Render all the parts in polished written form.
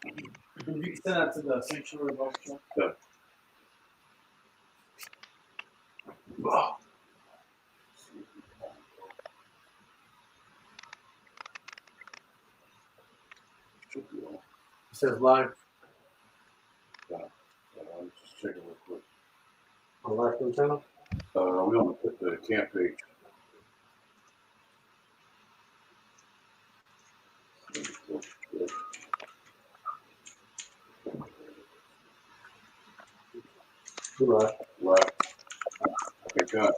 And you can send that to the sanctuary of Show. Yeah. Wow. It says live. Yeah. Just check it real quick. On live from channel. We on the camp page. Right. Right. Okay, good.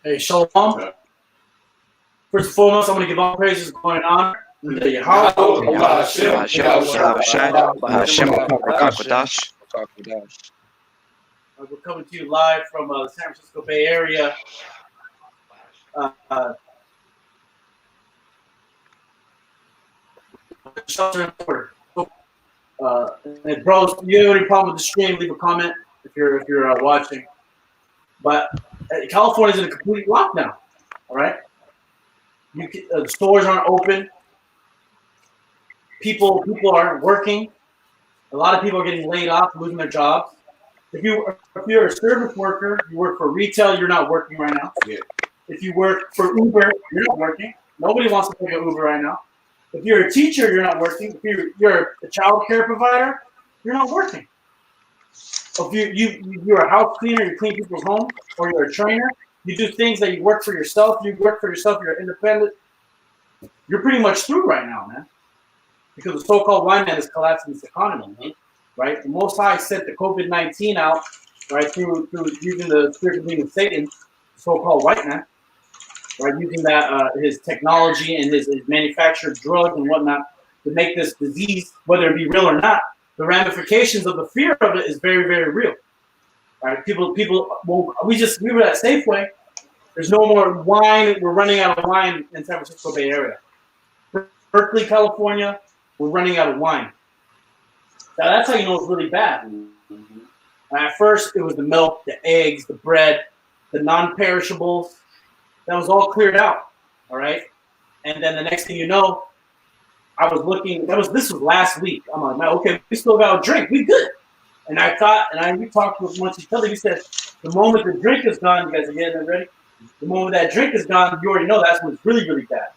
Hey, Shalom. Okay. First and foremost, I'm going to give all praises going on. We're coming to you live from the San Francisco Bay Area. Shelter in order. And bros, you have any problem with the stream? Leave a comment if you're watching. But California's in a complete lockdown. All right, the stores aren't open. People aren't working. A lot of people are getting laid off, losing their jobs. If you're a service worker, you work for retail, you're not working right now. Yeah. If you work for Uber, you're not working. Nobody wants to take an Uber right now. If you're a teacher, you're not working. If you're a child care provider, you're not working. If you're a house cleaner, you clean people's homes, or you're a trainer, you do things that you work for yourself. You work for yourself. You're independent. You're pretty much through right now, man. Because the so-called white man is collapsing this economy, right? The Most High sent the COVID-19 out, right, through using the spiritual being of Satan, the so-called white man, right, using that his technology and his manufactured drugs and whatnot to make this disease, whether it be real or not. The ramifications of the fear of it is very, very real. Right? People. Well, we were at Safeway. There's no more wine. We're running out of wine in San Francisco Bay Area. Berkeley, California, we're running out of wine. Now that's how you know it's really bad. At first, it was the milk, the eggs, the bread, the non-perishables. That was all cleared out. All right, and then the next thing you know, I was looking. This was last week. I'm like, man, okay, we still got a drink. We good. And I thought, we talked amongst each other. We said, the moment the drink is gone, you guys are getting it ready. The moment that drink is gone, you already know that's when it's really, really bad.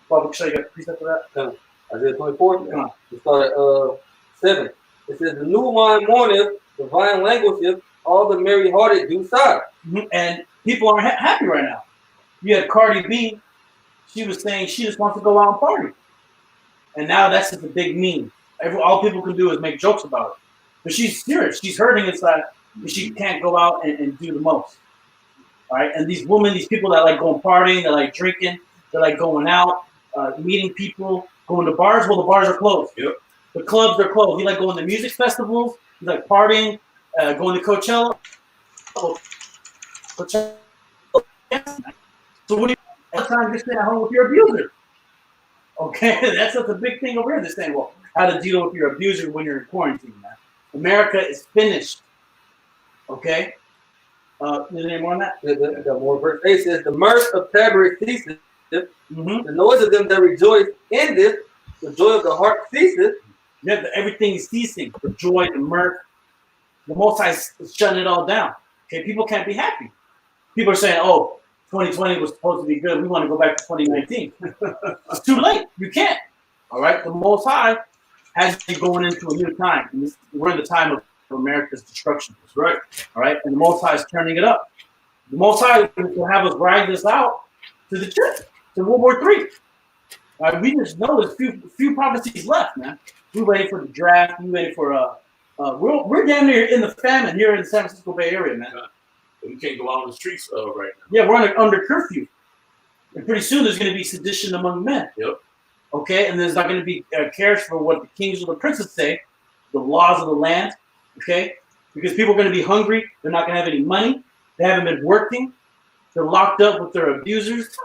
Bob, I'll show you guys a precept for that. No. Isaiah 24. Come on. We start at 7. It says, the new wine mourneth, the vine languisheth, all the merry-hearted do sigh. And people aren't happy right now. You had Cardi B. She was saying she just wants to go out and party. And now that's just a big meme. All people can do is make jokes about it. But she's serious. She's hurting inside. And she can't go out and do the most. All right. And these people that like going partying, they like drinking, they like going out, meeting people, going to bars. Well, the bars are closed. Yep. The clubs are closed. He like going to music festivals. He's like partying, going to Coachella. So what do you time just stay at home with your abuser? Okay, that's a big thing over here. They're saying, well, how to deal with your abuser when you're in quarantine, man. America is finished. Okay? Is there any more on that? The more verse 8 says, the mirth of Tabor ceaseth, the noise of them that rejoice in this, the joy of the heart ceaseth. Yeah, everything is ceasing. The joy, the mirth. The Most High is shutting it all down. Okay, people can't be happy. People are saying, oh, 2020 was supposed to be good. We want to go back to 2019. It's too late. You can't. All right? The Most High has you going into a new time. We're in the time of America's destruction. That's right. All right? And the Most High is turning it up. The Most High will have us ride this out to the church, to World War III. We just know there's few prophecies left, man. We're waiting for the draft. We're waiting for we're damn near in the famine here in the San Francisco Bay Area, man. We can't go out on the streets right now. Yeah, we're under curfew. And pretty soon there's going to be sedition among men. Yep. Okay, and there's not going to be cares for what the kings or the princes say, the laws of the land. Okay, because people are going to be hungry. They're not going to have any money. They haven't been working. They're locked up with their abusers.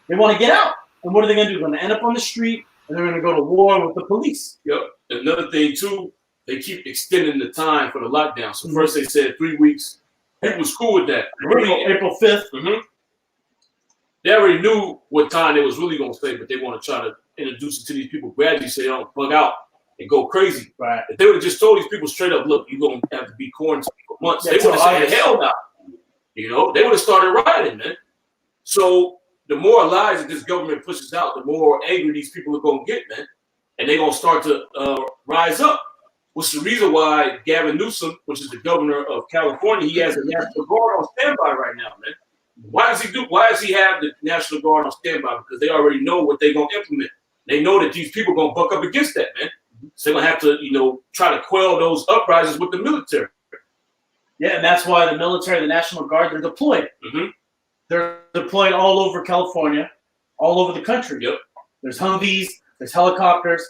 They want to get out. And what are they going to do? They're going to end up on the street, and they're going to go to war with the police. Yep. Another thing, too, they keep extending the time for the lockdown. So first they said 3 weeks. People was cool with that. April 5th. They already knew what time they was really going to stay, but they want to try to introduce it to these people gradually, say, oh, bug out. and go crazy. Right. If they would have just told these people straight up, look, you're gonna have to be quarantined for months, Yeah, they would have said, August. hell no. You know, they would have started rioting, man. So the more lies that this government pushes out, the more angry these people are gonna get, man, and they're gonna start to rise up. Which is the reason why Gavin Newsom, which is the governor of California, he has a National Guard on standby right now, man. Why does he have the National Guard on standby? Because they already know what they're gonna implement. They know that these people are gonna buck up against that, man. So they're gonna have to, you know, try to quell those uprisings with the military. Yeah, and that's why the military, the National Guard, they're deployed. Mm-hmm. They're deployed all over California, all over the country. Yep. There's Humvees, there's helicopters,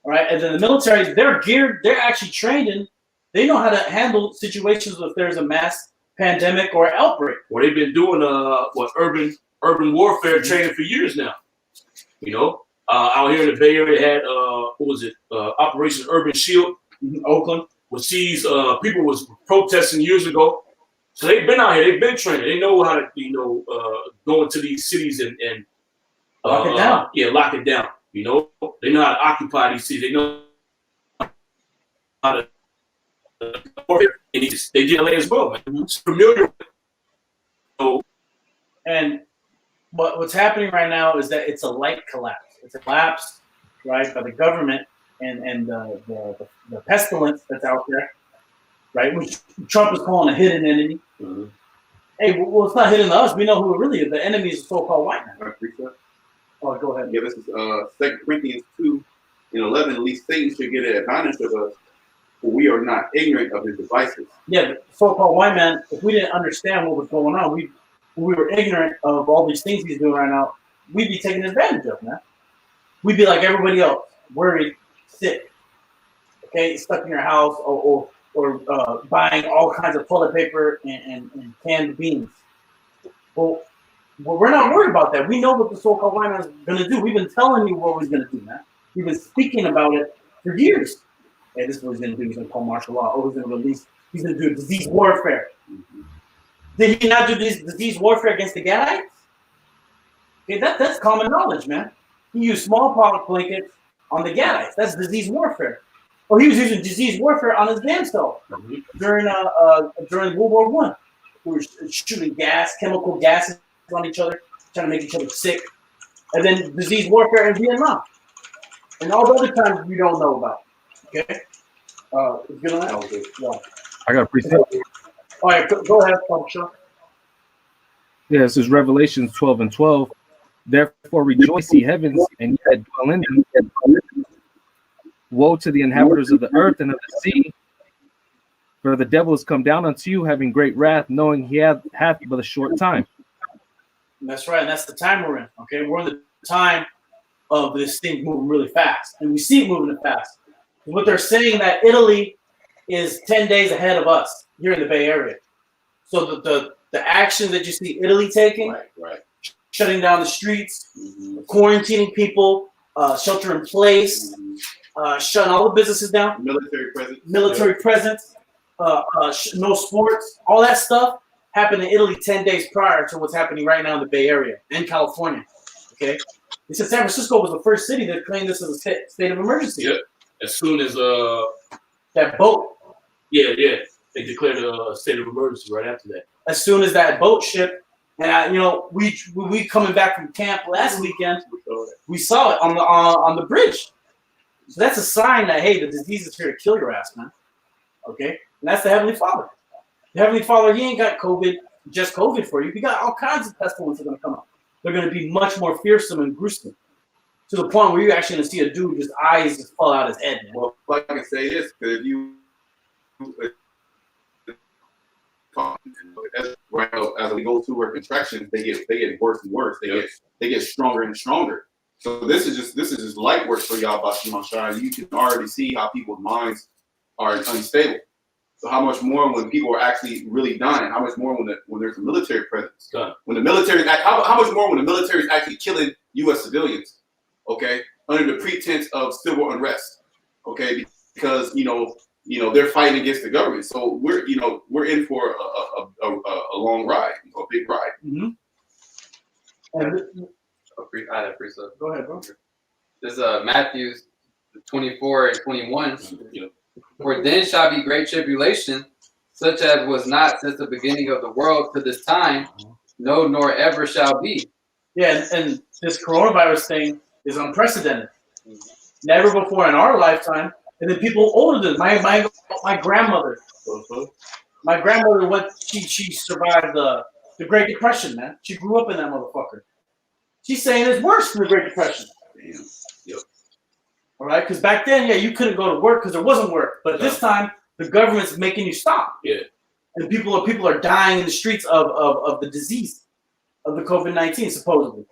all right? And then the military, they're geared, they're actually trained in, they know how to handle situations if there's a mass pandemic or outbreak. Well, they've been doing urban warfare training for years now. You know, out here in the Bay Area, they had Operation Urban Shield, Oakland, which these people was protesting years ago. So they've been out here, they've been training. They know how to, you know, go into these cities and lock it down. Lock it down. You know, they know how to occupy these cities. They know how to and they did LA as well, man. It's familiar. So, and what's happening right now is that it's a light collapse. It's a collapse, right, by the government and the pestilence that's out there, right? Which Trump is calling a hidden enemy. Mm-hmm. Hey, well, it's not hidden to us. We know who it really is. The enemy is the so-called white man. Oh, go ahead. Yeah, this is 2 Corinthians 2:11. At least Satan should get an advantage of us, for we are not ignorant of his devices. Yeah, the so-called white man, if we didn't understand what was going on, we were ignorant of all these things he's doing right now, we'd be taken advantage of, man. We'd be like everybody else, worried, sick, okay, stuck in your house, or buying all kinds of toilet paper and canned beans. Well, we're not worried about that. We know what the so-called white man is going to do. We've been telling you what he's going to do, man. We've been speaking about it for years. Hey, this is what he's going to do. He's going to call martial law. Oh, he's going to release. He's going to do disease warfare. Did he not do this disease warfare against the Gadites? Okay, that's common knowledge, man. He used smallpox blankets on the Gadites. That's disease warfare. Or he was using disease warfare on his damn self during World War I. We were shooting chemical gases on each other, trying to make each other sick. And then disease warfare in Vietnam. And all the other times we don't know about. Okay? It's good on that? Okay. Yeah. I got a precept. All right, go ahead, Publisher. Yeah, this is Revelation 12:12. Therefore rejoice, ye heavens, and ye that dwell in them. Woe to the inhabitants of the earth and of the sea, for the devil is come down unto you, having great wrath, knowing he hath but a short time. And that's right, and that's the time we're in. Okay, we're in the time of this thing moving really fast, and we see it moving fast. What they're saying that Italy is 10 days ahead of us here in the Bay Area. So the action that you see Italy taking, Right. shutting down the streets, quarantining people, shelter in place, shutting all the businesses down, military presence, no sports, all that stuff happened in Italy 10 days prior to what's happening right now in the Bay Area and California. Okay, they said San Francisco was the first city that claimed this as a state of emergency. Yeah, as soon as that boat. Yeah, they declared a state of emergency right after that. As soon as that boat ship, and we coming back from camp last weekend, we saw it on the bridge. So that's a sign that, hey, the disease is here to kill your ass, man. Okay, and that's the Heavenly Father. The Heavenly Father, He ain't got just COVID for you. He got all kinds of pestilence that are going to come up. They're going to be much more fearsome and gruesome, to the point where you're actually going to see a dude just eyes just fall out his head, man. Well, like I can say this, because if you as we go through our contractions, they get worse and worse. They get stronger and stronger. So this is just light work for y'all, Bashim Shine. You can already see how people's minds are unstable. So how much more when people are actually really dying? How much more when there's a military presence? When the military, how much more when the military is actually killing U.S. civilians? Okay, under the pretense of civil unrest. Okay, because they're fighting against the government. So we're in for a long ride, a big ride. Mm-hmm. I had a precept. Go ahead, bro. This is Matthew 24 and 21. Yeah. For then shall be great tribulation, such as was not since the beginning of the world to this time, no, nor ever shall be. Yeah, and this coronavirus thing is unprecedented. Never before in our lifetime. And then people older than my grandmother. My grandmother she survived the Great Depression, man. She grew up in that motherfucker. She's saying it's worse than the Great Depression. Damn. Yep. All right, because back then, yeah, you couldn't go to work because there wasn't work. But this time, the government's making you stop. Yeah. And people are dying in the streets of the disease, of the COVID-19, supposedly.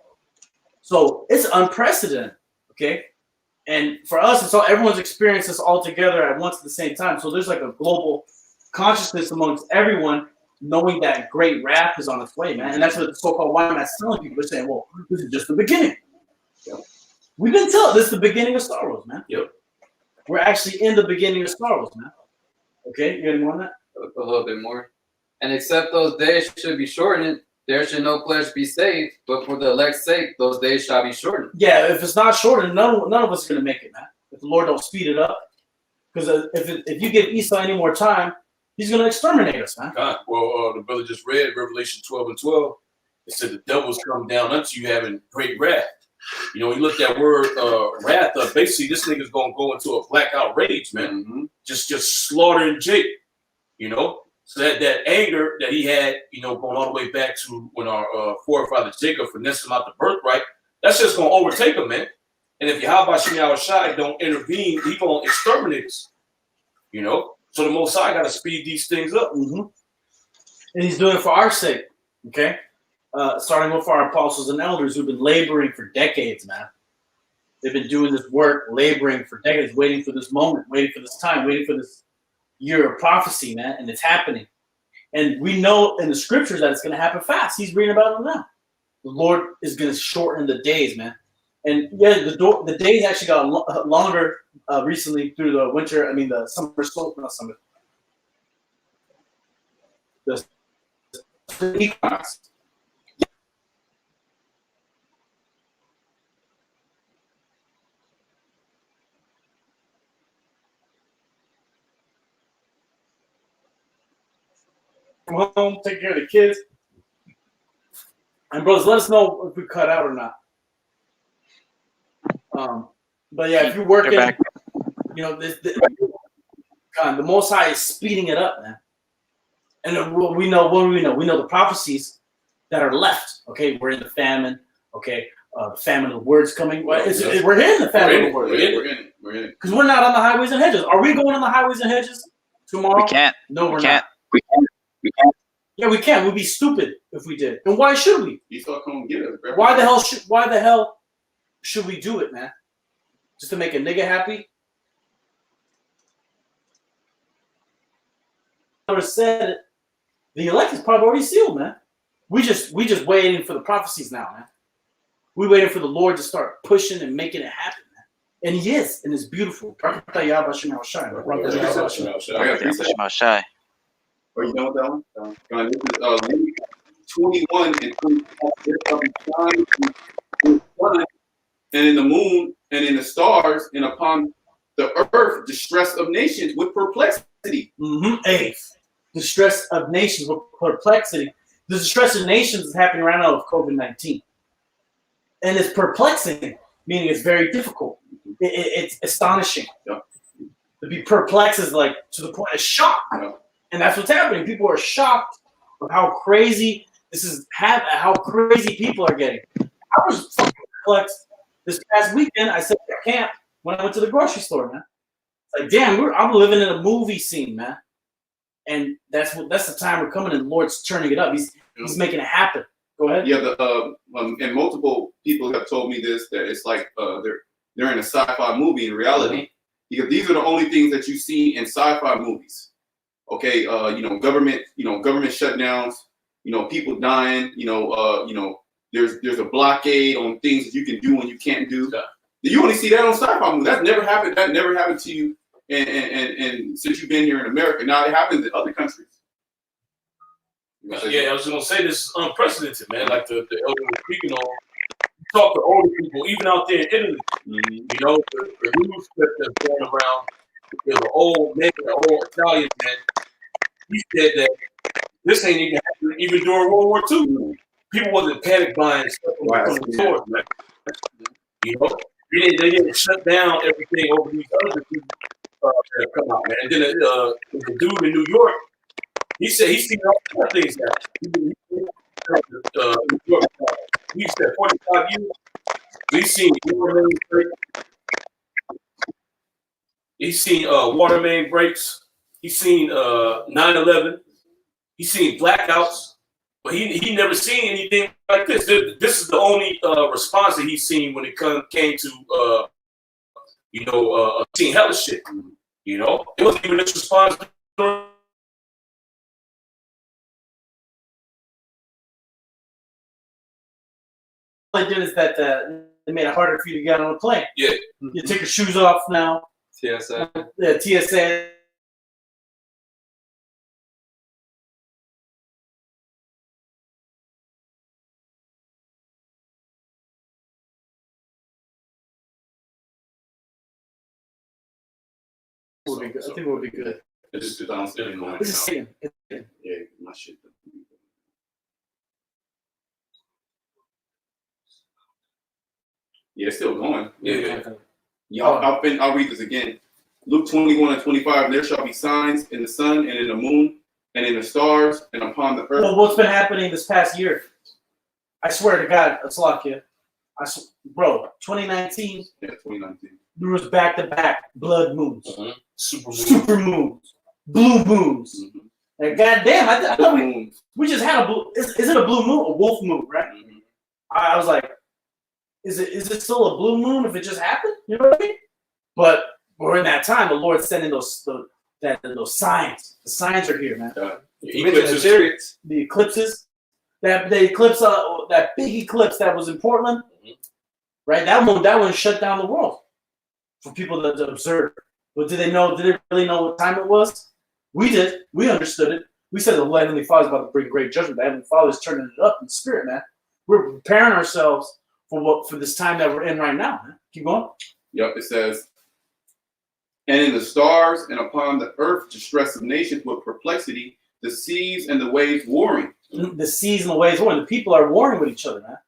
So it's unprecedented, okay? And for us, it's all everyone's experienced this all together at once at the same time. So there's like a global consciousness amongst everyone, knowing that great wrath is on its way, man. And that's what the so-called white man's telling people. They're saying, well, this is just the beginning. Yep. We've been told this is the beginning of Star Wars, man. Yep. We're actually in the beginning of Star Wars, man. Okay, you got any more on that? A little bit more. And except those days should be shortened, there should no flesh be saved, but for the elect's sake, those days shall be shortened. Yeah, if it's not shortened, none of us are going to make it, man. If the Lord don't speed it up. Because if you give Esau any more time, he's going to exterminate us, man. God. Well, the brother just read Revelation 12 and 12. It said the devil's come down unto you having great wrath. You know, you look at that word wrath up. Basically, this nigga's going to go into a blackout rage, man. Mm-hmm. Just slaughtering Jake, you know. So that anger that he had, you know, going all the way back to when our forefather Jacob finessed him out the birthright, that's just going to overtake him, man. And if Yahweh Shai don't intervene, he going to exterminate us, you know. So the Most High got to speed these things up. Mm-hmm. And he's doing it for our sake, okay? Starting with our apostles and elders who've been laboring for decades, man. They've been doing this work, laboring for decades, waiting for this moment, waiting for this time, waiting for this year of prophecy, man, and it's happening. And we know in the scriptures that it's going to happen fast. He's reading about it now. The Lord is going to shorten the days, man. And yeah, the days actually got longer recently through the winter. I mean, the summer slope, not summer. The equinox. Come home, take care of the kids. And brothers, let us know if we cut out or not. But yeah, if you're working, you know, the Most High is speeding it up, man. And we know the prophecies that are left. Okay, we're in the famine. Okay, the famine of the word's coming. We're in the famine of the word. We're in it. Because we're not on the highways and hedges. Are we going on the highways and hedges tomorrow? We can't. No, we're can't. not. We can't. We can't. Yeah, we can. We'd be stupid if we did. And why should we? Esau come get us, bro. Why the hell should we do it, man? Just to make a nigga happy? Never said it. The elect is probably already sealed, man. We just waiting for the prophecies now, man. We waiting for the Lord to start pushing and making it happen, man. And he is, and it's beautiful. I got 3 seconds. Are you done with that one? This is Luke 21 and 25. And in the moon and in the stars and upon the earth, distress of nations with perplexity. Mm-hmm. Hey, distress of nations with perplexity. The distress of nations is happening right now with COVID-19. And it's perplexing, meaning it's very difficult. It's astonishing. Yeah. To be perplexed is like to the point of shock. Yeah. And that's what's happening. People are shocked of how crazy how crazy people are getting. I was fucking perplexed this past weekend. I said at camp when I went to the grocery store, man. It's like, damn, I'm living in a movie scene, man. And that's the time we're coming, and the Lord's turning it up. He's making it happen. Go ahead. Yeah, and multiple people have told me this, that it's like they're in a sci-fi movie in reality, because these are the only things that you see in sci-fi movies. Okay, government shutdowns, people dying, there's a blockade on things that you can do and you can't do. Yeah. You only see that on sci-fi movies. That's never happened. That never happened to you, and since you've been here in America. Now it happens in other countries. Yeah, I was gonna say this is unprecedented, man. Like the elder was speaking on, talk to older people, even out there in Italy. You know, the news clip that's going around. There's an old man, an old Italian man. He said that this ain't even happening even during World War II. People wasn't panic buying stuff from the stores, man. You know, they didn't shut down everything over these other people that come out, man. And then the dude in New York, he said he's seen all kinds of things happen. New York, he said 45 years. He's seen water main breaks. He's seen water main breaks. He's seen 9/11. He's seen blackouts. But he never seen anything like this. This is the only response that he's seen when it came to seeing hella shit. You know, it wasn't even this response. All they did is that they made it harder for you to get on a plane. Yeah, you take your shoes off now. TSA. Yeah, TSA. I think it would be good. It's just because I'm still going. It's just saying. Yeah, my shit. Yeah, it's still going. Yeah. I'll read this again. Luke 21:25. There shall be signs in the sun and in the moon and in the stars and upon the earth. Well, what's been happening this past year? I swear to God, it's luck, kid. Bro, 2019. Yeah, 2019. There was back-to-back blood moons, Super moons, blue moons. Mm-hmm. And goddamn, I thought we just had a blue. Is it a blue moon? A wolf moon, right? Mm-hmm. I was like, is it still a blue moon if it just happened? You know what I mean? But we're in that time. The Lord's sending those signs. The signs are here, man. The eclipses. The eclipse, that big eclipse that was in Portland, right? That one shut down the world for people to observe. But did they really know what time it was? We did. We understood it. We said the Heavenly Father's about to bring great judgment. The Heavenly Father's turning it up in the spirit, man. We're preparing ourselves for this time that we're in right now, man. Keep going. Yep, it says, and in the stars and upon the earth distress of nations with perplexity, the seas and the waves warring. The seas and the waves warring. The people are warring with each other, man.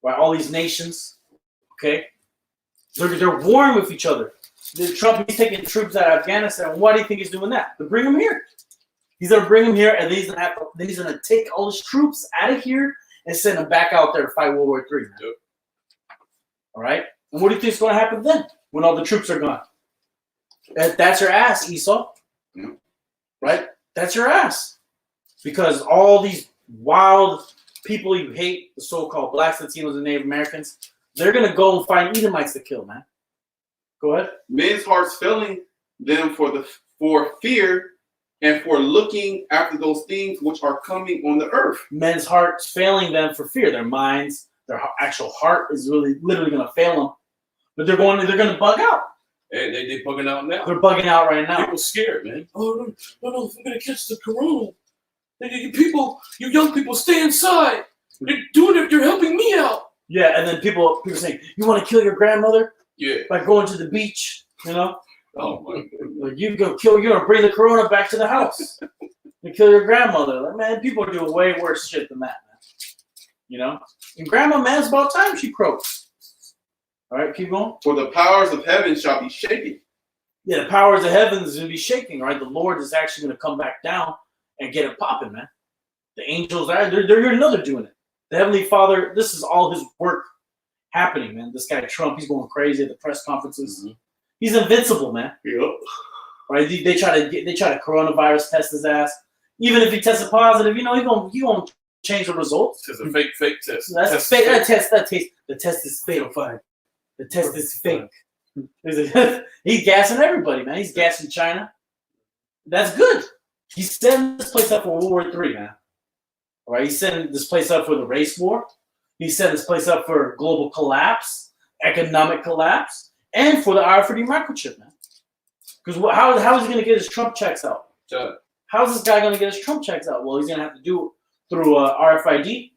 Right? All these nations, okay? They're warring with each other. Trump is taking troops out of Afghanistan. Why do you think he's doing that? To bring them here. He's going to bring them here, and then he's going to take all his troops out of here and send them back out there to fight World War III. Yep. All right? And what do you think is going to happen then when all the troops are gone? That's your ass, Esau. Yeah. Right? That's your ass. Because all these wild people you hate, the so-called blacks, Latinos, and Native Americans, they're going to go and find Edomites to kill, man. Go ahead. Men's hearts failing them for fear and for looking after those things which are coming on the earth. Men's hearts failing them for fear. Their minds, their actual heart is literally going to fail them. But they're going to bug out. They're bugging out now. They're bugging out right now. People scared, man. Oh, no, if I'm going to catch the corona. You young people, stay inside. You're doing it. You're helping me out. Yeah, and then people saying, you want to kill your grandmother? Yeah. By going to the beach, you know? Oh, my God. Like you're going to bring the corona back to the house. You kill your grandmother. Like, man, people are doing way worse shit than that, man. You know? And grandma, man, it's about time she croaks. All right, keep going. For the powers of heaven shall be shaken. Yeah, the powers of heaven is going to be shaking, right? The Lord is actually going to come back down and get it popping, man. The angels, they're here now, they're doing it. The Heavenly Father, this is all his work happening, man. This guy Trump, he's going crazy at the press conferences. Mm-hmm. He's invincible, man. Yep. Right? They try to coronavirus test his ass. Even if he tested positive, you know, he won't change the results. It's a fake test. That's test fake. The test is fatal. The test is fake. He's gassing everybody, man. He's gassing China. That's good. He's setting this place up for World War III, man. All right, he's setting this place up for the race war. He's setting this place up for global collapse, economic collapse, and for the R4D microchip, man. Because how is he going to get his Trump checks out? Sure. How is this guy going to get his Trump checks out? Well, he's going to have to do it through RFID,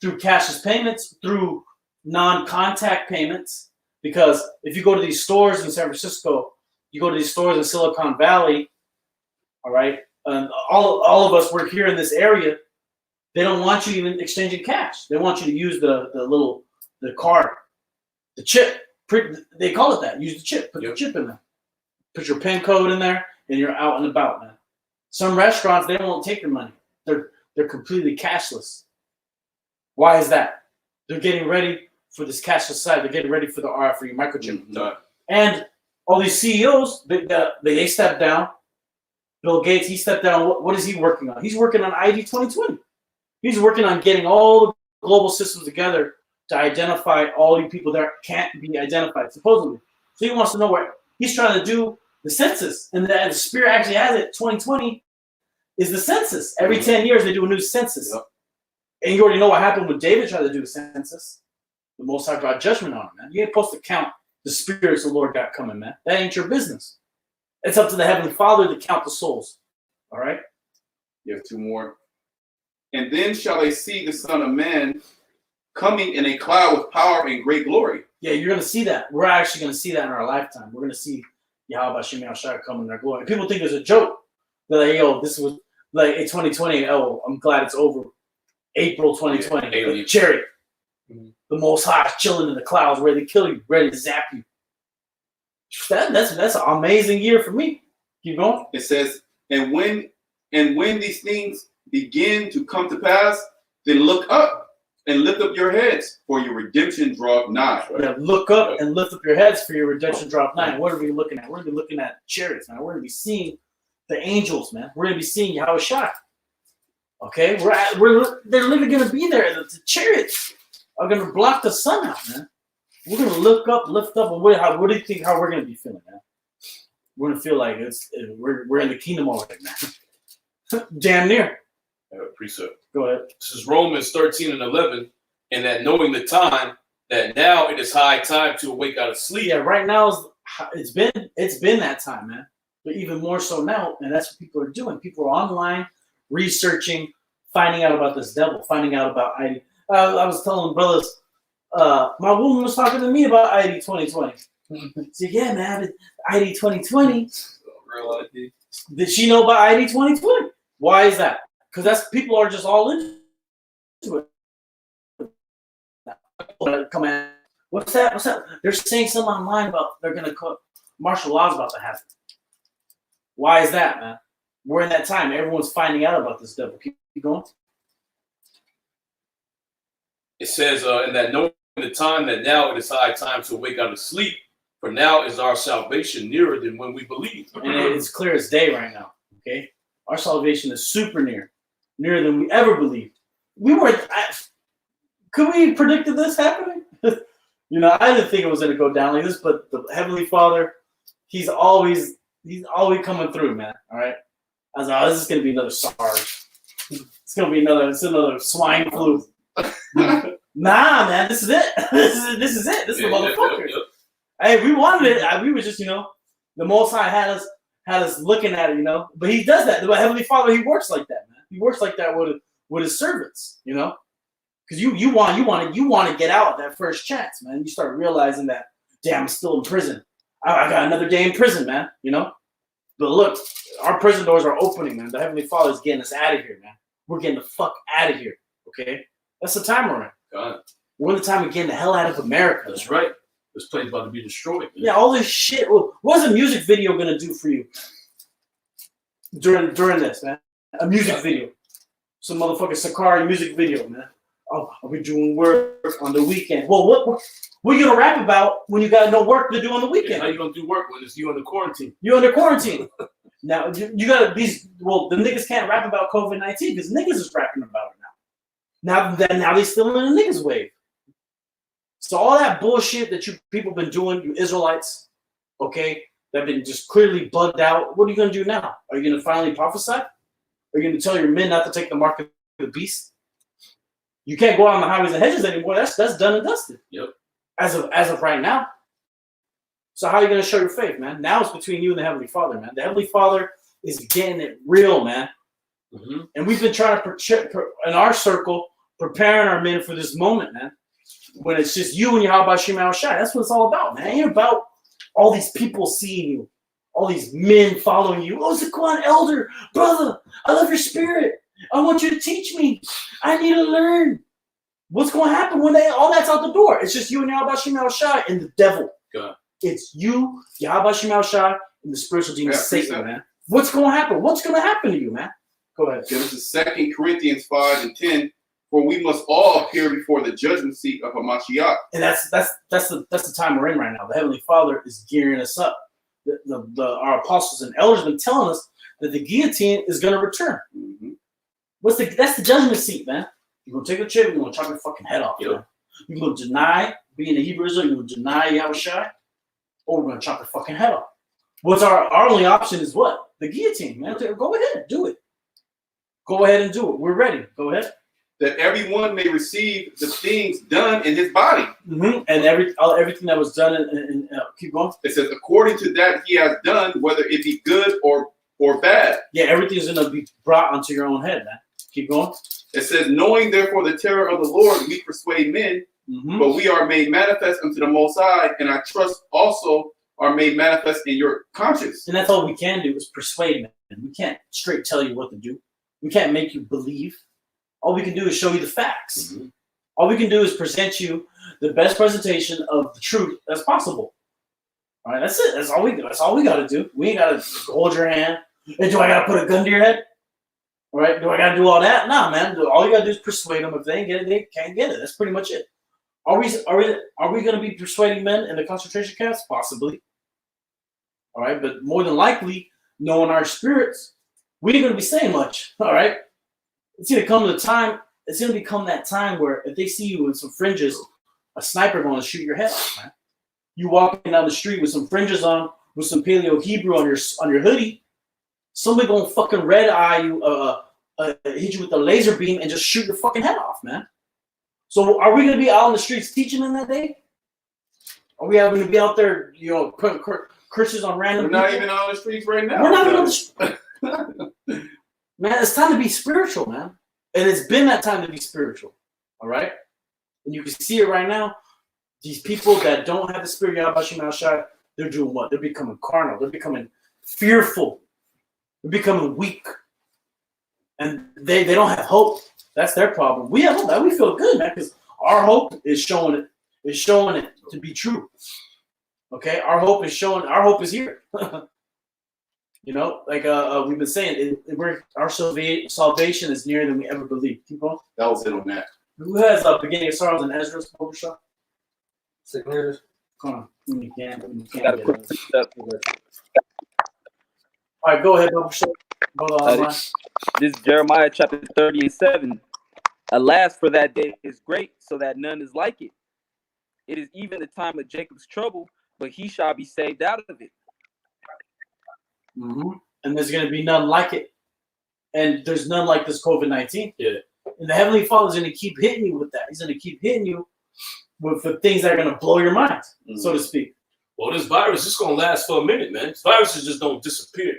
through cashless payments, through non-contact payments, because if you go to these stores in San Francisco, you go to these stores in Silicon Valley, all right, and all of us, we're here in this area, they don't want you even exchanging cash. They want you to use the card, the chip. They call it that. Use the chip. Put the chip in there. Put your PIN code in there, and you're out and about, man. Some restaurants, they won't take your money. They're completely cashless. Why is that? They're getting ready for this cashless side. They're getting ready for the RFID microchip. And all these CEOs, they stepped down. Bill Gates, he stepped down. What is he working on? He's working on ID 2020. He's working on getting all the global systems together to identify all you people that can't be identified, supposedly. So he wants to know where he's trying to do the census. And the Spirit actually has it. 2020 is the census. Every 10 years, they do a new census. Yep. And you already know what happened when David tried to do a census. The Most High brought judgment on him, man. You ain't supposed to count the spirits the Lord got coming, man. That ain't your business. It's up to the Heavenly Father to count the souls. All right? You have two more. And then shall they see the Son of Man coming in a cloud with power and great glory. Yeah, you're going to see that. We're actually going to see that in our lifetime. We're going to see Yahweh Shai come in their glory. And people think it's a joke. They're like, yo, this was like in 2020. Oh, I'm glad it's over. April 2020. Yeah, the chariot. Mm-hmm. The Most High chilling in the clouds, ready to kill you, ready to zap you. That's an amazing year for me. Keep going. It says, and when these things begin to come to pass, then look up and lift up your heads, for your redemption draweth nigh. Right? Yeah, look up and lift up your heads, for your redemption draweth nigh. What are we looking at? We're going to be looking at chariots, man. We're going to be seeing the angels, man. We're going to be seeing Yahweh Shai. Okay? They're literally going to be there. The chariots are going to block the sun out, man. We're going to look up, lift up, and what do you think how we're going to be feeling, man? We're going to feel like we're in the kingdom already, man. Damn near. Precept. Go ahead. This is Romans 13:11, and that knowing the time, that now it is high time to awake out of sleep. Yeah, right now it's been that time, man. But even more so now, and that's what people are doing. People are online researching, finding out about this devil, finding out about ID. I was telling brothers, my woman was talking to me about ID 2020. So yeah, man, ID 2020. Real ID. Did she know about ID 2020? Why is that? Because that's people are just all into it. Come on, what's that? What's that? They're saying something online about they're gonna cut martial law's about to happen. Why is that, man? We're in that time. Everyone's finding out about this devil. Keep going. It says, in that knowing the time, that now it is high time to awake out of sleep, for now is our salvation nearer than when we believe. And it's clear as day right now. Okay, our salvation is super nearer than we ever believed. We weren't. Could we have predicted this happening? You know, I didn't think it was going to go down like this, but the Heavenly Father, He's always coming through, man. All right. I was like, oh, this is going to be another SARS. It's going to be another swine flu. Nah, man, this is it. This is it. This is the motherfucker. Yep. Hey, we wanted it. We were just, the Most High had us looking at it, But He does that. The Heavenly Father, He works like that, man. He works like that with His servants, because you want to get out that first chance, man. You start realizing that, damn, I'm still in prison. I got another day in prison, man. But look, our prison doors are opening, man. The Heavenly Father is getting us out of here, man. We're getting the fuck out of here. Okay, that's the time we're in. God. We're in the time of getting the hell out of America. That's right. This place is about to be destroyed. Man. Yeah, all this shit. What's a music video gonna do for you during this, man? A music video. Some motherfucking Sakari music video, man. Oh, I'll be doing work on the weekend. Well, what are you gonna rap about when you got no work to do on the weekend? Yeah, how you gonna do work when it's you under quarantine? You under quarantine. Now you gotta the niggas can't rap about COVID-19 because niggas is rapping about it now. Now they still in the niggas wave. So all that bullshit that you people been doing, you Israelites, okay, that have been just clearly bugged out. What are you gonna do now? Are you gonna finally prophesy? Are you gonna tell your men not to take the mark of the beast? You can't go out on the highways and hedges anymore. That's done and dusted. Yep. As of right now. So how are you gonna show your faith, man? Now it's between you and the Heavenly Father, man. The Heavenly Father is getting it real, man. Mm-hmm. And we've been trying to in our circle preparing our men for this moment, man. when it's just you and your Yahweh Shema Shai. That's what it's all about, man. It ain't about all these people seeing you, all these men following you. Oh, Zaquan, elder, brother, I love your spirit. I want you to teach me. I need to learn. What's going to happen when all that's out the door? It's just you and Yahweh Shema Shai and the devil. God. It's you, Yahweh Shema Shai, and the spiritual demon Satan, man. What's going to happen? What's going to happen to you, man? Go ahead. This is 2 Corinthians 5 and 10. For we must all appear before the judgment seat of Hamashiach. And that's the time we're in right now. The Heavenly Father is gearing us up. Our apostles and elders have been telling us that the guillotine is going to return. Mm-hmm. That's the judgment seat, man. You're going to take a chip, you're going to chop your fucking head off. Yep. Man. You're going to deny being a Hebrew Israel, you're going to deny Yahweh Shai, or we're going to chop your fucking head off. What's our only option is what? The guillotine, man. Go ahead, do it. Go ahead and do it. We're ready. Go ahead. That everyone may receive the things done in his body. Mm-hmm. And everything that was done, and keep going. It says, according to that he has done, whether it be good or bad. Yeah, everything's going to be brought onto your own head, man. Keep going. It says, knowing therefore the terror of the Lord, we persuade men, but we are made manifest unto the Most High, and I trust also are made manifest in your conscience. And that's all we can do is persuade men. We can't straight tell you what to do. We can't make you believe. All we can do is show you the facts. Mm-hmm. All we can do is present you the best presentation of the truth as possible. All right, that's it. That's all we do. That's all we got to do. We ain't got to hold your hand. Hey, do I got to put a gun to your head? All right, do I got to do all that? Nah, man. All you got to do is persuade them. If they ain't get it, they can't get it. That's pretty much it. Are we going to be persuading men in the concentration camps? Possibly. All right, but more than likely, knowing our spirits, we ain't going to be saying much. All right. It's going to come to the time. It's going to become that time where if they see you with some fringes, a sniper going to shoot your head off, man. You walking down the street with some fringes on, with some Paleo Hebrew on your hoodie, somebody going to fucking red eye you, hit you with a laser beam and just shoot your fucking head off, man. So are we going to be out on the streets teaching in that day? Are we having to be out there, putting curses on random people? We're not even on the streets right now. We're not even on the streets. Man, it's time to be spiritual, man. And it's been that time to be spiritual. All right? And you can see it right now. These people that don't have the spirit of Yahweh Shema Shai, they're doing what? They're becoming carnal. They're becoming fearful. They're becoming weak. And they don't have hope. That's their problem. We have hope. We feel good, man, because our hope is showing it to be true. Okay? Our hope is here. Like we've been saying, our salvation is nearer than we ever believed. Keep going. That was it on that. Who has beginning of sorrows and Ezra's overshot? Signatures. Come on. When you can get it. All right, go ahead, overshot. This is Jeremiah chapter 30 and 7. Alas, for that day is great, so that none is like it. It is even the time of Jacob's trouble, but he shall be saved out of it. Mm-hmm. And there's going to be none like it. And there's none like this COVID-19. Yeah. And the Heavenly Father's going to keep hitting you with that. He's going to keep hitting you with things that are going to blow your mind, so to speak. Well, this virus is going to last for a minute, man. Viruses just don't disappear.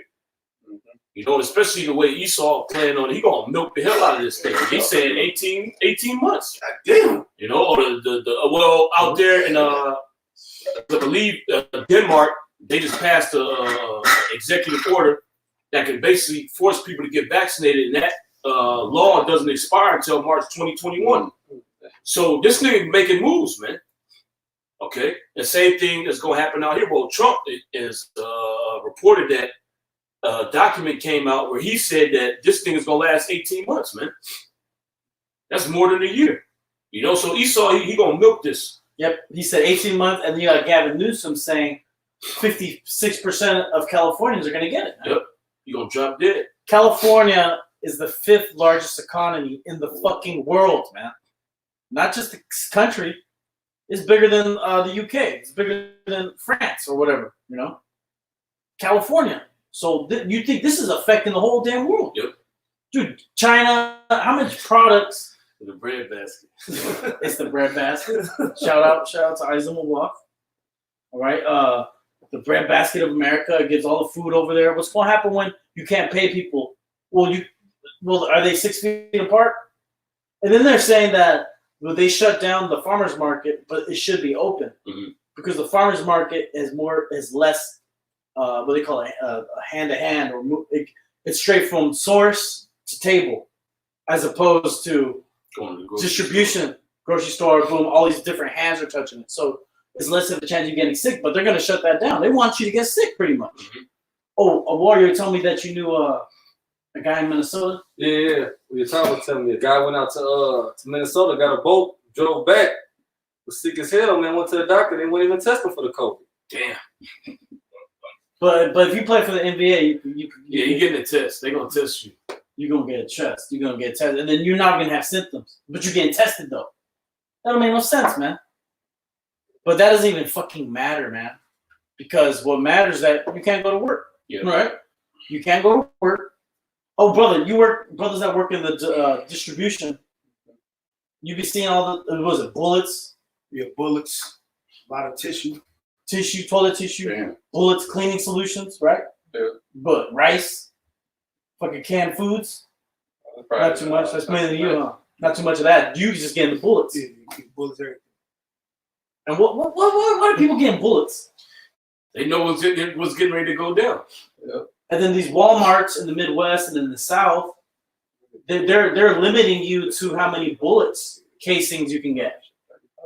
Especially the way Esau planned on it. He's going to milk the hell out of this thing. He's saying 18 months. God damn. Or out there in, I believe, Denmark, they just passed an executive order that can basically force people to get vaccinated, and that law doesn't expire until March 2021. So this nigga making moves, man. Okay? The same thing that's going to happen out here. Well, Trump is reported that a document came out where he said that this thing is going to last 18 months, man. That's more than a year. So Esau, he going to milk this. Yep. He said 18 months, and then you got Gavin Newsom saying 56% of Californians are going to get it. Yep. You're going to drop dead. California is the 5th largest economy in the fucking world, man. Not just the country. It's bigger than the UK. It's bigger than France or whatever, California. So you think this is affecting the whole damn world? Yep. Dude, China, how much products? The bread basket. It's the bread basket. Shout out to Isaac Mullah. All right. The bread basket of America gives all the food over there. What's going to happen when you can't pay people? Well, are they 6 feet apart? And then they're saying that Well, they shut down the farmers market, but it should be open because the farmers market is less what they call it hand to hand, or it's straight from source to table, as opposed to distribution, grocery store, boom, all these different hands are touching it. So it's less of a chance of getting sick, but they're going to shut that down. They want you to get sick pretty much. Oh, a warrior told me that you knew a guy in Minnesota. Yeah. Your time was telling me a guy went out to Minnesota, got a boat, drove back, was sick as hell, man. Went to the doctor, they wouldn't even test him for the COVID. Damn. But if you play for the NBA, you getting a test. They're gonna test you. You're gonna get a test. You're gonna get tested, and then you're not gonna have symptoms, but you're getting tested though. That don't make no sense, man. But that doesn't even fucking matter, man. Because what matters is that you can't go to work. Yeah. Right? You can't go to work. Oh, brother, brothers that work in the distribution. You be seeing all the, what was it, bullets? Yeah, bullets, a lot of tissue, toilet tissue, bullets, cleaning solutions, right? Yeah. But rice, fucking canned foods. Not too much. That's mainly you, huh? Not too much of that. You just getting the bullets. Yeah, bullets, everything. And why are people getting bullets? They know what's getting ready to go down. Yeah. And then these Walmarts in the Midwest and in the South, they're limiting you to how many bullets casings you can get,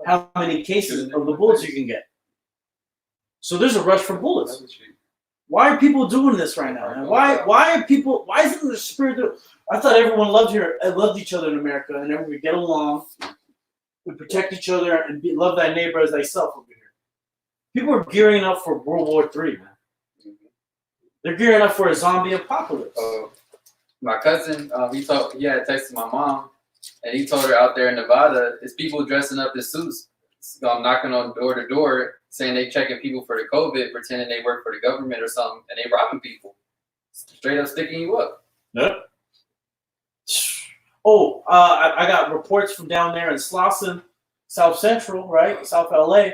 how many cases of the bullets you can get. So there's a rush for bullets. Why are people doing this right now, man? Why isn't the spirit? I thought everyone loved each other in America, and everyone would get along, we protect each other, and love thy neighbor as thyself over here. People are gearing up for World War III, man. They're gearing up for a zombie apocalypse. My cousin, he had texted my mom, and he told her out there in Nevada, there's people dressing up as suits, knocking on door to door, saying they checking people for the COVID, pretending they work for the government or something, and they robbing people, straight up sticking you up. Yep. Oh, I got reports from down there in Slauson, South Central, right, South LA.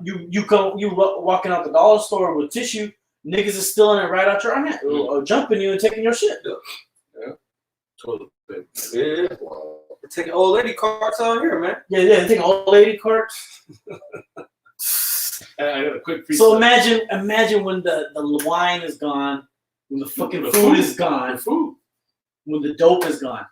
You walking out the dollar store with tissue, niggas is stealing it right out your hand, jumping you and taking your shit. Yeah. Toilet paper. Yeah. We're taking old lady carts out here, man. Yeah, taking old lady carts. I got a quick free So imagine when the wine is gone, when the fucking food is gone, when the dope is gone.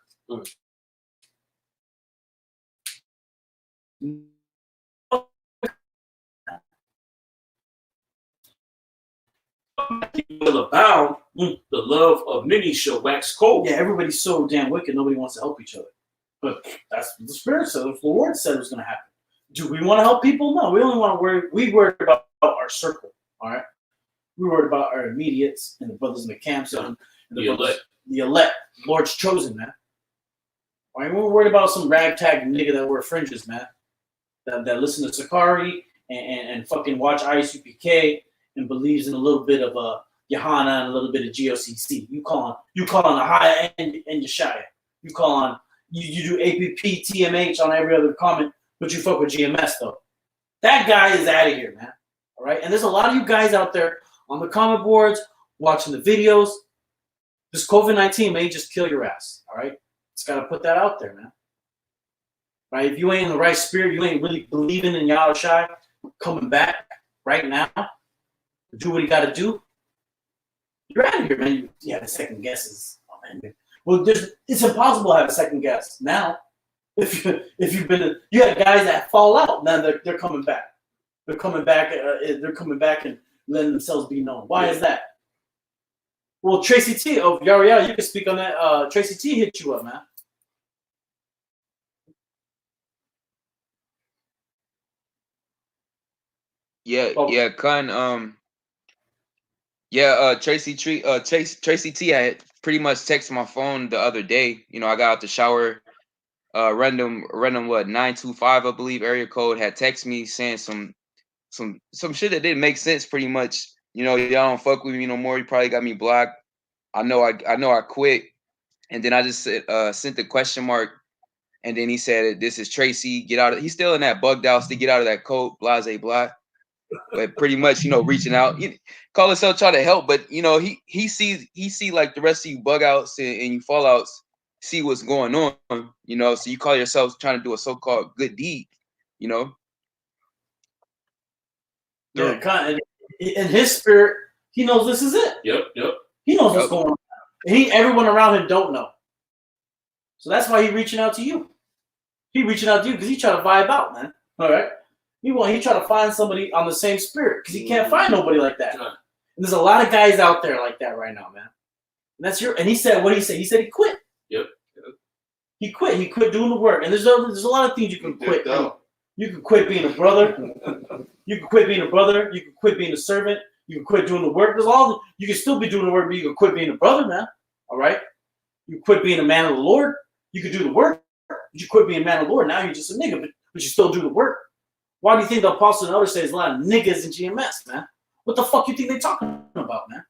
Will abound, the love of many shall wax cold. Yeah, everybody's so damn wicked, nobody wants to help each other. But that's what the Spirit said, the Lord said it was going to happen. Do we want to help people? No, we only want to worry. We worry about our circle, all right? We worried about our immediates and the brothers in the camps and the elect, Lord's chosen, man. All right, we're worried about some ragtag nigga that wear fringes, man, that listen to Sakari and fucking watch ISUPK and believes in a little bit of Yohana and a little bit of GOCC. You call on the high end Yeshaya. You call on you do APP TMH on every other comment, but you fuck with GMS though. That guy is out of here, man. All right, and there's a lot of you guys out there on the comment boards watching the videos. This COVID-19 may just kill your ass. All right, just gotta put that out there, man. Right, if you ain't in the right spirit, you ain't really believing in Yahushua coming back right now. Do what you got to do. You're out of here, man. You have a second guesses. Oh, man. Well, it's impossible to have a second guess now. If you've been, you have guys that fall out. Now they're coming back. They're coming back. They're coming back and letting themselves be known. Why is that? Well, Tracy T. Oh, Yariel, you can speak on that. Tracy T. hit you up, man. Tracy T had pretty much texted my phone the other day. You know, I got out the shower, random 925, I believe, area code had texted me saying some shit that didn't make sense pretty much. You know, y'all don't fuck with me no more. You probably got me blocked. I know I quit. And then I just sent the question mark. And then he said, "This is Tracy. Get out of." He's still in that bugged out to get out of that code, blase blah. But pretty much, you know, reaching out, call himself trying to help. But you know, he see like the rest of you bug outs and you fallouts. see what's going on, you know. So you call yourself trying to do a so-called good deed, you know. Yeah, in his spirit, he knows this is it. Yep. He knows what's going on. And everyone around him don't know. So that's why he's reaching out to you. He reaching out to you because he trying to vibe out, man. All right. He try to find somebody on the same spirit because he can't find nobody like that. And there's a lot of guys out there like that right now, man. And he said what he said. He said he quit. Yep. He quit. He quit doing the work. And there's a lot of things you can quit. You can quit being a brother. You can quit being a brother. You can quit being a servant. You can quit doing the work. You can still be doing the work, but you can quit being a brother, man. All right? You quit being a man of the Lord. You can do the work, but you quit being a man of the Lord. Now you're just a nigga, but you still do the work. Why do you think the apostle and others say there's a lot of niggas in GMS, man? What the fuck you think they're talking about, man?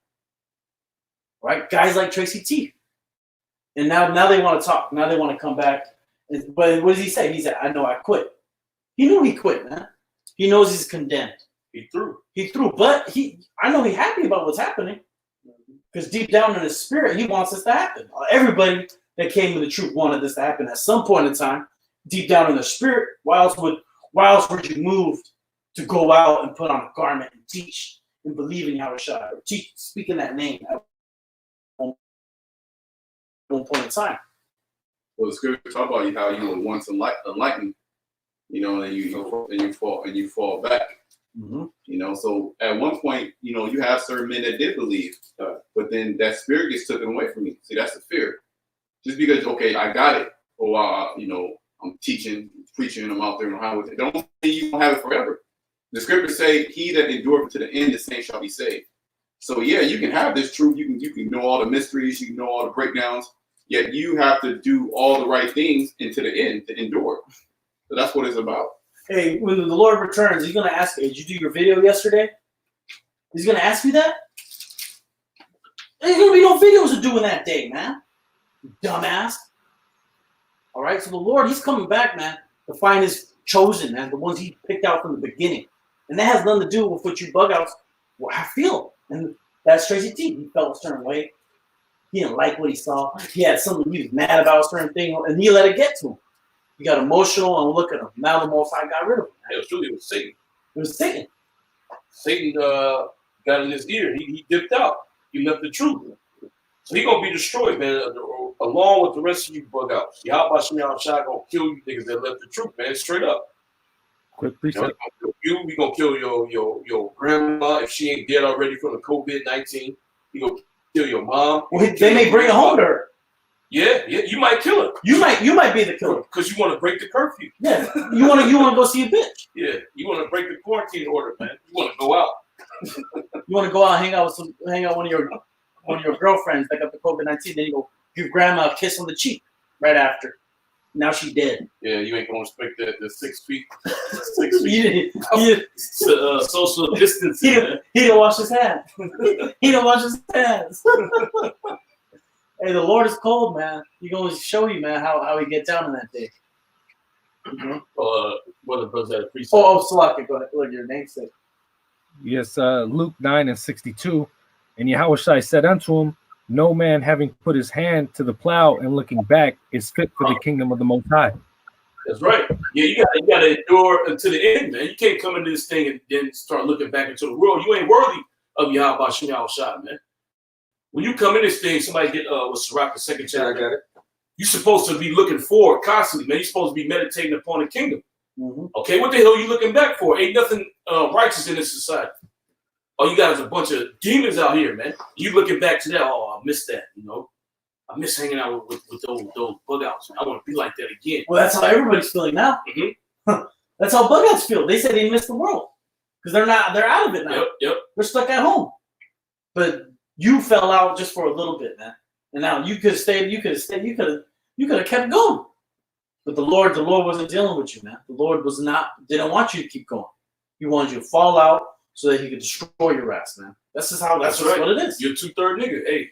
Right? Guys like Tracy T. And now they want to talk. Now they want to come back. But what does he say? He said, I know I quit. He knew he quit, man. He knows he's condemned. He threw. But I know he's happy about what's happening. Because deep down in his spirit, he wants this to happen. Everybody that came to the truth wanted this to happen at some point in time. Deep down in their spirit, why else would you move to go out and put on a garment and teach and believe in Yahushua or speak in that name at one point in time? Well, the scripture talk about how you were once enlightened, you know, and you fall back. Mm-hmm. You know, so at one point, you know, you have certain men that did believe, but then that spirit gets taken away from you. See, that's the fear. Just because, okay, I got it, or you know, I'm teaching, preaching, and I'm out there in the highway. Don't mean you don't have it forever. The scriptures say, "He that endureth to the end, the same shall be saved." So yeah, you can have this truth. You can know all the mysteries, you can know all the breakdowns. Yet you have to do all the right things into the end to endure. So that's what it's about. Hey, when the Lord returns, he's gonna ask you, did you do your video yesterday? He's gonna ask you that? There's gonna be no videos to do in that day, man. You dumbass. All right, so the Lord, he's coming back, man, to find his chosen, man, the ones he picked out from the beginning. And that has nothing to do with what you bug outs I feel. And that's Tracy T. He felt a certain way. He didn't like what he saw. He had something he was mad about a certain thing, and he let it get to him. He got emotional, and look at him. Now the Most High got rid of him. It was Satan. It was Satan. Satan got in his ear. He dipped out. He left the truth. So he gonna be destroyed, man, along with the rest of you bug outs. Yahweh Shai gonna kill you niggas that left the truth, man, straight up. Quick precept. We gonna kill your grandma if she ain't dead already from the COVID-19. We gonna kill your mom. Well, they may bring it home to her. Yeah, you might kill her. You might be the killer because you want to break the curfew. Yeah, you want to go see a bitch. Yeah, you want to break the quarantine order, man. You want to go out. You want to go out and hang out with one of your girlfriends that got the COVID-19. Then you go give grandma a kiss on the cheek right after. Now she dead. Yeah, you ain't gonna respect the 6 feet. 6 feet. Social distancing. He didn't wash his hands. He didn't wash his hands. Hey, the Lord is cold, man. He gonna show you, man, how he gets down in that day. Mm-hmm. What the brother had a precept. Oh, Salaki, go ahead. Look, your namesake. Yes, Luke 9:62. And Yahushua said unto him, no man having put his hand to the plow and looking back is fit for the kingdom of the Most High. That's right. Yeah, you gotta endure until the end, man. You can't come into this thing and then start looking back into the world. You ain't worthy of Yahweh Shai, man. When you come in this thing, somebody get with Sirach, the second chapter. I got it. You're supposed to be looking forward constantly, man. You're supposed to be meditating upon the kingdom. Mm-hmm. Okay, what the hell are you looking back for? Ain't nothing righteous in this society. All you got is a bunch of demons out here, man. You looking back to that, oh, I miss that, you know. I miss hanging out with those bug outs. I want to be like that again. Well, that's how everybody's feeling now. Mm-hmm. That's how bug outs feel. They say they miss the world because they're out of it now. Yep. They're stuck at home. But you fell out just for a little bit, man. And now you could have stayed. You could have kept going. But the Lord wasn't dealing with you, man. The Lord didn't want you to keep going. He wanted you to fall out so that he could destroy your ass, man. That's right. What it is. You're a 2/3 nigga. Hey,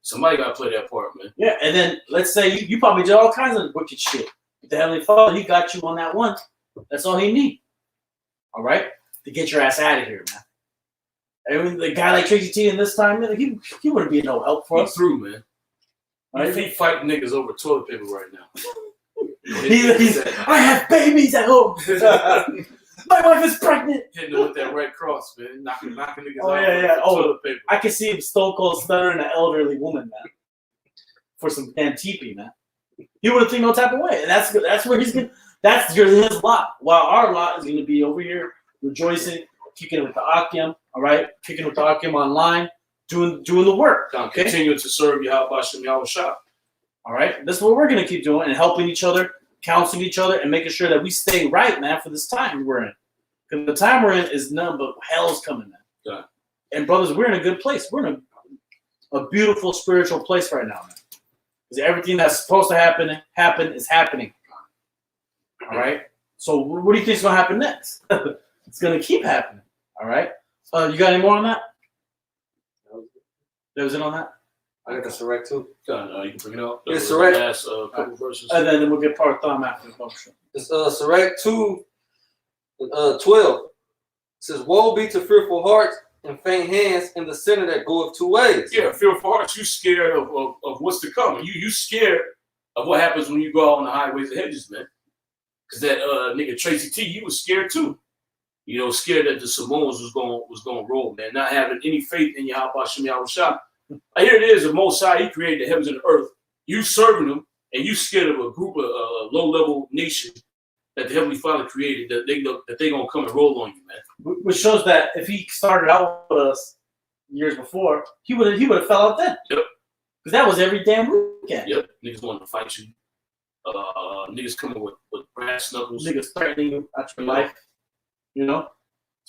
somebody got to play that part, man. Yeah, and then let's say you probably did all kinds of wicked shit. But the Heavenly Father, he got you on that one. That's all he need. All right? To get your ass out of here, man. I mean, the guy like Tracy T in this time, man, he wouldn't be no help for us. Through, man. He fighting niggas over toilet paper right now. I have babies at home. My wife is pregnant. Hitting them with that right cross, man. Knocking niggas Oh, out yeah. with Oh, toilet paper. I can see him stone cold stuttering an elderly woman, man, for some damn teepee, man. He wouldn't think no type of way, and that's where he's gonna. That's his lot. While our lot is gonna be over here rejoicing, kicking it with the Akim. All right, kicking it with the Akim online, doing the work. Okay? Continuing to serve Yahweh Shem Yahweh Shah. All right, this is what we're gonna keep doing and helping each other, counseling each other, and making sure that we stay right, man, for this time we're in. Because the time we're in is none but hell's coming, man. Yeah. And brothers, we're in a good place. We're in a beautiful spiritual place right now, man. Because everything that's supposed to happen is happening. All right. So what do you think is gonna happen next? It's gonna keep happening. All right. You got any more on that? That was it on that. I got the Sirach too. You can bring it up. Yeah, Sirach. Last couple verses. And then we'll get part thumb after the function. It's Sirach 2:12. It says, "Woe be to fearful hearts and faint hands in the sinner that goeth two ways." Yeah, fearful hearts. You scared of what's to come. You scared of what happens when you go out on the highways and hedges, man. Because that nigga Tracy T, he was scared too. You know, scared that the Samoans was going to roll, man. Not having any faith in Yahweh Shem Yahweh Shah. Here it is, the Most High, he created the heavens and the earth. You serving him, and you scared of a group of low-level nation that the Heavenly Father created, that they going to come and roll on you, man. Which shows that if he started out with us years before, he would have fell out then. Yep. Because that was every damn weekend. Yep. Niggas wanting to fight you. Niggas coming with brass knuckles. Niggas threatening you out your life. You know?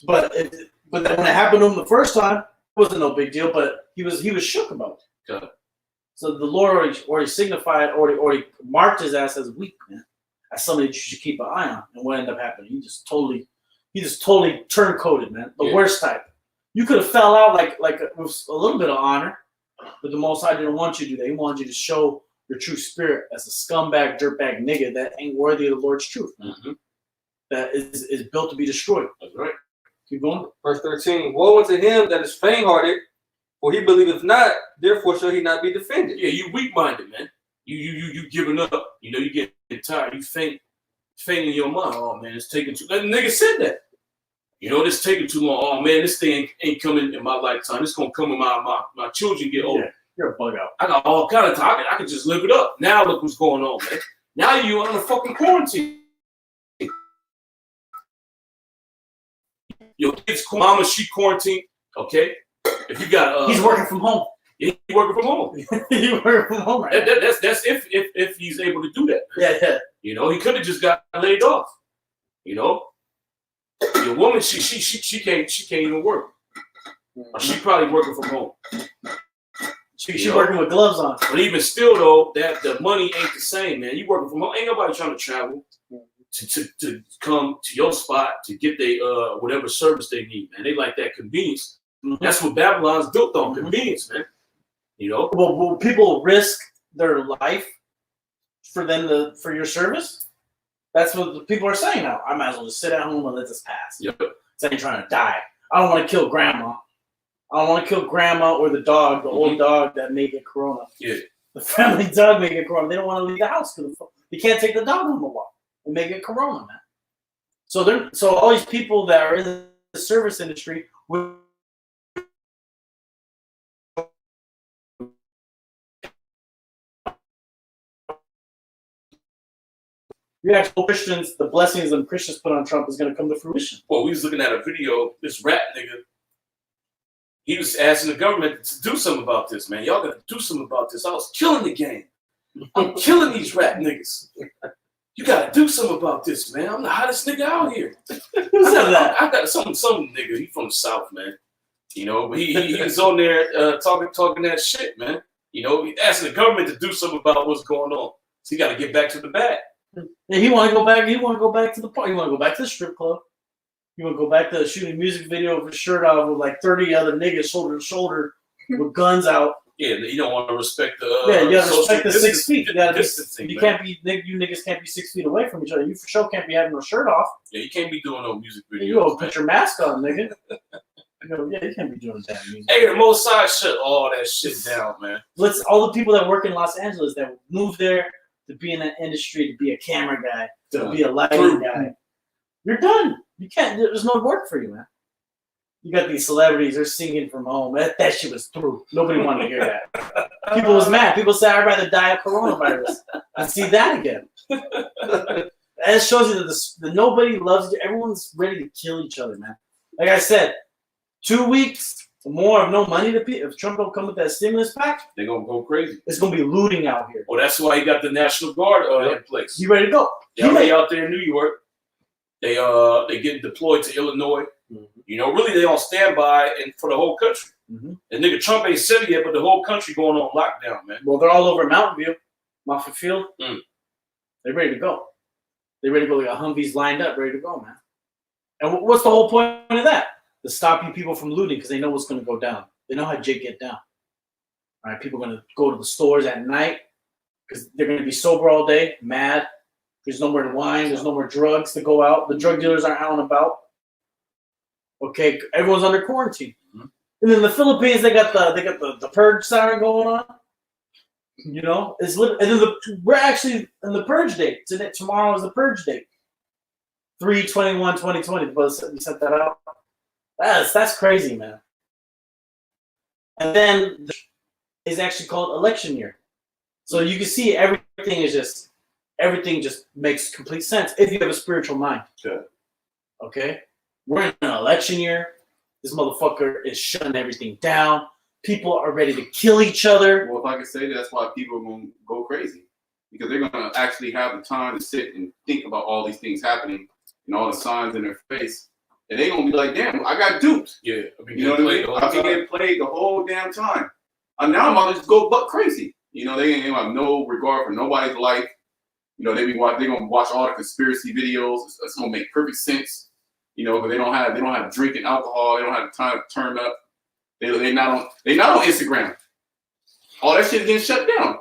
But then when it happened to him the first time, it wasn't no big deal, but he was shook about it. Okay. So the Lord already signified, already marked his ass as weak, man. As somebody that you should keep an eye on. And what ended up happening? He just totally turncoated, man. The worst type. You could have fell out like with a little bit of honor, but the Most High didn't want you to do that. He wanted you to show your true spirit as a scumbag, dirtbag nigga that ain't worthy of the Lord's truth. Mm-hmm. That is built to be destroyed. That's right. Keep going. Verse 13. "Woe unto him that is faint-hearted, for he believeth not, therefore shall he not be defended." Yeah, you weak-minded, man. You giving up. You know, you get tired. You faint in your mind. Oh man, it's taking too. That nigga said that. You know, it's taking too long. Oh man, this thing ain't coming in my lifetime. It's gonna come when my children get older. Yeah, you're a bug out. I got all kind of time. I can just live it up. Now look what's going on, man. Now you on a fucking quarantine. Your kid's mama, she quarantined. Okay, if you got he's working from home. Yeah, he's working from home. He's working from home. Right that's if he's able to do that. Yeah. You know, he could have just got laid off. You know, your woman, she can't even work. Or she probably working from home. She's working with gloves on. But even still, though, that the money ain't the same, man. You working from home. Ain't nobody trying to travel to come to your spot to get their whatever service they need, man. They like that convenience. Mm-hmm. That's what Babylon's built on, convenience, man. You know. Well, will people risk their life for your service? That's what the people are saying now. I might as well just sit at home and let this pass. Yep. So ain't trying to die. I don't want to kill grandma. I don't want to kill grandma or the dog, the old dog that may get corona. Yeah. The family dog may get corona. They don't want to leave the house because they can't take the dog on the walk and may get corona, man. So all these people that are in the service industry you actual Christians, the blessings that Christians put on Trump is going to come to fruition. Well, we was looking at a video, this rap nigga, he was asking the government to do something about this, man. Y'all got to do something about this. I was killing the game. I'm killing these rap niggas. You got to do something about this, man. I'm the hottest nigga out here. Who said that? I got some nigga. He from the South, man. You know, but he was on there talking that shit, man. You know, he asking the government to do something about what's going on. So he got to get back to the bag. Yeah, he want to go back. He want to go back to the park. He want to go back to the strip club. He want to go back to shooting a music video with his shirt out with like 30 other niggas shoulder to shoulder with guns out. Yeah, you don't want to respect the you gotta respect the 6 feet. You gotta distancing. You can't be you niggas can't be 6 feet away from each other. You for sure can't be having no shirt off. Yeah, you can't be doing no music videos. You go put your mask on, nigga. I go, yeah, you can't be doing that music. Hey, the Most High shut all that shit down, man. Let's all the people that work in Los Angeles that move there to be in that industry, to be a camera guy, to be a lighting guy. You're done. You can't. There's no work for you, man. You got these celebrities. They're singing from home. That shit was through. Nobody wanted to hear that. People was mad. People said, "I'd rather die of coronavirus and see that again." That shows you that nobody loves you. Everyone's ready to kill each other, man. Like I said, 2 weeks more of no money to people. If Trump don't come with that stimulus pack, They're gonna go crazy. it's gonna be looting out here. Well, that's why he got the National Guard in place. You ready to go? They're already out there in New York. They getting deployed to Illinois. You know, really they on standby and for the whole country. And nigga Trump ain't said it yet, but the whole country going on lockdown, man. Well, they're all over Mountain View, Moffett Field. They're ready to go. They're ready to go. They got Humvees lined up, ready to go, man. And what's the whole point of that? To stop you people from looting because they know what's going to go down. They know how Jake get down. All right, people are going to go to the stores at night because they're going to be sober all day, mad. There's no more wine. There's no more drugs to go out. The drug dealers aren't out and about. Okay, everyone's under quarantine. And then the Philippines, they got the purge siren going on. You know, it's and then we're actually in the purge date. Today, tomorrow is the purge date. 3/21/2020. We sent that out. That's crazy, man. And then is actually called election year. So you can see everything just makes complete sense if you have a spiritual mind. Sure. Okay? We're in an election year. This motherfucker is shutting everything down. People are ready to kill each other. Well, if I could say that's why people are going to go crazy. Because they're going to actually have the time to sit and think about all these things happening and all the signs in their face. And they're going to be like, damn, I got duped. Yeah. You know what I mean? I've been getting played the whole damn time. And now I'm about to just go buck crazy. You know, they ain't have no regard for nobody's life. You know, they're going to watch all the conspiracy videos. It's going to make perfect sense. You know, but they don't have drinking alcohol. They don't have the time to turn up. They're not on Instagram. All that shit is getting shut down.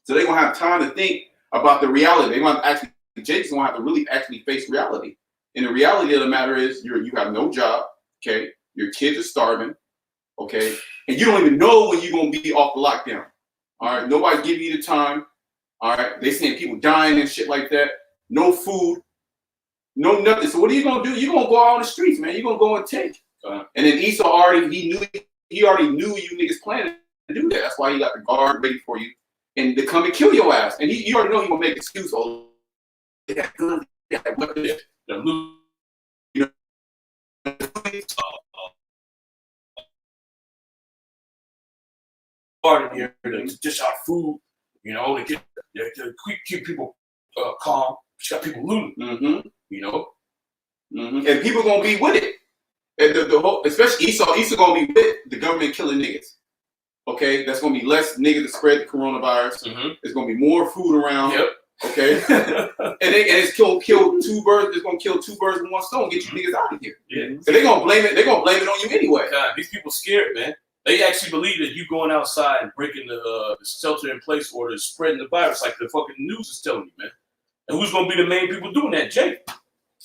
So they're gonna have time to think about the reality. They're gonna actually, Jake's gonna have to really actually face reality. And the reality of the matter is you have no job, okay? Your kids are starving, okay? And you don't even know when you're gonna be off the lockdown. All right, nobody's giving you the time. All right, they saying people dying and shit like that. No food, no nothing. So what are you gonna do? You're gonna go out on the streets, man. You're gonna go and take. And then Esau already knew you niggas planning to do that. That's why he got the guard ready for you and to come and kill your ass. And you already know he gonna make excuse. Oh, they got guns, they got weapons, you know. Part in here to dish out food, you know, to keep people calm. She got people looting, you know. And people gonna be with it. And the whole, especially Esau gonna be with the government killing niggas. Okay, that's gonna be less niggas to spread the coronavirus. There's gonna be more food around. Yep. Okay, and it's kill two birds. It's gonna kill two birds with one stone. Get you niggas out of here. Yeah. So they're gonna blame it. They're gonna blame it on you anyway. God, these people scared, man. They actually believe that you going outside and breaking the shelter-in-place order, spreading the virus like the fucking news is telling you, man. And who's gonna be the main people doing that? Jake.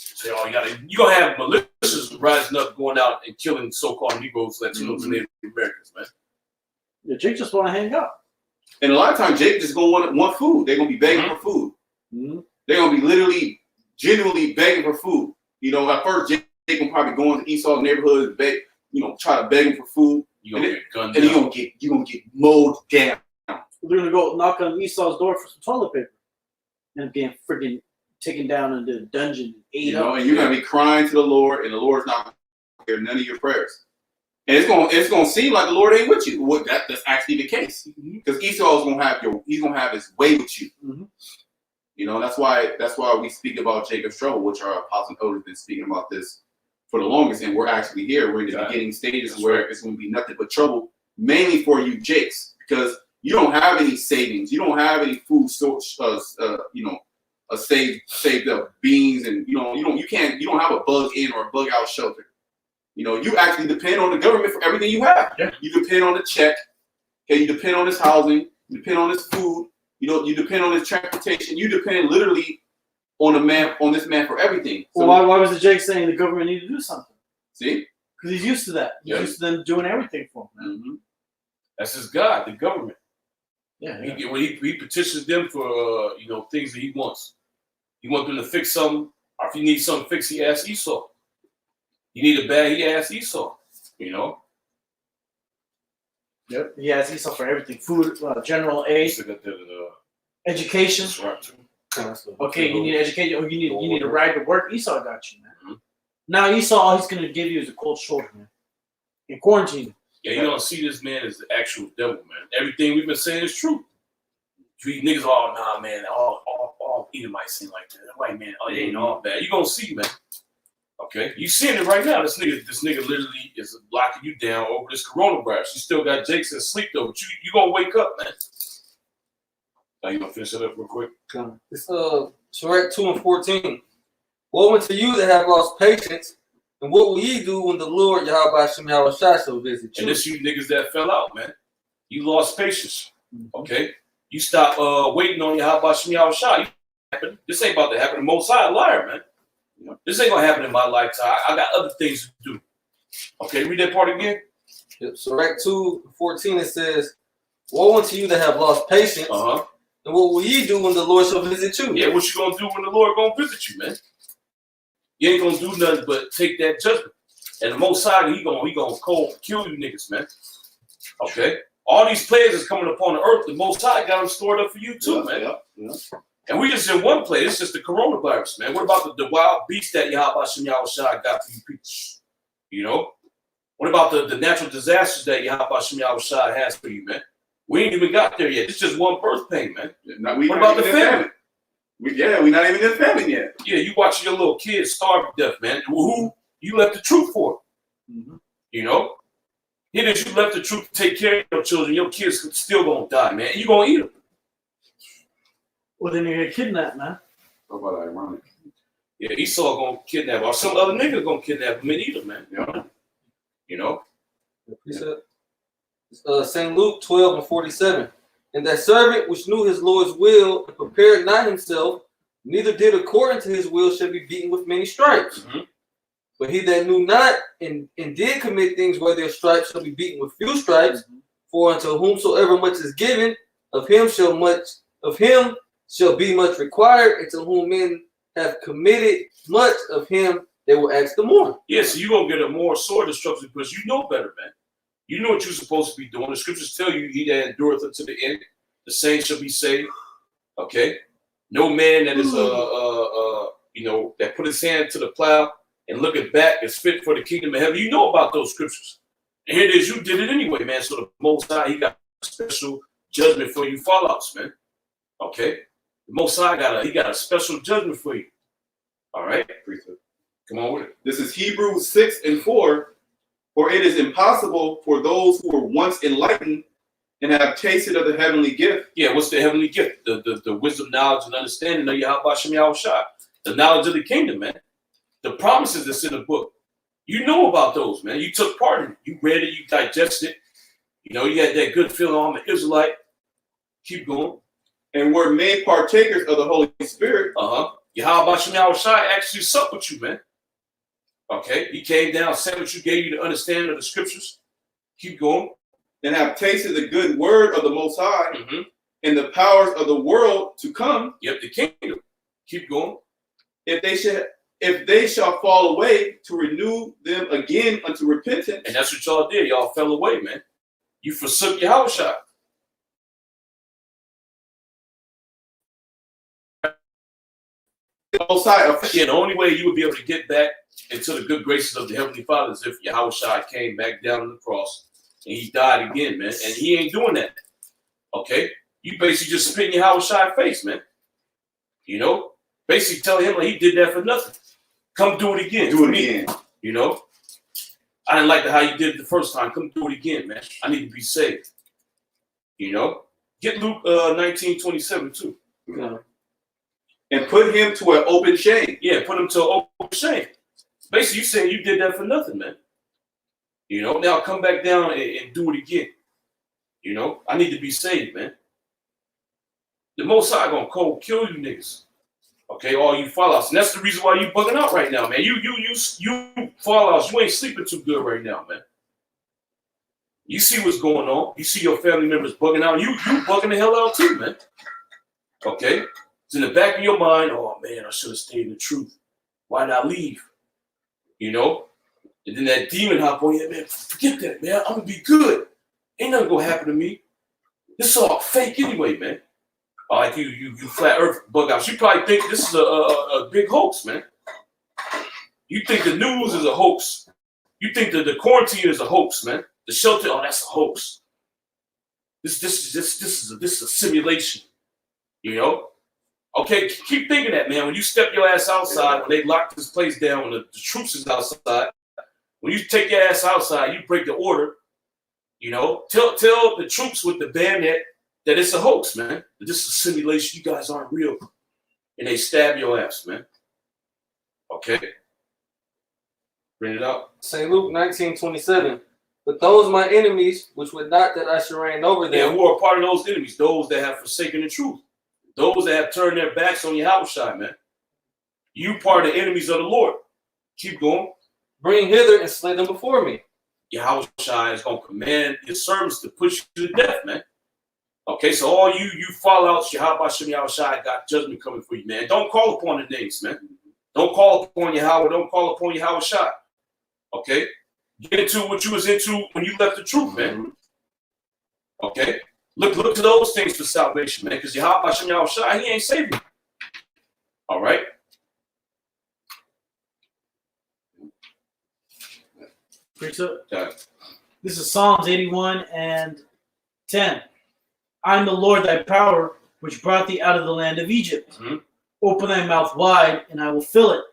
Say, oh, you gonna have militias rising up, going out and killing so-called Negroes, Latinos, and Native Americans, man. Yeah, Jake just want to hang out. And a lot of times, Jake just gonna want food. They're gonna be begging for food. They're gonna be literally, genuinely begging for food. You know, at first, Jake gonna probably go into Esau's neighborhood and beg, you know, try to beg him for food. You're gonna get gunned and down. you're gonna get mowed down. They're gonna go knock on Esau's door for some toilet paper and being freaking taken down into the dungeon, ate up. And you're gonna be crying to the Lord, and the Lord's not gonna hear none of your prayers. And it's gonna seem like the Lord ain't with you. Well, that's actually the case, because Esau is gonna have his way with you. You know, that's why we speak about Jacob's trouble, which our apostle elders been speaking about this for the longest, and we're actually here. We're in the beginning stages where it's gonna be nothing but trouble, mainly for you Jakes, because you don't have any savings, you don't have any food source, saved up beans, and you don't have a bug in or a bug out shelter. You know, you actually depend on the government for everything you have. Yeah. You depend on the check. Okay, you depend on this housing. You depend on this food. You depend on this transportation. You depend literally on this man for everything. So Well, why was the Jake saying the government needed to do something? See, Because he's used to that. He's Yeah. used to them doing everything for him. Mm-hmm. That's his God, the government. Yeah. When he petitions them for things that he wants. He wants them to fix something, or if he needs something fixed, he asks Esau. You need a bag, he asks Esau. You know. Yep. He has Esau for everything: food, general aid, education. Okay, you need education. Or you need a ride to work. Esau got you, man. Mm-hmm. Now Esau, all he's gonna give you is a cold shoulder, man. In quarantine. Yeah, you don't see this man as the actual devil, man. Everything we've been saying is true. Treat niggas all, nah, man, all Edomites seem like that. White man, oh, it ain't all bad. You gonna see, man. Okay, you seeing it right now. This nigga literally is locking you down over this coronavirus. You still got Jakes in sleep though, but you gonna wake up, man. Now you gonna finish it up real quick? It's Sirach 2:14. Woe unto you that have lost patience, and what will ye do when the Lord Yahweh Shem Yahushua shall visit you? And this you niggas that fell out, man. You lost patience. Okay? You stop waiting on Yahweh Shem Yahushua. This ain't about to happen. The Most High a liar, man. This ain't gonna happen in my lifetime. I got other things to do. Okay, read that part again. Yep. Sirach 2:14 it says, woe unto you that have lost patience, and what will ye do when the Lord shall visit you? Yeah, what you gonna do when the Lord gonna visit you, man? You ain't gonna do nothing but take that judgment. And the Most High, he gonna cold kill you niggas, man. Okay? All these players is coming upon the earth. The Most High got them stored up for you too, man. Yeah. And we just in one place. It's just the coronavirus, man. What about the wild beast that Yahweh Shem Yahushua got for you people? You know? What about the natural disasters that Yahweh Shem Yahushua has for you, man? We ain't even got there yet. It's just one birth pain, man. What about the famine? We're not even in famine yet. Yeah, you watching your little kids starve to death, man. Who you left the truth for? Mm-hmm. You know? Here that you left the truth to take care of your children, your kids still gonna die, man. And you gonna eat them. Well, then you're gonna kidnap, man. How about ironic? Yeah, Esau gonna kidnap, or some other nigga gonna kidnap him and eat him, man. Yeah. You know? St. Luke 12:47. And that servant which knew his Lord's will and prepared not himself, neither did according to his will, shall be beaten with many stripes. Mm-hmm. But he that knew not and did commit things where their stripes shall be beaten with few stripes. Mm-hmm. For unto whomsoever much is given, of him shall be much required, and to whom men have committed much, of him they will ask the more. Yeah, so you're gonna get a more sword instruction because you know better, man. You know what you're supposed to be doing. The scriptures tell you, he that endureth unto the end, the same shall be saved. Okay? No man that is that put his hand to the plow and looking back is fit for the kingdom of heaven. You know about those scriptures. And here it is, you did it anyway, man. So the Most High, he got a special judgment for you fallouts, man. Okay? The Most High he got a special judgment for you. All right? Come on with it. This is Hebrews 6:4. For it is impossible for those who were once enlightened and have tasted of the heavenly gift. Yeah, what's the heavenly gift? The wisdom, knowledge, and understanding of Yahweh Shem Yahushua. The knowledge of the kingdom, man. The promises that's in the book. You know about those, man. You took part in it. You read it. You digested it. You know, you had that good feeling on the Israelite. Keep going. And were made partakers of the Holy Spirit. Yahweh Shem Yahushua actually supped with you, man. Okay, he came down, said what you, gave you the understanding of the scriptures. Keep going. And have tasted the good word of the Most High and the powers of the world to come. Yep, the kingdom. Keep going. If they shall fall away, to renew them again unto repentance. And that's what y'all did. Y'all fell away, man. You forsook Yahushua. Yeah, the only way you would be able to get back into the good graces of the Heavenly Father is if Yahushua came back down on the cross and he died again, man. And he ain't doing that. Okay? You basically just spit in Yahushua's face, man. You know? Basically telling him like he did that for nothing. Come do it again. Do it again. You know? I didn't like how you did it the first time. Come do it again, man. I need to be saved. You know? Get Luke 19:27 too. And put him to an open shame. Yeah, put him to an open shame. Basically, you saying you did that for nothing, man. You know, now come back down and do it again. You know, I need to be saved, man. The Most High gonna cold kill you niggas. Okay, all you fallouts, and that's the reason why you bugging out right now, man. You fallouts, you ain't sleeping too good right now, man. You see what's going on. You see your family members bugging out. You bugging the hell out too, man. Okay, it's in the back of your mind. Oh man, I should have stayed in the truth. Why not leave? You know, and then that demon hop on you, man. Forget that, man. I'm gonna be good. Ain't nothing gonna happen to me. This is all fake anyway, man. Like you flat earth bug outs. You probably think this is a big hoax, man. You think the news is a hoax. You think that the quarantine is a hoax, man. The shelter, oh, that's a hoax. This is a simulation. You know? Okay, keep thinking that, man. When you step your ass outside, when they lock this place down, when the troops is outside, when you take your ass outside, you break the order. You know, tell the troops with the bayonet that it's a hoax, man. That this is a simulation. You guys aren't real. And they stab your ass, man. Okay. Bring it up. St. Luke 19:27. But those my enemies, which would not that I should reign over them. Yeah, who are part of those enemies? Those that have forsaken the truth. Those that have turned their backs on Yahushua, man. You part of the enemies of the Lord. Keep going. Bring hither and slay them before me. Yahushua is going to command his servants to put you to death, man. Okay, so all you fallouts, Yahushua got judgment coming for you, man. Don't call upon the names, man. Don't call upon Yahweh. Don't call upon Yahushua. Okay? Get into what you was into when you left the truth, man. Okay? Look to those things for salvation, man, because Yahushua, he ain't saving you. All right? Okay. This is Psalms 81 and 10. I am the Lord thy power, which brought thee out of the land of Egypt. Mm-hmm. Open thy mouth wide, and I will fill it.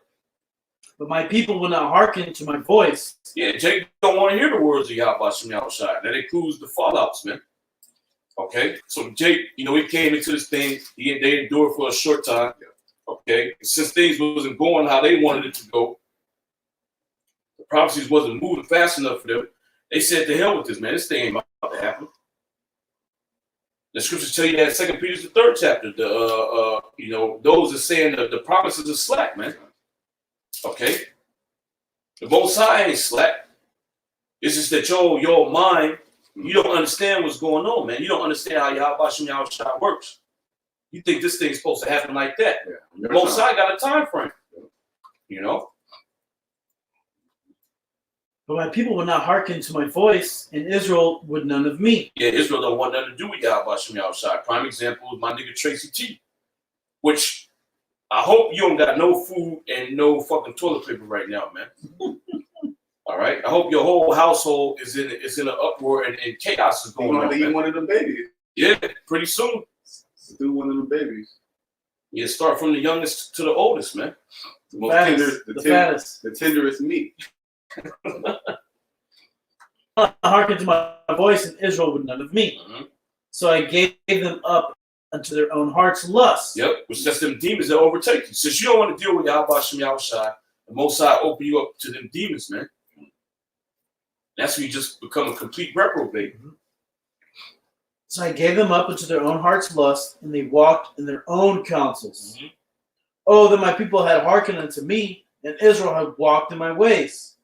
But my people will not hearken to my voice. Yeah, Jake don't want to hear the words of Yahushua. That includes the fallouts, man. Okay? So Jake, you know, he came into this thing. They endured for a short time. Okay? Since things wasn't going how they wanted it to go, the prophecies wasn't moving fast enough for them. They said, to hell with this, man. This thing ain't about to happen. The scriptures tell you that 2 Peter, the 3rd chapter, you know, those are saying that the promises are slack, man. Okay? The Most High ain't slack. It's just that your mind, you don't understand what's going on, man. You don't understand how Yahushua works. You think this thing's supposed to happen like that. Yeah. The Most High got a time frame. You know? But my people would not hearken to my voice, and Israel would none of me. Yeah, Israel don't want nothing to do with Yahushua. Prime example is my nigga Tracy T. Which I hope you don't got no food and no fucking toilet paper right now, man. All right? I hope your whole household is in an uproar and chaos is going on. Eat one of them babies. Yeah, pretty soon. Do one of them babies. You start from the youngest to the oldest, man. The most fattest. The tenderest meat. Hearken to my voice, and Israel would none of me. Mm-hmm. So I gave them up unto their own heart's lust. Yep, which that's them demons that overtake you. Since you don't want to deal with Yahushua, the Most High open you up to them demons, man. That's when you just become a complete reprobate. Mm-hmm. So I gave them up unto their own heart's lust, and they walked in their own counsels. Mm-hmm. Oh, that my people had hearkened unto me, and Israel had walked in my ways.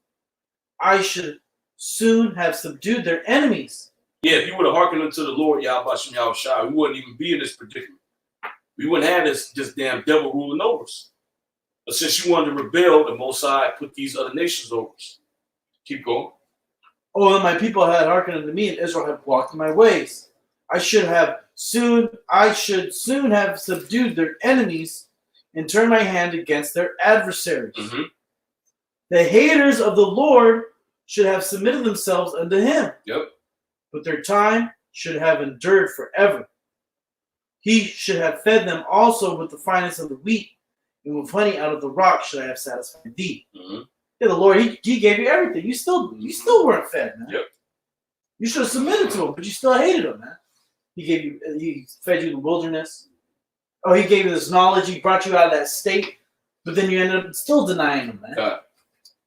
I should soon have subdued their enemies. Yeah, if you would have hearkened unto the Lord Yahushua, we wouldn't even be in this predicament. We wouldn't have this damn devil ruling over us. But since you wanted to rebel, the Most High put these other nations over us. Keep going. Oh, that my people had hearkened unto me, and Israel had walked in my ways. I should soon have subdued their enemies and turned my hand against their adversaries. Mm-hmm. The haters of the Lord should have submitted themselves unto him. Yep. But their time should have endured forever. He should have fed them also with the finest of the wheat, and with honey out of the rock should I have satisfied thee. Mm-hmm. Yeah, the Lord, he gave you everything. You still weren't fed, man. Yep. You should have submitted to him, but you still hated him, man. He fed you in the wilderness. Oh, he gave you this knowledge. He brought you out of that state, but then you ended up still denying him, man. God.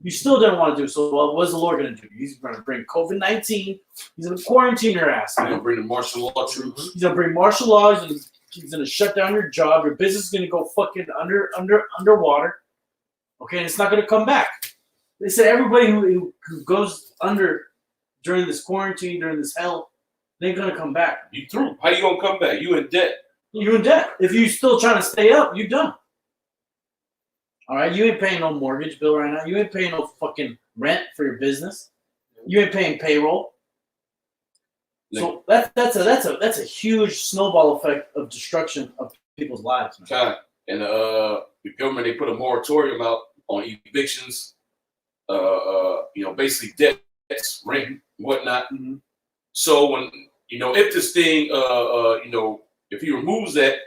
You still didn't want to do it. So, well, what's the Lord going to do? He's going to bring COVID-19. He's going to quarantine your ass, He's man. going to bring the martial law troops. He's going to bring martial law. He's going to He's gonna shut down your job. Your business is gonna go fucking underwater. Okay, and it's not gonna come back. They said everybody who goes under during this quarantine, during this hell, they ain't gonna come back. You through. How you gonna come back? You in debt. You in debt. If you still trying to stay up, you done. All right, you ain't paying no mortgage bill right now. You ain't paying no fucking rent for your business. You ain't paying payroll. So that's a huge snowball effect of destruction of people's lives. Man. And the government, they put a moratorium out on evictions. Basically debts, rent, and whatnot. Mm-hmm. So when if this thing, if he removes that,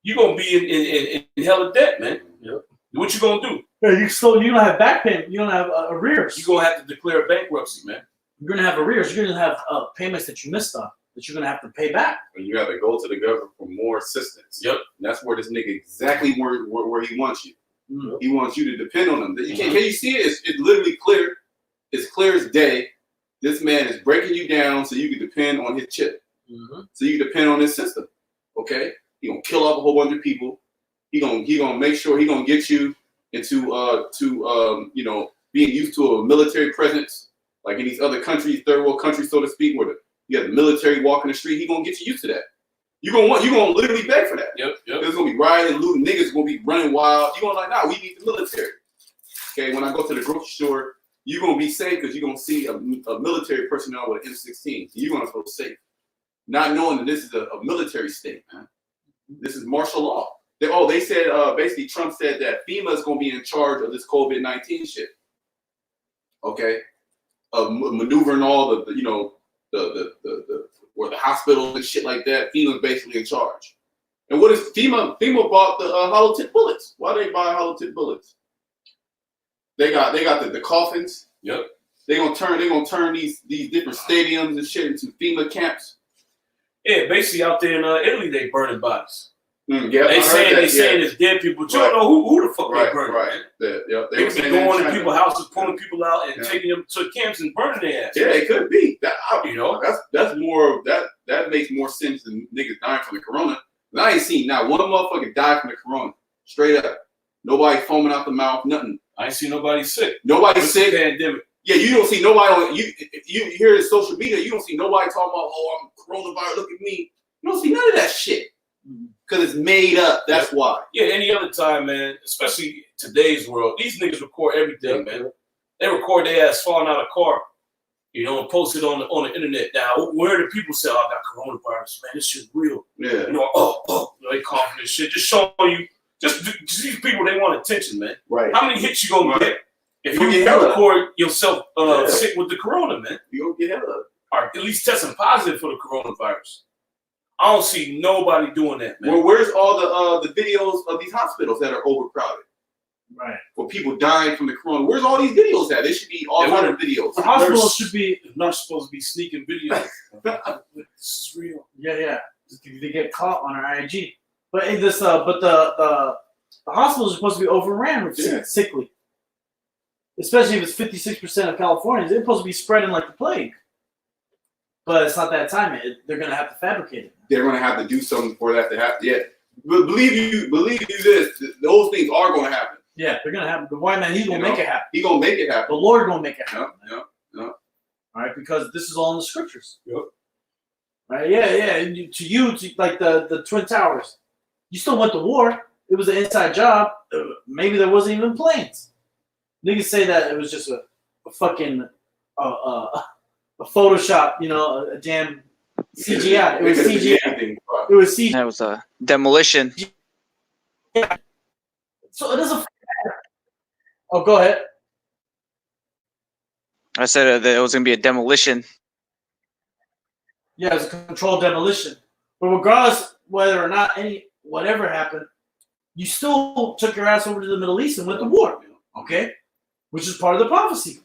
you're gonna be in hella debt, man. Yep. What you gonna do? Yeah, you don't have back payment. You don't have arrears. You're gonna have to declare bankruptcy, man. You're gonna have arrears. You're gonna have payments that you missed on that you're gonna have to pay back. And you have to go to the government for more assistance. Yep. And that's where this nigga exactly where he wants you. Mm-hmm. He wants you to depend on him. You can you see it? It's literally clear. It's clear as day. This man is breaking you down so you can depend on his chip. Mm-hmm. So you can depend on his system. Okay? He gonna kill off a whole bunch of people. He gonna make sure he gonna get you into being used to a military presence, like in these other countries, third world countries, so to speak, where you have the military walking the street. He gonna get you used to that. You gonna literally beg for that. Yep. There's gonna be rioting, looting, niggas gonna be running wild. You gonna like, nah, we need the military. Okay, when I go to the grocery store, you're gonna be safe because you're gonna see a military personnel with an M16. You're gonna feel safe, not knowing that this is a military state, man. This is martial law. They said basically Trump said that FEMA is gonna be in charge of this COVID-19 shit. Okay, maneuvering all the or the hospitals and shit like that. FEMA's basically in charge. And what is FEMA? FEMA bought the hollow tip bullets. Why they buy hollow tip bullets? They got the coffins. Yep. They're gonna turn these different stadiums and shit into FEMA camps. Yeah, basically out there in Italy, they burning bodies. Yeah, they saying it's dead people. But you don't know who the fuck they burning. Right. They could be going to people's houses, pulling people out, and taking them to camps and burning their ass. Yeah, it could be. That's more that makes more sense than niggas dying from the corona. And I ain't seen not one motherfucker die from the corona. Straight up, nobody foaming out the mouth, nothing. I ain't seen nobody sick. Nobody's sick. Pandemic. Yeah, you don't see nobody on you hear in social media. You don't see nobody talking about, oh, I'm coronavirus. Look at me. You don't see none of that shit. Because it's made up. That's why. Yeah, any other time, man, especially today's world, these niggas record everything, man. They record their ass falling out of a car, and post it on the internet. Now, where do people say, oh, I got coronavirus, man, this shit's real. Yeah. They coughing this shit. Just showing you, just these people, they want attention, man. Right. How many hits you gonna get if you record yourself sick with the corona, man? You gonna get hella. Or at least testing positive for the coronavirus. I don't see nobody doing that, man. Well, where's all the videos of these hospitals that are overcrowded? Right. For people dying from the corona. Where's all these videos at? They should be all kind of videos. The hospitals should be not supposed to be sneaking videos. This is real. Yeah. They get caught on our IG. But the hospitals are supposed to be overran with sickly. Especially if it's 56% of Californians. They're supposed to be spreading like the plague. But it's not that time. They're going to have to fabricate it. They're going to have to do something for that to happen. Yeah. But believe you this, those things are going to happen. Yeah, they're going to happen. The white man, he's going to make it happen. He's going to make it happen. The Lord going to make it happen. Yep. All right, because this is all in the scriptures. Yep. Right, yeah. And like the Twin Towers, you still went to war. It was an inside job. Maybe there wasn't even planes. Niggas say that it was just a fucking a Photoshop, a damn CGI. It was CGI. It was CGI. That was a demolition. Yeah. So it doesn't matter. Oh, go ahead. I said that it was going to be a demolition. Yeah, it was a controlled demolition. But regardless whether or not whatever happened, you still took your ass over to the Middle East and went to war. Okay? Which is part of the prophecy.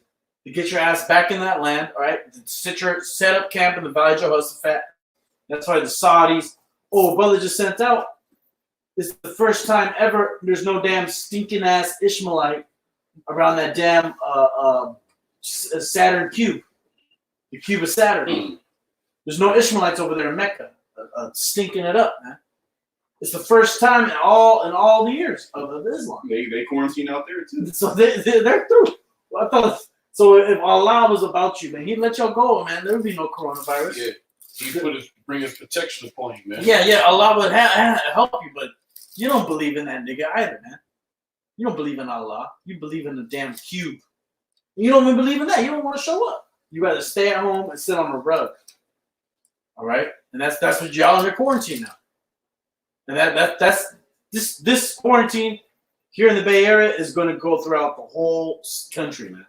To get your ass back in that land, all right? Set up camp in the Valley of Jehoshaphat. That's why the Saudis. Oh, brother just sent out. This is the first time ever there's no damn stinking ass Ishmaelite around that damn Saturn cube. The cube of Saturn. There's no Ishmaelites over there in Mecca stinking it up, man. It's the first time in all the years of Islam. They quarantine out there too. So they're through. Well, I thought so. If Allah was about you, man, He'd let y'all go, man. There would be no coronavirus. Yeah, He bring his protection upon you, man. Yeah. Allah would help you, but you don't believe in that nigga either, man. You don't believe in Allah. You believe in the damn cube. You don't even believe in that. You don't want to show up. You rather stay at home and sit on a rug. All right, and that's what y'all in the quarantine now. And that's this quarantine here in the Bay Area is going to go throughout the whole country, man.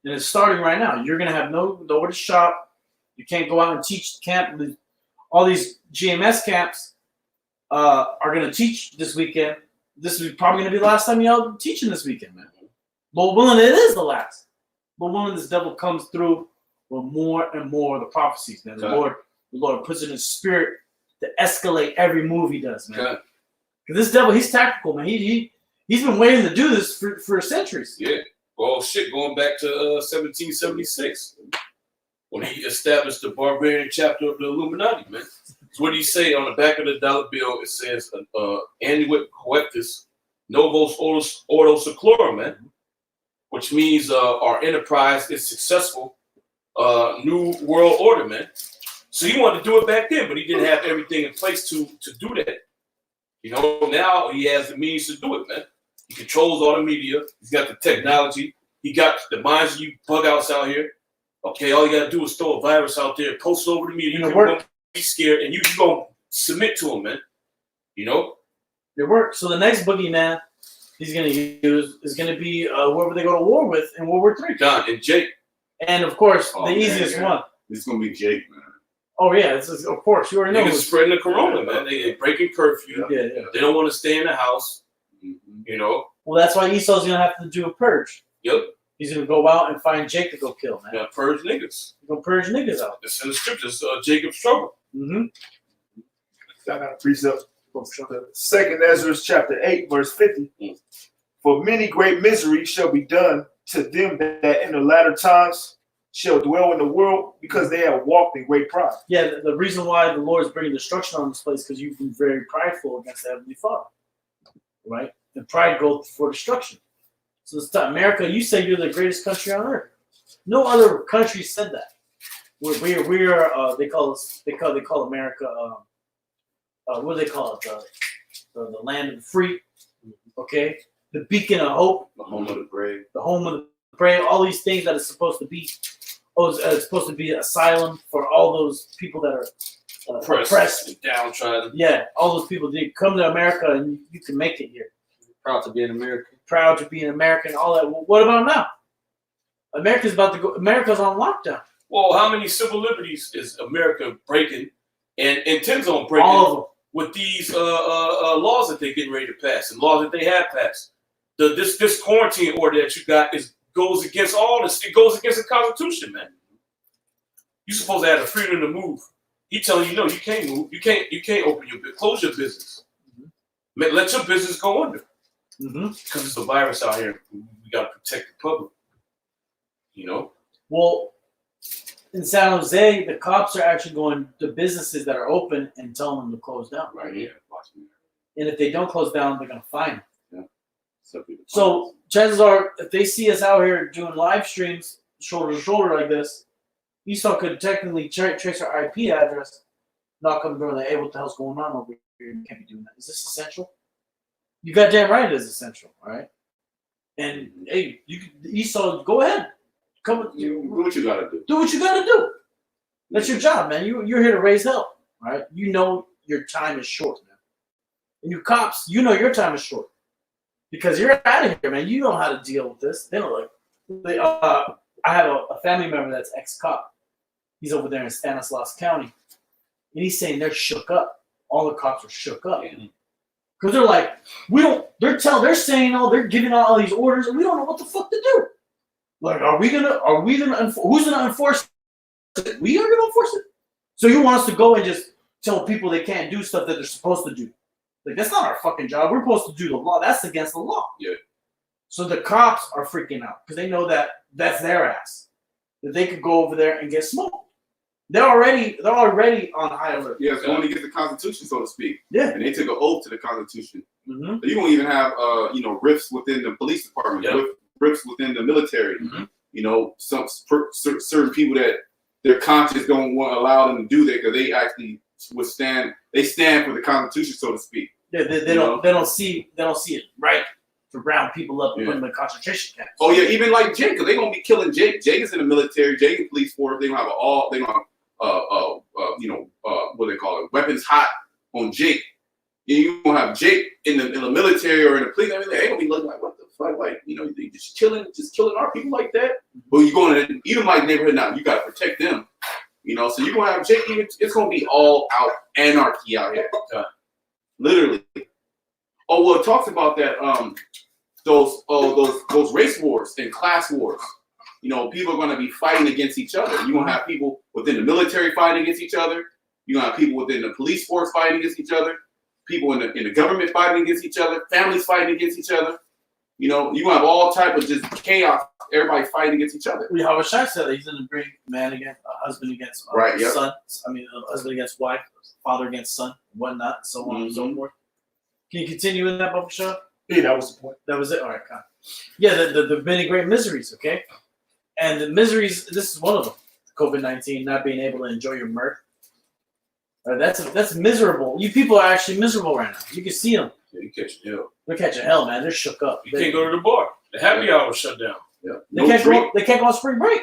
And it's starting right now. You're going to have nowhere to shop. You can't go out and teach camp. All these GMS camps are going to teach this weekend. This is probably going to be the last time y'all teaching this weekend, man. But willing it is the last. But willing this devil comes through with more and more of the prophecies, man. The Lord puts it in His spirit to escalate every move He does, man. Okay. Because this devil, he's tactical, man. He's been waiting to do this for centuries. Yeah. Well, shit, going back to 1776 when he established the barbarian chapter of the Illuminati, man. So what do you say on the back of the dollar bill? It says "Annuit Coeptus Novos Ordo Seclorum," man, which means our enterprise is successful. New world order, man. So he wanted to do it back then, but he didn't have everything in place to do that. You know, now he has the means to do it, man. He controls all the media. He's got the technology. He got the minds of you bug outs out here. Okay, all you got to do is throw a virus out there, post it over the media. You're going to be scared, and you're going to submit to him, man. You know? It works. So the next boogeyman he's going to use is going to be whoever they go to war with in World War III. John and Jake. And, of course, the easiest one. It's going to be Jake, man. Oh, yeah. Of course. You already know. Niggas spreading the corona, man. They breaking curfew. Yeah. They don't want to stay in the house. You know? Well, that's why Esau's going to have to do a purge. Yep. He's going to go out and find Jake to go kill, man. Yeah, purge niggas. He's going to purge niggas out. It's in the scriptures, Jacob's trouble. I got a precept. 2nd Ezra chapter 8, verse 50. For many great miseries shall be done to them that in the latter times shall dwell in the world, because they have walked in great pride. Yeah, the reason why the Lord is bringing destruction on this place because you've been very prideful against the Heavenly Father, right? And pride goes for destruction. So it's time. America, you say you're the greatest country on earth. No other country said that. We are they call America what do they call it? The land of the free. Okay, the beacon of hope. The home of the brave. The home of the brave. All these things that it's supposed to be. It's supposed to be an asylum for all those people that are oppressed and downtrodden. Yeah, all those people. They come to America and you can make it here. Proud to be an American. Proud to be an American. All that. Well, what about now? America's about to go. America's on lockdown. Well, how many civil liberties is America breaking and intends on breaking all of them with these laws that they're getting ready to pass and laws that they have passed? This quarantine order that you got goes against all this. It goes against the Constitution, man. You're supposed to have the freedom to move. He telling you no, you can't move. You can't open close your business. Let your business go under. Because it's a virus out here. We got to protect the public. You know? Well, in San Jose, the cops are actually going to businesses that are open and telling them to close down. Right, yeah. And if they don't close down, they're going to fine them. Yeah. So chances are, if they see us out here doing live streams shoulder to shoulder like this, Esau could technically trace our IP address, knock on the door, like, hey, what the hell's going on over here? You can't be doing that. Is this essential? You goddamn right it is essential, all right? And hey, Esau, go ahead. Come, do what you gotta do. Do what you gotta do. That's your job, man. You're here to raise hell, all right? You know your time is short, man. And you cops, you know your time is short. Because you're out of here, man. You know how to deal with this. They don't like. I have a family member that's ex-cop. He's over there in Stanislaus County, and he's saying they're shook up. All the cops are shook up because they're like, we don't. They're giving out all these orders, and we don't know what the fuck to do. Like, are we gonna? Who's gonna enforce it? We are gonna enforce it. So you want us to go and just tell people they can't do stuff that they're supposed to do? Like, that's not our fucking job. We're supposed to do the law. That's against the law. Yeah. So the cops are freaking out because they know that that's their ass. That they could go over there and get smoked. They're already on high alert. Yeah, it's going against the Constitution, so to speak. Yeah. And they took an oath to the Constitution. Mm-hmm. So you don't even have, rifts within the police department, rifts within the military. Mm-hmm. You know, some certain people that their conscience don't want to allow them to do that because they actually stand for the Constitution, so to speak. Yeah, they don't see it right to round people up and put them in concentration camps. Oh yeah, even like Jake, because they're gonna be killing Jake. Jake is in the military. Jake in police force. They don't have what they call it, weapons hot on Jake. You gonna have Jake in the military or in the police. I mean, they gonna be looking like, what the fuck, like, they just killing our people like that. But you're going to Edomite neighborhood now. You gotta protect them. So you're gonna have Jake. It's gonna be all out anarchy out here. Literally. Oh well, it talks about that. Those race wars and class wars. People are going to be fighting against each other. You're going to have people within the military fighting against each other. You're going to have people within the police force fighting against each other. People in the government fighting against each other. Families fighting against each other. You're going to have all type of just chaos. Everybody fighting against each other. How Shai said that he's going to bring husband against son. I mean, husband against wife, father against son, whatnot, so on and so forth. Can you continue in that, Bubba Shaw? Yeah, that was the point. That was it. All right, Con. Yeah, the many great miseries. Okay, and the miseries. This is one of them. COVID-19, not being able to enjoy your mirth. That's miserable. You people are actually miserable right now. You can see them. Yeah, you catching hell. They're catching hell, man. They're shook up. You can't go to the bar. The happy hour shut down. Yeah. They can't go on spring break.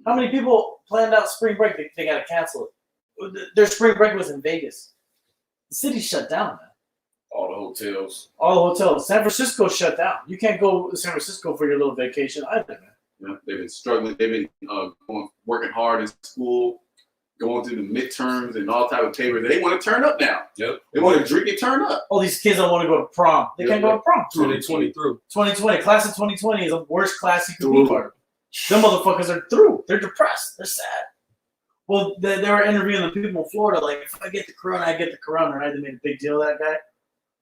How many people planned out spring break? They got to cancel it. Their spring break was in Vegas. The city shut down, man. All the hotels. San Francisco shut down. You can't go to San Francisco for your little vacation either, man. Yeah, they've been struggling. They've been working hard in school, going through the midterms and all type of papers. They want to turn up now. Yep. They want to drink and turn up. All these kids don't want to go to prom. They can't go to prom. 2020 through. 2020. Class of 2020 is the worst class you could be part of. Them motherfuckers are through. They're depressed. They're sad. Well, they were interviewing the people in Florida, like, if I get the corona, I get the corona, right? They made a big deal of that guy.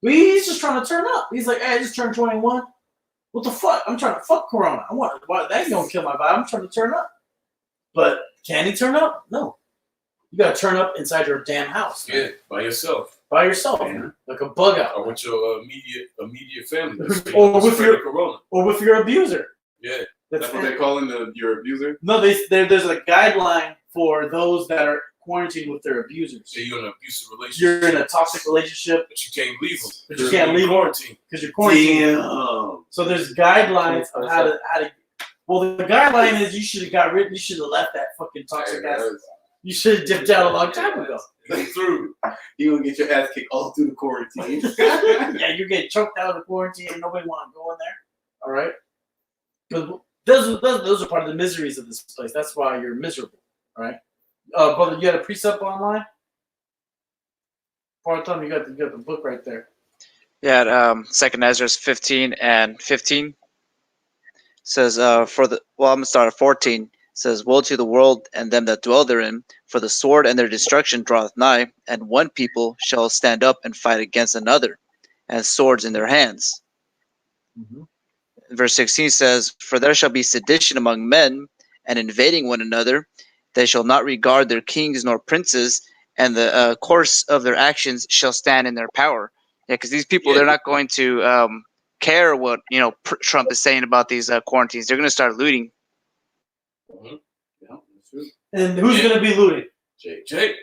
But he's just trying to turn up. He's like, hey, I just turned 21. What the fuck? I'm trying to fuck corona. That ain't gonna kill my vibe. I'm trying to turn up. But can he turn up? No. You gotta turn up inside your damn house. Man. Yeah, by yourself. By yourself, man. Like a bug out. Or with your immediate family. Or with your abuser. Yeah. That's what they're calling your abuser? No, there's a guideline for those that are quarantined with their abusers. So you're in an abusive relationship. You're in a toxic relationship. But you can't leave them. But you can't leave quarantine. Because you're quarantined. Damn. So there's guidelines of how to. Well, the guideline is you should have left that fucking toxic ass. You should have dipped out a long time ago. Through. You're gonna get your ass kicked all through the quarantine. Yeah, you're getting choked out of the quarantine and nobody want to go in there. All right? But those are part of the miseries of this place. That's why you're miserable. All right? Brother, you got a precept online? Part-time, you got the book right there. Yeah, 2nd Ezra 15 and 15 says, I'm going to start at 14. It says, woe to the world and them that dwell therein, for the sword and their destruction draweth nigh, and one people shall stand up and fight against another, and swords in their hands. Mm-hmm. Verse 16 says, for there shall be sedition among men, and invading one another. They shall not regard their kings nor princes, and the course of their actions shall stand in their power. Yeah, because these people, they're not going to care what Trump is saying about these quarantines. They're going to start looting. Mm-hmm. Yeah, that's true. And who's going to be looting? Jake.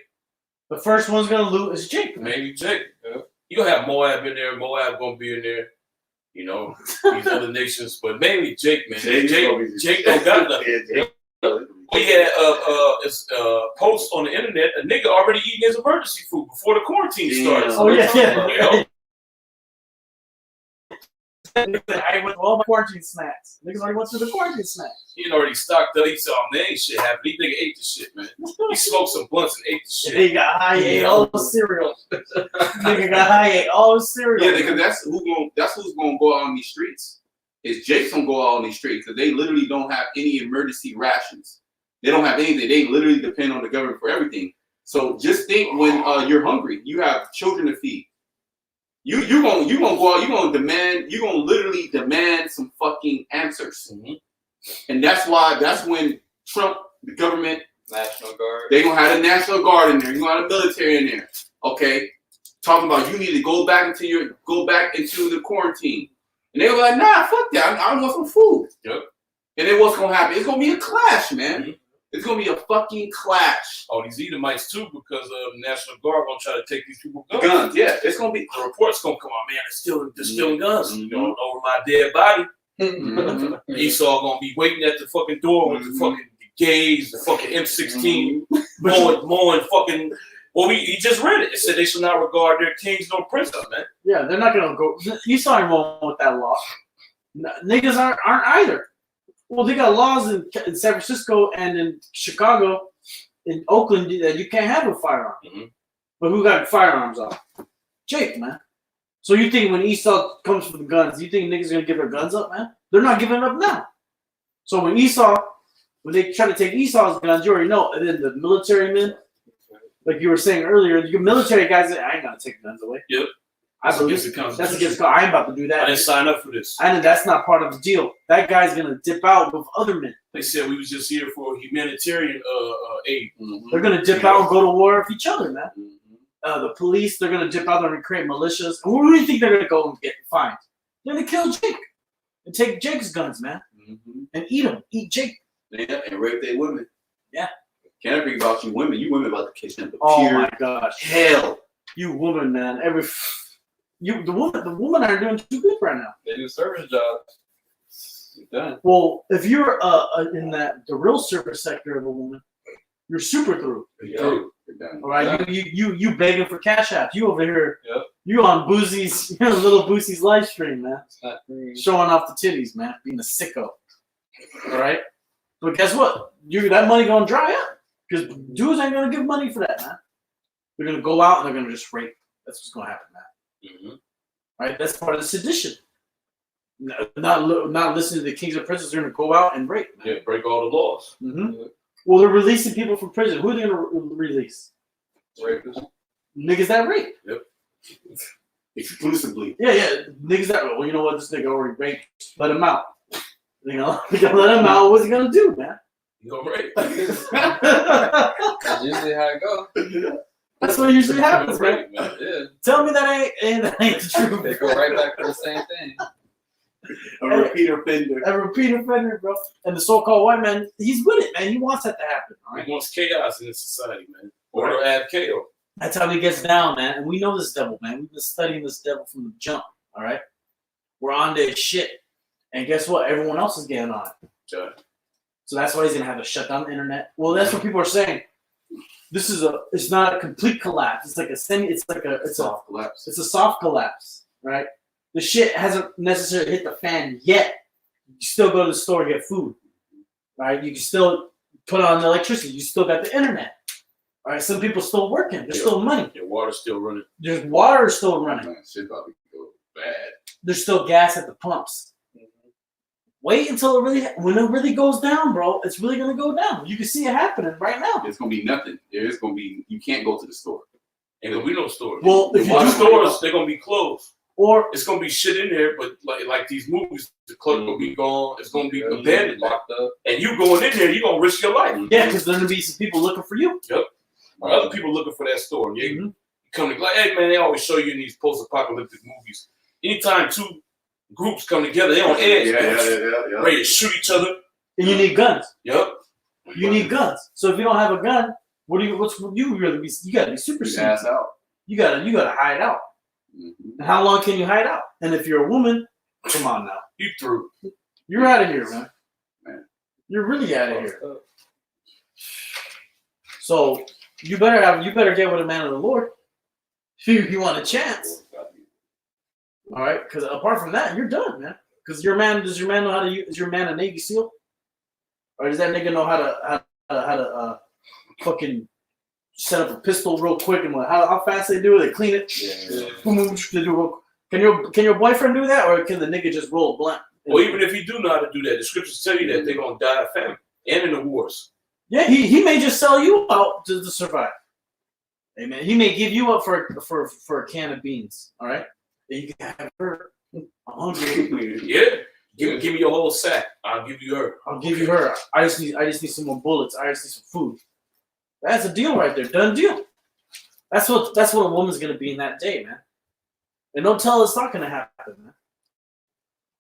The first one's going to loot is Jake. Maybe Jake. You'll have Moab in there. Moab going to be in there. These other nations. But mainly Jake, man. Jake don't got nothing. We had a post on the internet. A nigga already eating his emergency food before the quarantine started. Oh, yeah. I went all my quarantine snacks. Niggas already went through the quarantine snacks. He already stocked up. He said, oh, man, ain't shit happening. He nigga ate the shit, man. He smoked some blunts and ate the shit. He got high, ate all the cereal. Nigga got high, ate all the cereal. Yeah, because that's who's gonna go out on these streets. Is Jake's gonna go out on these streets because they literally don't have any emergency rations. They don't have anything. They literally depend on the government for everything. So just think when you're hungry, you have children to feed. You're gonna go out. You're gonna literally demand some fucking answers. Mm-hmm. And that's when Trump, the government, National Guard. They gonna have the National Guard in there. You gonna have the military in there. Okay, talking about you need to go back into the quarantine, and they were like, nah, fuck that. I want some food. Yep. And then what's gonna happen? It's gonna be a clash, man. Mm-hmm. It's gonna be a fucking clash. Oh, these Edomites too, because the National Guard gonna try to take these people guns. Yeah, it's gonna be. The report's gonna come out, man. They're stealing guns. Mm-hmm. You know, over my dead body. Mm-hmm. Esau gonna be waiting at the fucking door with the fucking gays, the fucking M16, mowing fucking. Well, he just read it. It said they shall not regard their kings nor princes, man. Yeah, they're not gonna go. Esau ain't wrong with that law. Niggas aren't either. Well, they got laws in San Francisco and in Chicago, in Oakland that you can't have a firearm. Mm-hmm. But who got firearms off? Jake, man. So you think when Esau comes for the guns, you think niggas are gonna give their guns up, man? They're not giving it up now. So when they try to take Esau's guns, you already know. And then the military men, like you were saying earlier, your military guys, I ain't gonna take guns away. Yep. That's against the I ain't about to do that. I didn't sign up for this. And that's not part of the deal. That guy's gonna dip out with other men. They said we was just here for humanitarian aid. Mm-hmm. They're gonna dip out and go to war with each other, man. Mm-hmm. The police, they're gonna dip out there and create militias. And where do you think they're gonna go and get fined? They're gonna kill Jake and take Jake's guns, man, and eat them. Eat Jake. Yeah, and rape their women. Yeah. Can't think about you women. You women about to catch them. Oh my gosh, hell, you woman, man. The women are doing too good right now. They do service jobs. Done. Well, if you're in the real service sector of a woman, you're super through. All right, you begging for cash apps. You over here, you on Boozy's, you're on Little Boozy's live stream, man. Showing off the titties, man. Being a sicko. All right, but guess what? That money gonna dry up because dudes ain't gonna give money for that, man. They're gonna go out and they're gonna just rape. That's what's gonna happen, man. Mm-hmm. Right, that's part of the sedition. Not listening to the kings and princes. They're gonna go out and rape. Man. Yeah, break all the laws. Mm-hmm. Well, they're releasing people from prison. Who are they gonna release? Rapists. Niggas that rape. Yep. Exclusively. Yeah. Niggas that. Well, you know what? This nigga already raped. Let him out. You know, let him out. What's he gonna do, man? He gonna rape. That's usually how it goes. That's what usually happens, man. Yeah. Tell me that ain't the truth. They go right back to the same thing. A repeat offender, bro. And the so-called white man, he's with it, man. He wants that to happen. All right? He wants chaos in this society, man. Or to add chaos. That's how he gets down, man. And we know this devil, man. We've been studying this devil from the jump. All right, we're on this shit, and guess what? Everyone else is getting on it. Sure. So that's why he's gonna have to shut down the internet. Well, that's what people are saying. It's not a complete collapse. It's like a soft collapse. It's a soft collapse, right? The shit hasn't necessarily hit the fan yet. You still go to the store and get food, right? You can still put on the electricity. You still got the internet, all right? Some people still working. There's still money. Your water's still running. There's water still running. Man, shit about to go bad. There's still gas at the pumps. Wait until when it really goes down, bro. It's really gonna go down. You can see it happening right now. It's gonna be nothing. It's gonna be you can't go to the store. Ain't gonna be no stores. Well, if the stores, they're gonna be closed. Or it's gonna be shit in there, but like these movies, the club will be gone. It's gonna be abandoned, locked up, and you going in there, you gonna risk your life. Yeah, because there's gonna be some people looking for you. Yep. Or other people looking for that store. Yeah. You come to like, hey man, they always show you in these post-apocalyptic movies. Anytime two groups come together, they on edge. Yeah. Ready to shoot each other. And you need guns. Yep. You need guns. So if you don't have a gun, you gotta be super safe. You gotta hide out. And how long can you hide out? And if you're a woman, come on now. You through. You're out of here, man. You're really out of here. So you better get with a man of the Lord. If you want a chance. All right, because apart from that, you're done, man. Because does your man know how to use? Is your man a Navy SEAL, or does that nigga know how to fucking set up a pistol real quick and how fast they do it? They clean it. Yeah. They do can your boyfriend do that, or can the nigga just roll a blunt? Well, even if he do know how to do that, the scriptures tell you that they're gonna die of famine and in the wars. Yeah, he may just sell you out to survive. Amen. He may give you up for a can of beans. All right. You can have her. I'm hungry. Yeah. Give me your whole sack. I'll give you her. I just need some more bullets. I just need some food. That's a deal right there. Done deal. That's what a woman's gonna be in that day, man. And don't tell us it's not gonna happen, man.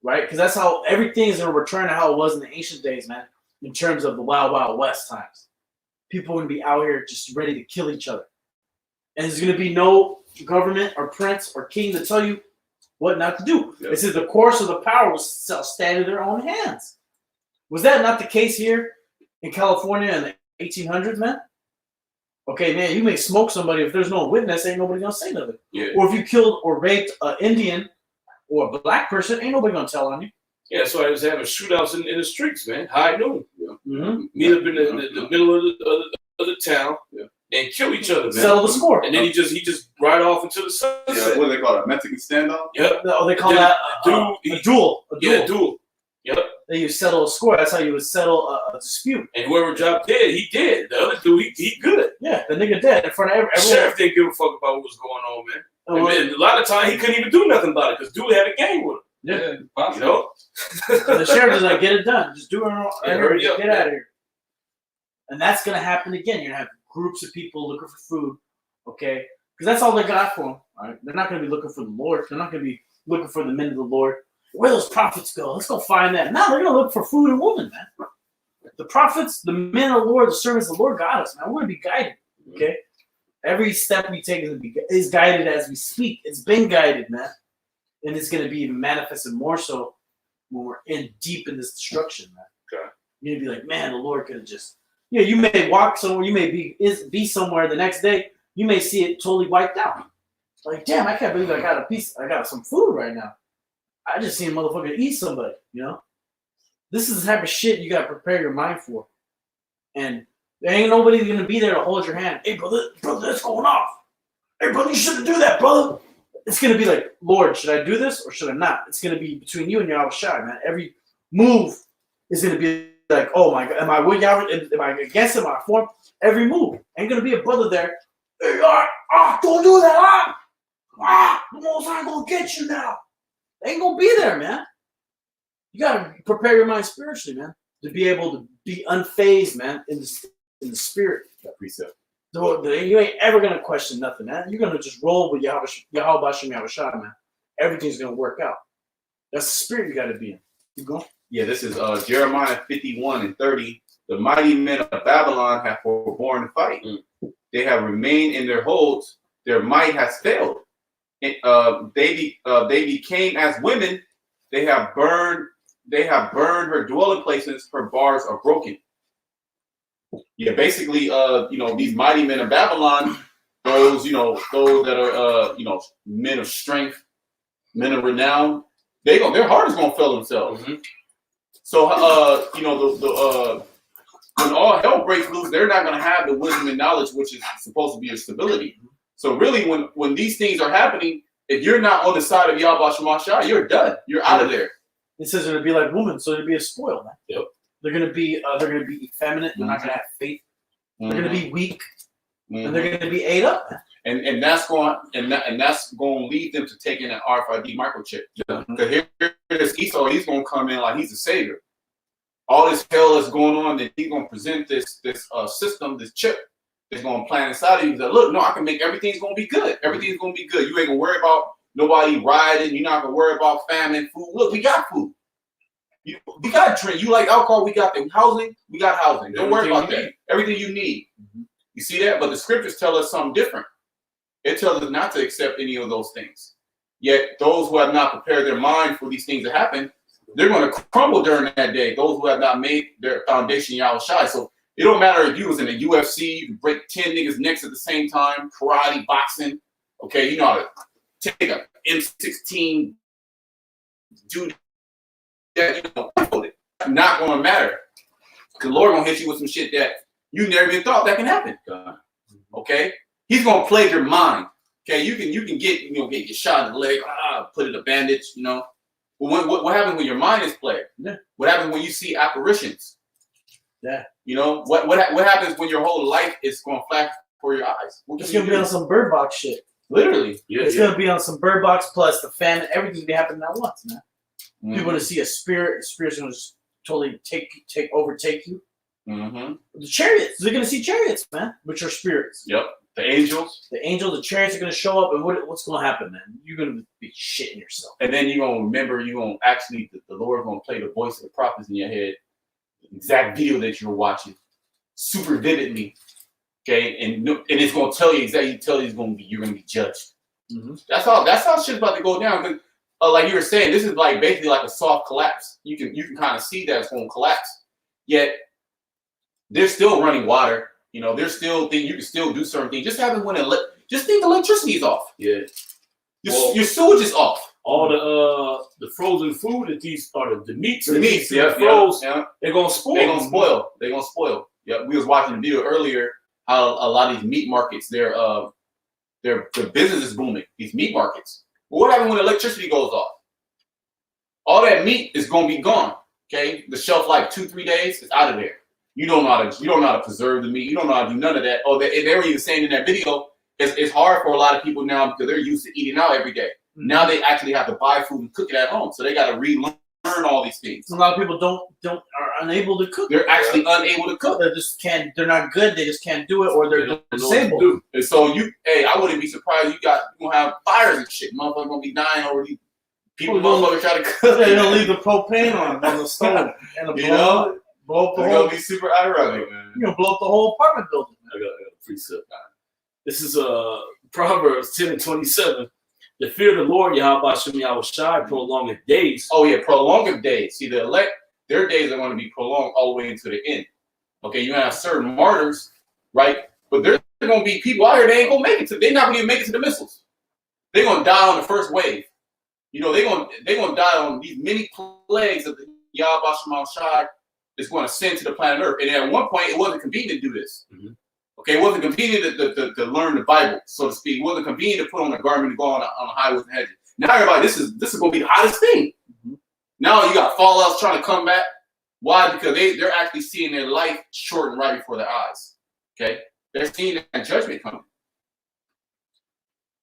Right? Because that's how everything is gonna return to how it was in the ancient days, man. In terms of the Wild Wild West times, people are gonna be out here just ready to kill each other, and there's gonna be no government or prince or king to tell you what not to do. Yep. It says the course of the power will stand in their own hands. Was that not the case here in California in the 1800s, man? Okay, man, you may smoke somebody if there's no witness, ain't nobody gonna say nothing. Yeah. Or if you killed or raped an Indian or a black person, ain't nobody gonna tell on you. Yeah, that's why I was having shootouts in the streets, man. High noon. Yeah. Mm-hmm. Meet up in the middle of the town and kill each other, man. Settle the score. And then he just ride off into the sunset. Yeah, what do they call it? Mexican standoff? Yep. Oh, they call Then that a a duel. A duel. Yeah, duel. Yep. Then you settle a score. That's how you would settle a dispute. And whoever dropped dead, he did. The other dude, he good. Yeah, the nigga dead in front of everyone. Sheriff didn't give a fuck about what was going on, man. Oh, well, And a lot of time he couldn't even do nothing about it because dude had a gang with him. yeah. You know? The sheriff is like, get it done. Just do it. Yeah, hurry up, get out of here. And that's gonna happen again. You're gonna have groups of people looking for food, okay? Because that's all they got for them. All right, they're not gonna be looking for the Lord. They're not gonna be looking for the men of the Lord. Where those prophets go? Let's go find them. Now they're gonna look for food and women, man. The prophets, the men of the Lord, the servants of the Lord got us, man. We're gonna be guided, okay? Every step we take is guided as we speak. It's been guided, man, and it's gonna be manifested more so when we're in deep in this destruction, man. Okay. You're gonna be like, man, the Lord could have just, you may walk somewhere, you may be somewhere the next day, you may see it totally wiped out. Like, damn, I can't believe I got some food right now. I just seen a motherfucker eat somebody, you know? This is the type of shit you gotta prepare your mind for. And there ain't nobody gonna be there to hold your hand. Hey, brother, that's going off. Hey, brother, you shouldn't do that, brother. It's gonna be like, Lord, should I do this or should I not? It's gonna be between you and Yahweh Shai, man. Every move is gonna be like, oh my God, am I with Yahweh? Am I against him? Am I for him? Every move. Ain't gonna be a brother there. Hey, don't do that. The Most High gonna get you now. They ain't gonna be there, man. You gotta prepare your mind spiritually, man, to be able to be unfazed, man, in the spirit. That precept. You ain't ever gonna question nothing, man. You're gonna just roll with Yahweh Bashem Yahweh Shai, man. Everything's gonna work out. That's the spirit you gotta be in. You go. Yeah, this is Jeremiah 51:30. The mighty men of Babylon have forborne to fight. They have remained in their holds. Their might has failed. They became as women. They have burned her dwelling places. Her bars are broken. Yeah, basically, these mighty men of Babylon, those that are, men of strength, men of renown, their heart is gonna fail themselves. Mm-hmm. So, when all hell breaks loose, they're not gonna have the wisdom and knowledge, which is supposed to be a stability. So, really, when these things are happening, if you're not on the side of Yahweh Shemashah, you're done. You're out of there. It says they're gonna be like women, so they're gonna be a spoil, man. Yep. They're gonna be effeminate. They're not gonna have faith. They're gonna be weak, and they're gonna be ate up. And that's going to lead them to taking an RFID microchip. Because here's Esau, he's going to come in like he's a savior. All this hell is going on, that he's going to present this system, this chip, that's going to plant inside of you. He's like, look, no, I can make everything's going to be good. Everything's going to be good. You ain't going to worry about nobody rioting. You're not going to worry about famine, food. Look, we got food. We got drink. You like alcohol? We got the housing. We got housing. Don't worry about that. Everything you need. You see that? But the scriptures tell us something different. It tells us not to accept any of those things. Yet those who have not prepared their mind for these things to happen, they're going to crumble during that day. Those who have not made their foundation Yahweh Shai. So it don't matter if you was in the UFC, you break 10 niggas' necks at the same time, karate, boxing. Okay, you know how to take a M16, do that. Not going to matter. Because the Lord going to hit you with some shit that you never even thought that can happen. Okay? He's going to plague your mind. Okay? You can get get shot in the leg, put in a bandage, But what happens when your mind is plagued? Yeah. What happens when you see apparitions? Yeah. What happens when your whole life is going to flash before your eyes? It's gonna be on some Bird Box shit. Literally. It's gonna be on some Bird Box plus the famine. Everything's gonna be happening at once, man. People gonna see a spirit. The spirit's gonna just totally overtake you. Mm-hmm. The chariots. They're gonna see chariots, man, which are spirits. Yep. The angels. The angels, the chariots are gonna show up, and what's gonna happen, man? You're gonna be shitting yourself. And then you're gonna remember, you're gonna actually, the Lord gonna play the voice of the prophets in your head, the exact video that you were watching, super vividly. Okay, and it's gonna tell you exactly. Tell you you're gonna be judged. Mm-hmm. That's how shit's about to go down. Because like you were saying, this is like basically like a soft collapse. You can kind of see that it's gonna collapse. Yet they're still running water. You know, there's still things you can still do certain things. Just having just think electricity is off. Yeah. Your sewage is off. All the frozen food that these are the meats. The meats, yeah, froze. Yeah. They're gonna spoil. They're gonna spoil. Yeah, we was watching a video earlier how a lot of these meat markets, their business is booming. These meat markets. But what happens when electricity goes off? All that meat is gonna be gone. Okay, the shelf life 2-3 days is out of there. You don't know how to preserve the meat. You don't know how to do none of that. Oh, they were even saying in that video, it's hard for a lot of people now because they're used to eating out every day. Now they actually have to buy food and cook it at home, so they got to relearn all these things. A lot of people are unable to cook. They're actually unable to cook. They just can't. They're not good. They just can't do it, or they're disabled. And so I wouldn't be surprised you gonna have fires and shit. Motherfuckers gonna be dying over these people. Motherfuckers try to cook. They're gonna leave the propane on the stove and blow up the whole. It's gonna be super ironic, man. You're gonna blow up the whole apartment building. I got a precept. This is Proverbs 10:27. The fear of the Lord, Yahweh Shem Yahweh Shai, prolongeth days. Oh yeah, prolongeth days. See, the elect, their days are going to be prolonged all the way into the end. Okay, you have certain martyrs, right? But there's going to be people out here, they ain't going to make it to. They're not going to even make it to the missiles. They're going to die on the first wave. You know, they're going to die on these many plagues that the Yahweh Shem Shai is going to send to the planet Earth. And at one point, it wasn't convenient to do this. Mm-hmm. Okay, it wasn't convenient to learn the Bible, so to speak. It wasn't convenient to put on a garment and go on the highways and hedges. Now everybody, this is going to be the hottest thing. Mm-hmm. Now you got fallouts trying to come back. Why? Because they're actually seeing their life shorten right before their eyes. Okay, they're seeing that judgment coming.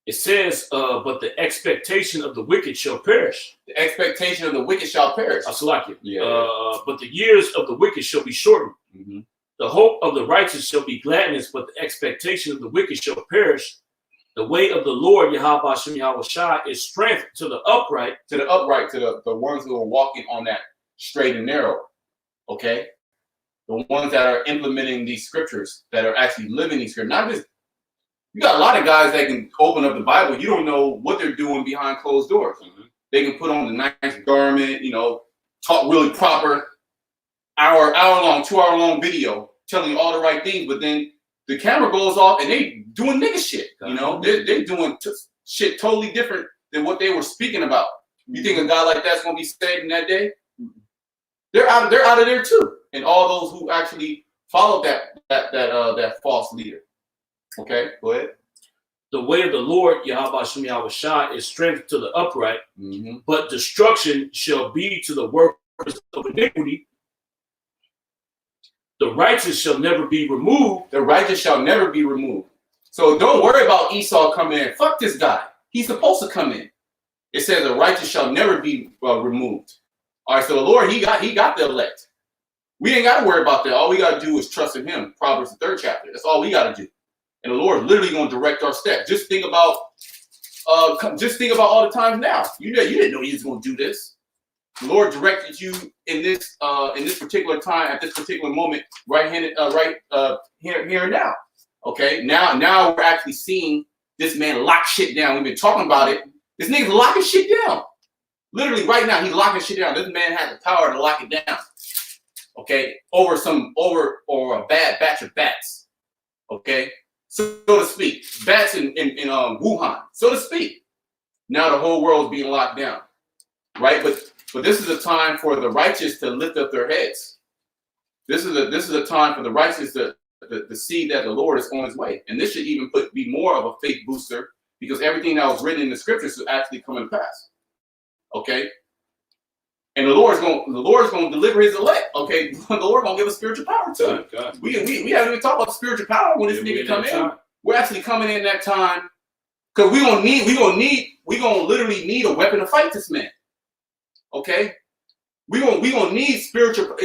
It says, but the expectation of the wicked shall perish. The expectation of the wicked shall perish. Asalaki. Yeah. But the years of the wicked shall be shortened. Mm-hmm. The hope of the righteous shall be gladness, but the expectation of the wicked shall perish. The way of the Lord, Yahweh Shem Yahweh Shai, is strength to the upright. To the upright, to the ones who are walking on that straight and narrow. Okay? The ones that are implementing these scriptures, that are actually living these scriptures. Not just, you got a lot of guys that can open up the Bible. You don't know what they're doing behind closed doors. Mm-hmm. They can put on the nice garment, you know, talk really proper. Hour-long, 2-hour-long video telling you all the right things, but then the camera goes off and they doing nigga shit. You know, they're doing shit totally different than what they were speaking about. You think a guy like that's gonna be saved in that day? They're out of there too. And all those who actually followed that false leader. Okay, go ahead. The way of the Lord, Yahweh Shem Yahweh Shai, is strength to the upright, mm-hmm. but destruction shall be to the workers of iniquity. The righteous shall never be removed. The righteous shall never be removed. So don't worry about Esau coming in. Fuck this guy. He's supposed to come in. It says the righteous shall never be removed. All right, so the Lord, he got the elect. We ain't got to worry about that. All we got to do is trust in him. Proverbs the 3rd chapter. That's all we got to do. And the Lord literally going to direct our steps. Just think about all the times now. You didn't know he was going to do this. The Lord directed you in this particular time, at this particular moment, here and now. Okay, now we're actually seeing this man lock shit down. We've been talking about it. This nigga's locking shit down. Literally right now, he's locking shit down. This man has the power to lock it down. Okay, over a bad batch of bats. Okay, so to speak, bats in Wuhan, so to speak. Now the whole world's being locked down, right? But this is a time for the righteous to lift up their heads. This is a time for the righteous to see that the Lord is on his way. And this should even be more of a faith booster because everything that was written in the scriptures is actually coming to pass. Okay? And the Lord's going to deliver his elect. Okay? The Lord going to give us spiritual power too. God. We haven't even talked about spiritual power when this nigga come in. We're actually coming in that time because we're going to literally need a weapon to fight this man. Okay, we gonna need spiritual.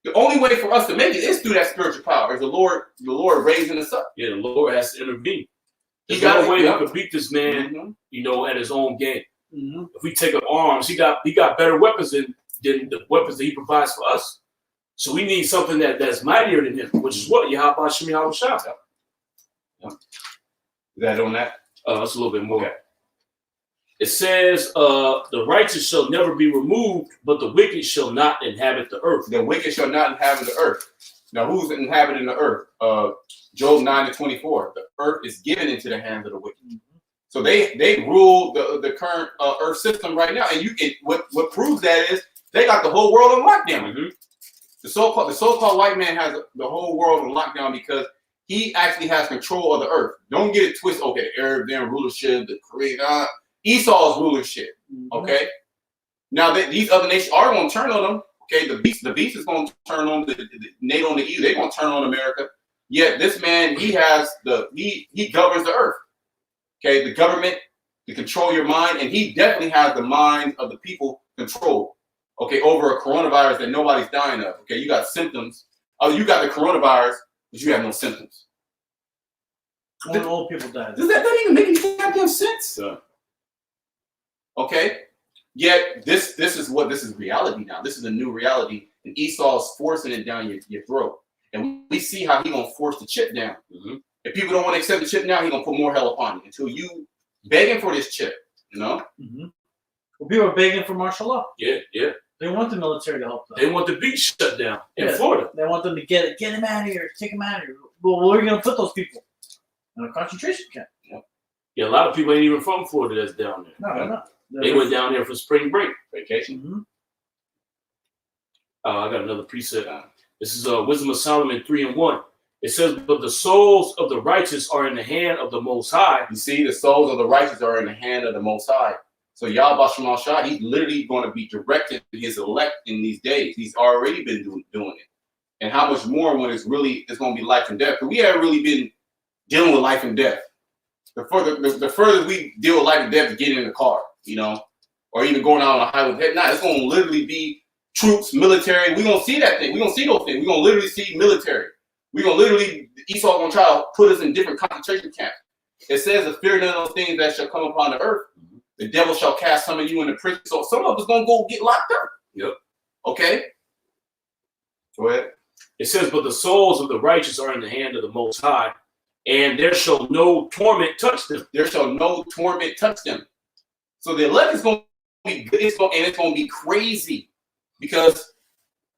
The only way for us to make it is through that spiritual power. Is the Lord raising us up. Yeah, the Lord has to intervene. He There's got no way yeah. we could beat this man, Mhm. you know, at his own game. Mm-hmm. If we take up arms, he got better weapons than the weapons that he provides for us. So we need something that's mightier than him, which is what Yahweh Shem Yahweh Shah. Is that on that? That's a little bit more. Okay. It says, the righteous shall never be removed, but the wicked shall not inhabit the earth. The wicked shall not inhabit the earth. Now, who's inhabiting the earth? Job 9:24. The earth is given into the hands of the wicked. So they rule the current earth system right now. And you can what proves that is they got the whole world on lockdown. Mm-hmm. The so-called white man has the whole world on lockdown because he actually has control of the earth. Don't get it twisted. Okay, the Arab rulership, the Korean, Esau's rulership. Okay. Now these other nations are going to turn on them. Okay, the beast is going to turn on the NATO and the EU. They're going to turn on America. Yet this man, he governs the earth. Okay, the government to control your mind, and he definitely has the mind of the people controlled. Okay, over a coronavirus that nobody's dying of. Okay, you got symptoms. Oh, you got the coronavirus, but you have no symptoms. When old people die. Does that even make any goddamn sense? Okay. Yet this is reality now. This is a new reality, and Esau's forcing it down your throat. And we see how he's gonna force the chip down. Mm-hmm. If people don't want to accept the chip now, he's gonna put more hell upon you until you begging for this chip. You know? Mm-hmm. Well, people are begging for martial law. Yeah. They want the military to help them. They want the beach shut down in Florida. They want them to get him out of here, take him out of here. Well, where are you going to put those people? In a concentration camp. Yeah, a lot of people ain't even from Florida that's down there. No, they're not. They went down there for spring break, vacation. Mm-hmm. I got another precept. This is Wisdom of Solomon 3:1. It says, but the souls of the righteous are in the hand of the Most High. You see, the souls of the righteous are in the hand of the Most High. So Yahweh Shem Shah, he's literally going to be directing his elect in these days. He's already been doing it. And how much more when it's going to be life and death. Because we haven't really been dealing with life and death. The further we deal with life and death is getting in the car, you know, or even going out on a highway. Nah, it's going to literally be troops, military. We're going to see that thing. We're going to see those things. We're going to literally see military. We're going to literally, Esau going to try to put us in different concentration camps. It says, the fear none of those things that shall come upon the earth. The devil shall cast some of you into prison. So some of us going to go get locked up. Yep. Okay? Go ahead. It says, but the souls of the righteous are in the hand of the Most High, and there shall no torment touch them. There shall no torment touch them. So the elect is going to be good, it's going to be crazy because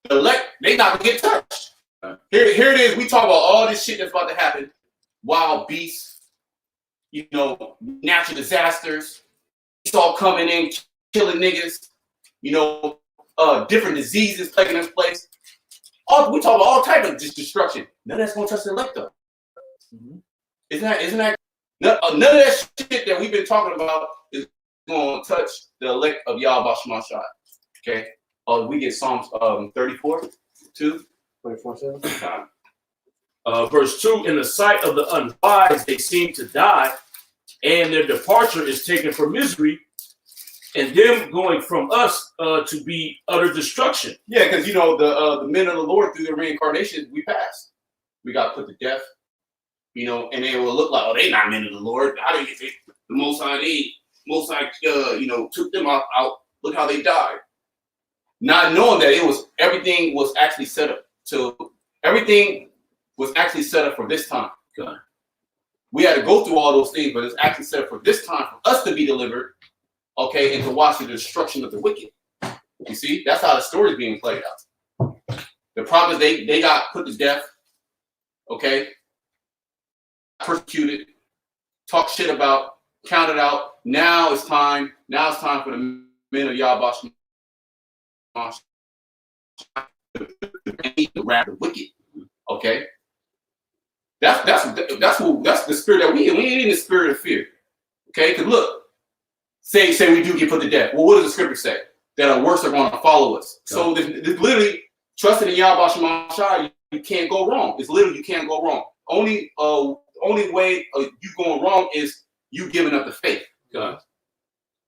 the elect, they not going to get touched. Here it is. We talk about all this shit that's about to happen. Wild beasts, you know, natural disasters. It's all coming in, killing niggas, you know, different diseases plaguing this place. We talk about all type of destruction. None of that's going to touch the elect though. Mm-hmm. Isn't that none of that shit that we've been talking about is going to touch the elect of Yahweh Shem Shah. Okay. We get Psalms 34, 2. 24/7. Verse 2, in the sight of the unwise, they seem to die, and their departure is taken for misery, and them going from us to be utter destruction. Yeah, because, you know, the men of the Lord through the reincarnation, we passed. We got put to death, you know, and they will look like, oh, they not men of the Lord. How do you think the Most High, you know, took them out. Look how they died. Not knowing that everything was actually set up for this time. God. We had to go through all those things, but it's actually set up for this time for us to be delivered, okay, and to watch the destruction of the wicked. You see, that's how the story is being played out. The prophets, they got put to death, okay, persecuted, talked shit about, counted out. Now it's time for the men of Yahweh to wrap the wicked. Okay, that's the spirit that we ain't in the spirit of fear. Okay, because look, say we do get put to death. Well, what does the scripture say? That our works are going to follow us. Yeah. So there's literally trusting in Yahweh Shem Shah, you can't go wrong. It's literally you can't go wrong. Only way you going wrong is you giving up the faith. God.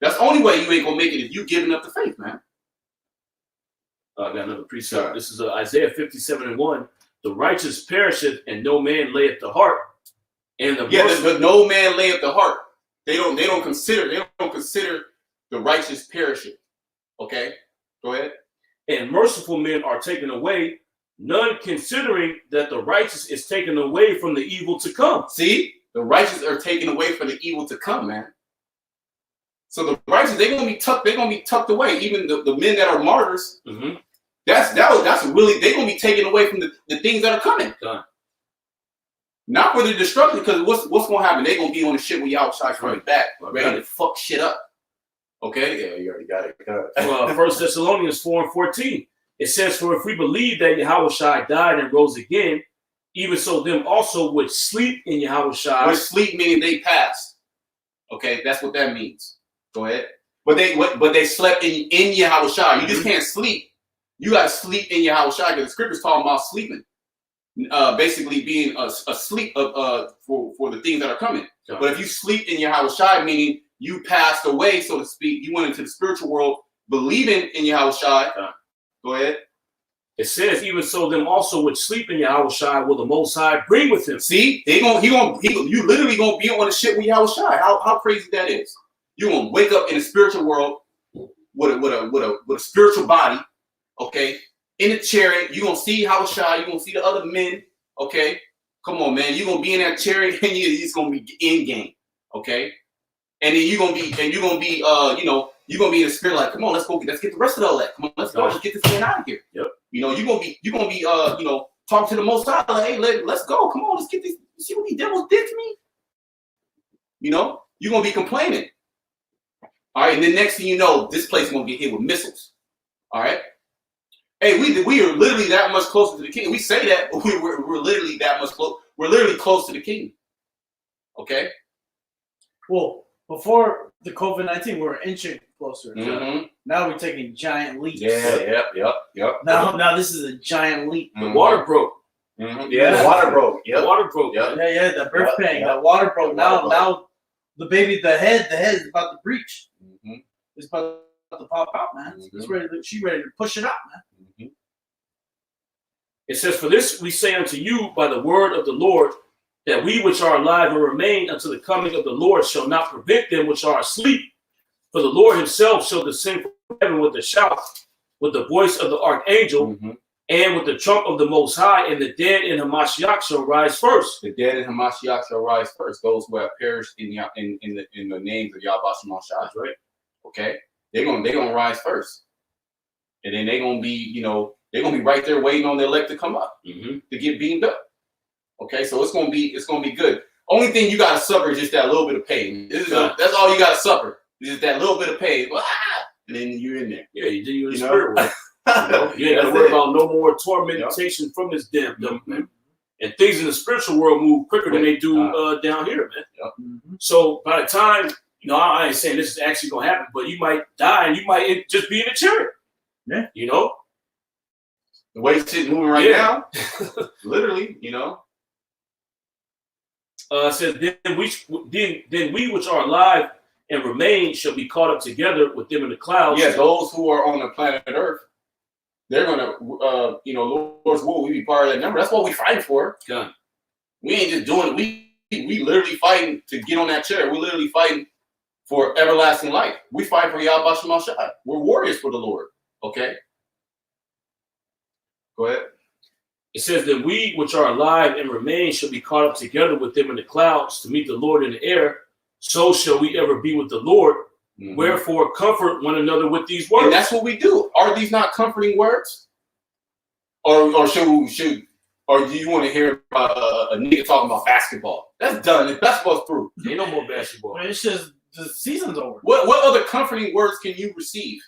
That's the only way you ain't gonna make it if you giving up the faith, man. I got another precept. This is Isaiah 57:1. The righteous perisheth, and no man layeth the heart. And the no man layeth the heart. They don't consider the righteous perisheth. Okay, go ahead. And merciful men are taken away, none considering that the righteous is taken away from the evil to come. See, the righteous are taken away from the evil to come, man. So the righteous, they're gonna be tucked away. Even the men that are martyrs, that's really, they're gonna be taken away from the things that are coming. Not for the destruction, because what's gonna happen? They're gonna be on the shit when y'all start coming back, ready to fuck shit up. Okay, yeah, you already got it. Well, 1 Thessalonians 4:14. It says, for if we believe that Yahushua died and rose again, even so them also which sleep in Yahushua. Which sleep meaning they passed. Okay, that's what that means. Go ahead. But they slept in Yahushua. You just can't sleep. You gotta sleep in Yahushua, because the scripture's talking about sleeping. Basically being asleep for the things that are coming. Okay. But if you sleep in Yahushua, meaning you passed away, so to speak, you went into the spiritual world believing in Yahushua. Okay. Go ahead. It says, even so them also which sleep in Yahushua will the Most High bring with him. See, you literally gonna be on the shit with Yahushua. How crazy that is. You're gonna wake up in the spiritual world with a spiritual body, okay, in the chariot. You're gonna see Yahushua, you're gonna see the other men, okay. Come on, man, you're gonna be in that chariot and it's gonna be in game, okay. And then you're gonna be you're gonna be in the spirit like, come on, let's get the rest of all that. Come on, let's go, let's get this man out of here. Yep. You're gonna be talking to the Most High, like, hey, let's go, come on, let's get this. You see what these devils did to me? You're gonna be complaining. All right, and then next thing you know, this place is gonna get hit with missiles. All right. Hey, we are literally that much closer to the king. We say that, but we're literally that much close. We're literally close to the king. Okay. Well, before the COVID-19, we were inching closer. Mm-hmm. Now we're taking giant leaps. Yep. Now this is a giant leap. The water broke. Mm-hmm. Yeah, the water broke. Yeah, the water broke. Yep. Yeah, the birth pain. The water broke. Now the baby, the head is about to breach. Mm-hmm. It's about to pop out, man. Mm-hmm. She's ready to push it out, man. Mm-hmm. It says, for this we say unto you by the word of the Lord, that we which are alive and remain until the coming of the Lord shall not prevent them which are asleep. For the Lord himself shall descend from heaven with a shout, with the voice of the archangel, and with the trump of the Most High, and the dead in Hamashiach shall rise first. The dead in Hamashiach shall rise first. Those who have perished in the names of Yahweh Shemashah. Right. Okay, they're gonna rise first, and then they're gonna be right there waiting on the elect to come up to get beamed up. Okay, so it's gonna be good. Only thing you gotta suffer is just that little bit of pain. That's all you gotta suffer. Just that little bit of pain. And then you're in there. Yeah, you do your spirit work. You ain't gotta worry about no more tormentation from this damn dumb man. And things in the spiritual world move quicker than they do down here, man. So by the time, I ain't saying this is actually gonna happen, but you might die and you might just be in a chariot. Yeah. The way it's moving right now, literally, It says, then we which are alive and remain shall be caught up together with them in the clouds. Yeah, those who are on the planet Earth, they're gonna, Lord's will, we be part of that number. That's what we fighting for. Gun. We ain't just doing it. We literally fighting to get on that chair. We're literally fighting for everlasting life. We fight for Yahweh Shemashah. We're warriors for the Lord. Okay. Go ahead. It says that we which are alive and remain shall be caught up together with them in the clouds to meet the Lord in the air. So shall we ever be with the Lord. Wherefore comfort one another with these words. And that's what we do. Are these not comforting words? Or do you want to hear a nigga talking about basketball? That's done. Basketball's through. Ain't no more basketball. It's just the season's over. What other comforting words can you receive?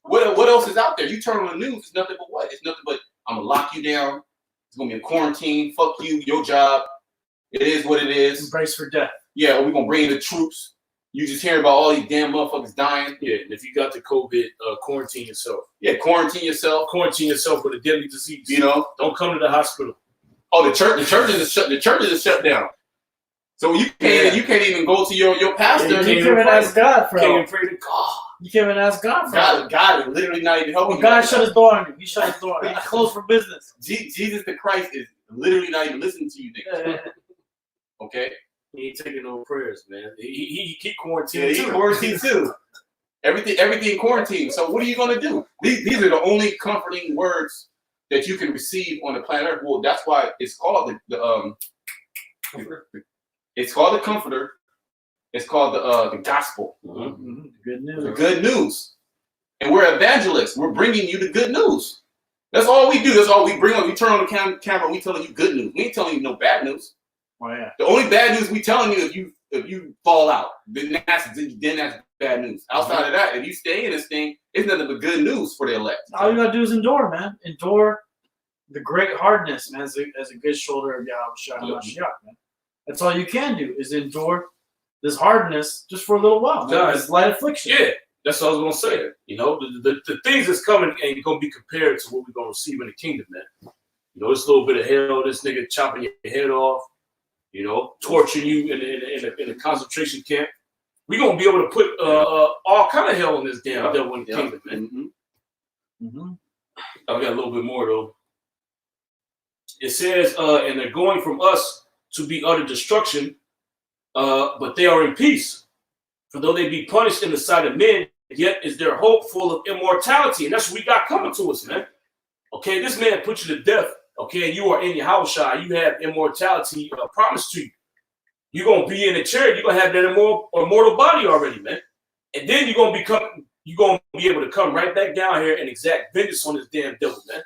What else is out there? You turn on the news, it's nothing but what? It's nothing but I'm gonna lock you down. It's gonna be a quarantine. Fuck you, your job. It is what it is. Embrace for death. Yeah, we're gonna bring in the troops. You just hearing about all these damn motherfuckers dying. Yeah, and if you got the COVID, quarantine yourself. Yeah, quarantine yourself. Quarantine yourself with a deadly disease. Don't come to the hospital. Oh, the churches is shut down. So you can't even go to your pastor. You can't even ask God for help. Can't even pray to God. You can't even ask God for it. God is literally not even helping Well, you. God right shut now. his door on you. He shut his door. He's closed for business. Jesus the Christ is literally not even listening to you, niggas. Okay? He ain't taking no prayers, man. He keep quarantining Yeah, he too. quarantined too. Everything quarantined. So what are you gonna do? These are the only comforting words that you can receive on the planet Earth. Well, that's why it's called it's called the Comforter. It's called the gospel. Mm-hmm. Good news. The good news. And we're evangelists. We're bringing you the good news. That's all we do. That's all we bring up. We turn on the camera. We telling you good news. We ain't telling you no bad news. Oh yeah. The only bad news we telling you if you fall out, then that's bad news. Outside of that, if you stay in this thing, it's nothing but good news for the elect. All you gotta do is endure, man. Endure the great hardness, man, as a good shoulder of Yahweh Shah, man. That's all you can do is endure this hardness just for a little while. Man. It's light affliction. Yeah, that's what I was gonna say. You know, the things that's coming ain't gonna be compared to what we're gonna receive in the kingdom, man. You know, this little bit of hell, this nigga chopping your head off, you know, torturing you in a concentration camp. We're gonna be able to put all kind of hell in this damn devil in the kingdom, man. Mm-hmm. I've got a little bit more though. It says, and they're going from us to be utter destruction, but they are in peace. For though they be punished in the sight of men, yet is their hope full of immortality. And that's what we got coming to us, man. Okay, this man put you to death. Okay, and you are in Yahweh Shai. You have immortality promised to you. You're going to be in a chair. You're going to have that immortal body already, man. And then you're going to be able to come right back down here and exact vengeance on this damn devil, man.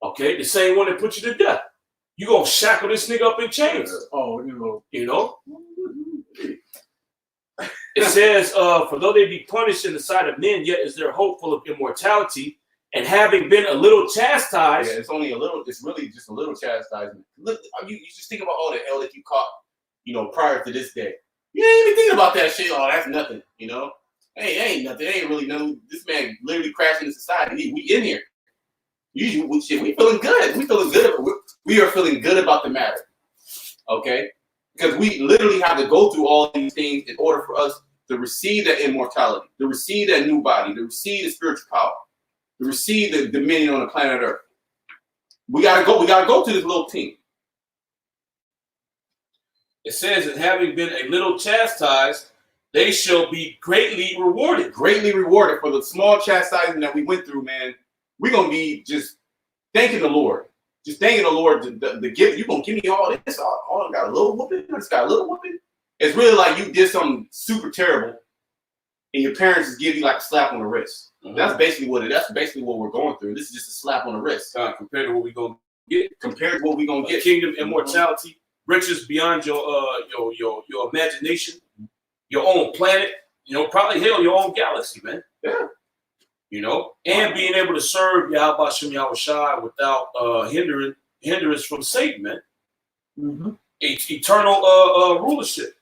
Okay, the same one that put you to death. You're going to shackle this nigga up in chains. Oh, you know? It says, for though they be punished in the sight of men, yet is their hope full of immortality. And having been a little chastised. Yeah, it's only a little, it's really just a little chastisement. Look, you just think about all the hell that you caught, you know, prior to this day. You ain't even thinking about that shit. Oh, that's nothing, you know? Hey, ain't nothing. It ain't really nothing. This man literally crashed into society. We in here. We feeling good. We feeling good. We are feeling good about the matter. Okay? Because we literally have to go through all these things in order for us to receive that immortality, to receive that new body, to receive the spiritual power, to receive the dominion on the planet Earth. We gotta go to this little team. It says that having been a little chastised, they shall be greatly rewarded. Greatly rewarded for the small chastisement that we went through, man. We're gonna be just thanking the Lord. Just thanking the Lord to give. You're gonna give me all this. All got a little whooping. I just got a little whooping. It's really like you did something super terrible, and your parents just give you like a slap on the wrist. That's basically what we're going through. This is just a slap on the wrist. Compared to what we're gonna get. Compared to what we're gonna get. Kingdom, immortality, riches beyond your imagination, your own planet, you know, probably hell, your own galaxy, man. Yeah. You know, and being able to serve Yahweh Shem Yahweh Shai without hindrance from Satan, man. Mm-hmm. Eternal rulership.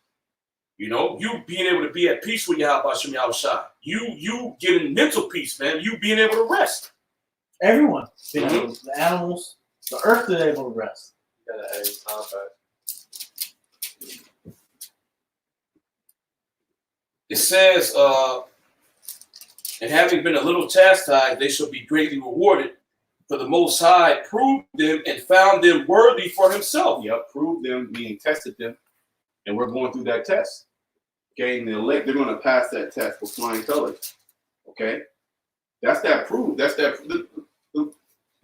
You know, you being able to be at peace with Yahweh Shem Yahweh Shai. You getting mental peace, man. You being able to rest. Everyone, the animals, the earth is able to rest. You gotta add time back. It says, and having been a little chastised, they shall be greatly rewarded. For the Most High proved them and found them worthy for himself. Yep, proved them, meaning tested them. And we're going through that test. Okay, and the elect, they're going to pass that test with flying colors. Okay? That's that proof. That's that.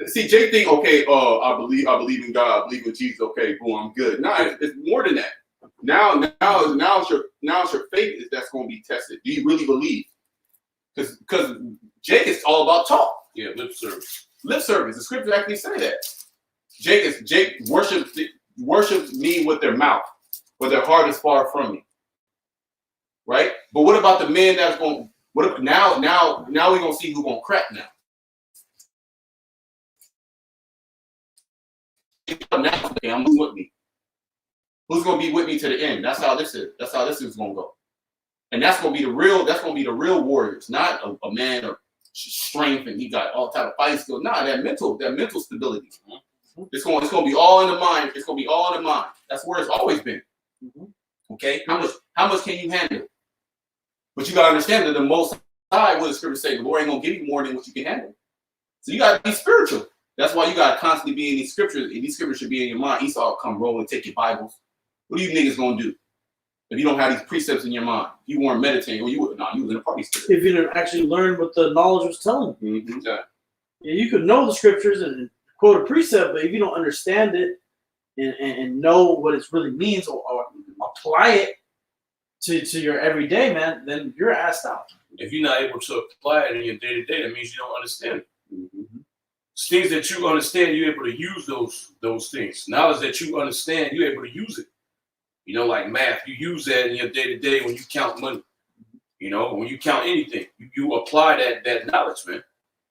See, Jay think, okay, I believe in God, I believe in Jesus, okay, boom, I'm good. No, it's more than that. Now it's your faith that's going to be tested. Do you really believe? Because Jake is all about talk. Yeah, lip service. Lip service. The scripture actually say that. Jake worships me with their mouth, but their heart is far from me. Right? But what about the men that's going? Now we're gonna see who's gonna crack now. Okay, I'm with me. Who's gonna be with me to the end? That's how this is. That's how this is gonna go. And that's gonna be the real. That's gonna be the real warriors, not a man of strength and he got all type of fight skills. Nah, that mental stability. It's gonna be all in the mind. It's gonna be all in the mind. That's where it's always been. Okay, how much can you handle? But you gotta understand that the Most what the scripture say. The Lord ain't gonna give you more than what you can handle. So you gotta be spiritual. That's why you gotta constantly be in these scriptures, and these scriptures should be in your mind. Esau come rolling, take your Bibles. What are you niggas gonna do if you don't have these precepts in your mind? You weren't meditating, or you was in a party spirit. If you didn't actually learn what the knowledge was telling you. Yeah, you could know the scriptures and quote a precept, but if you don't understand it and know what it really means or apply it to your everyday, man, then you're assed out. If you're not able to apply it in your day-to-day, that means you don't understand it. Things that you understand, you're able to use those things. Knowledge that you understand, you're able to use it. You know, like math, you use that in your day-to-day when you count money. You know, when you count anything, you apply that knowledge, man.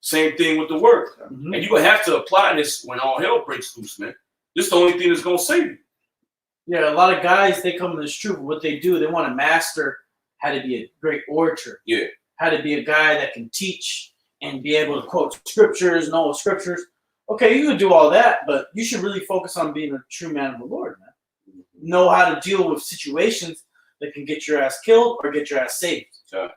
Same thing with the word. And you're going to have to apply this when all hell breaks loose, man. This is the only thing that's going to save you. Yeah, a lot of guys, they come to this truth. What they do, they want to master how to be a great orator. Yeah. How to be a guy that can teach and be able to quote scriptures, know scriptures. Okay, you can do all that, but you should really focus on being a true man of the Lord, man. Know how to deal with situations that can get your ass killed or get your ass saved. Sure.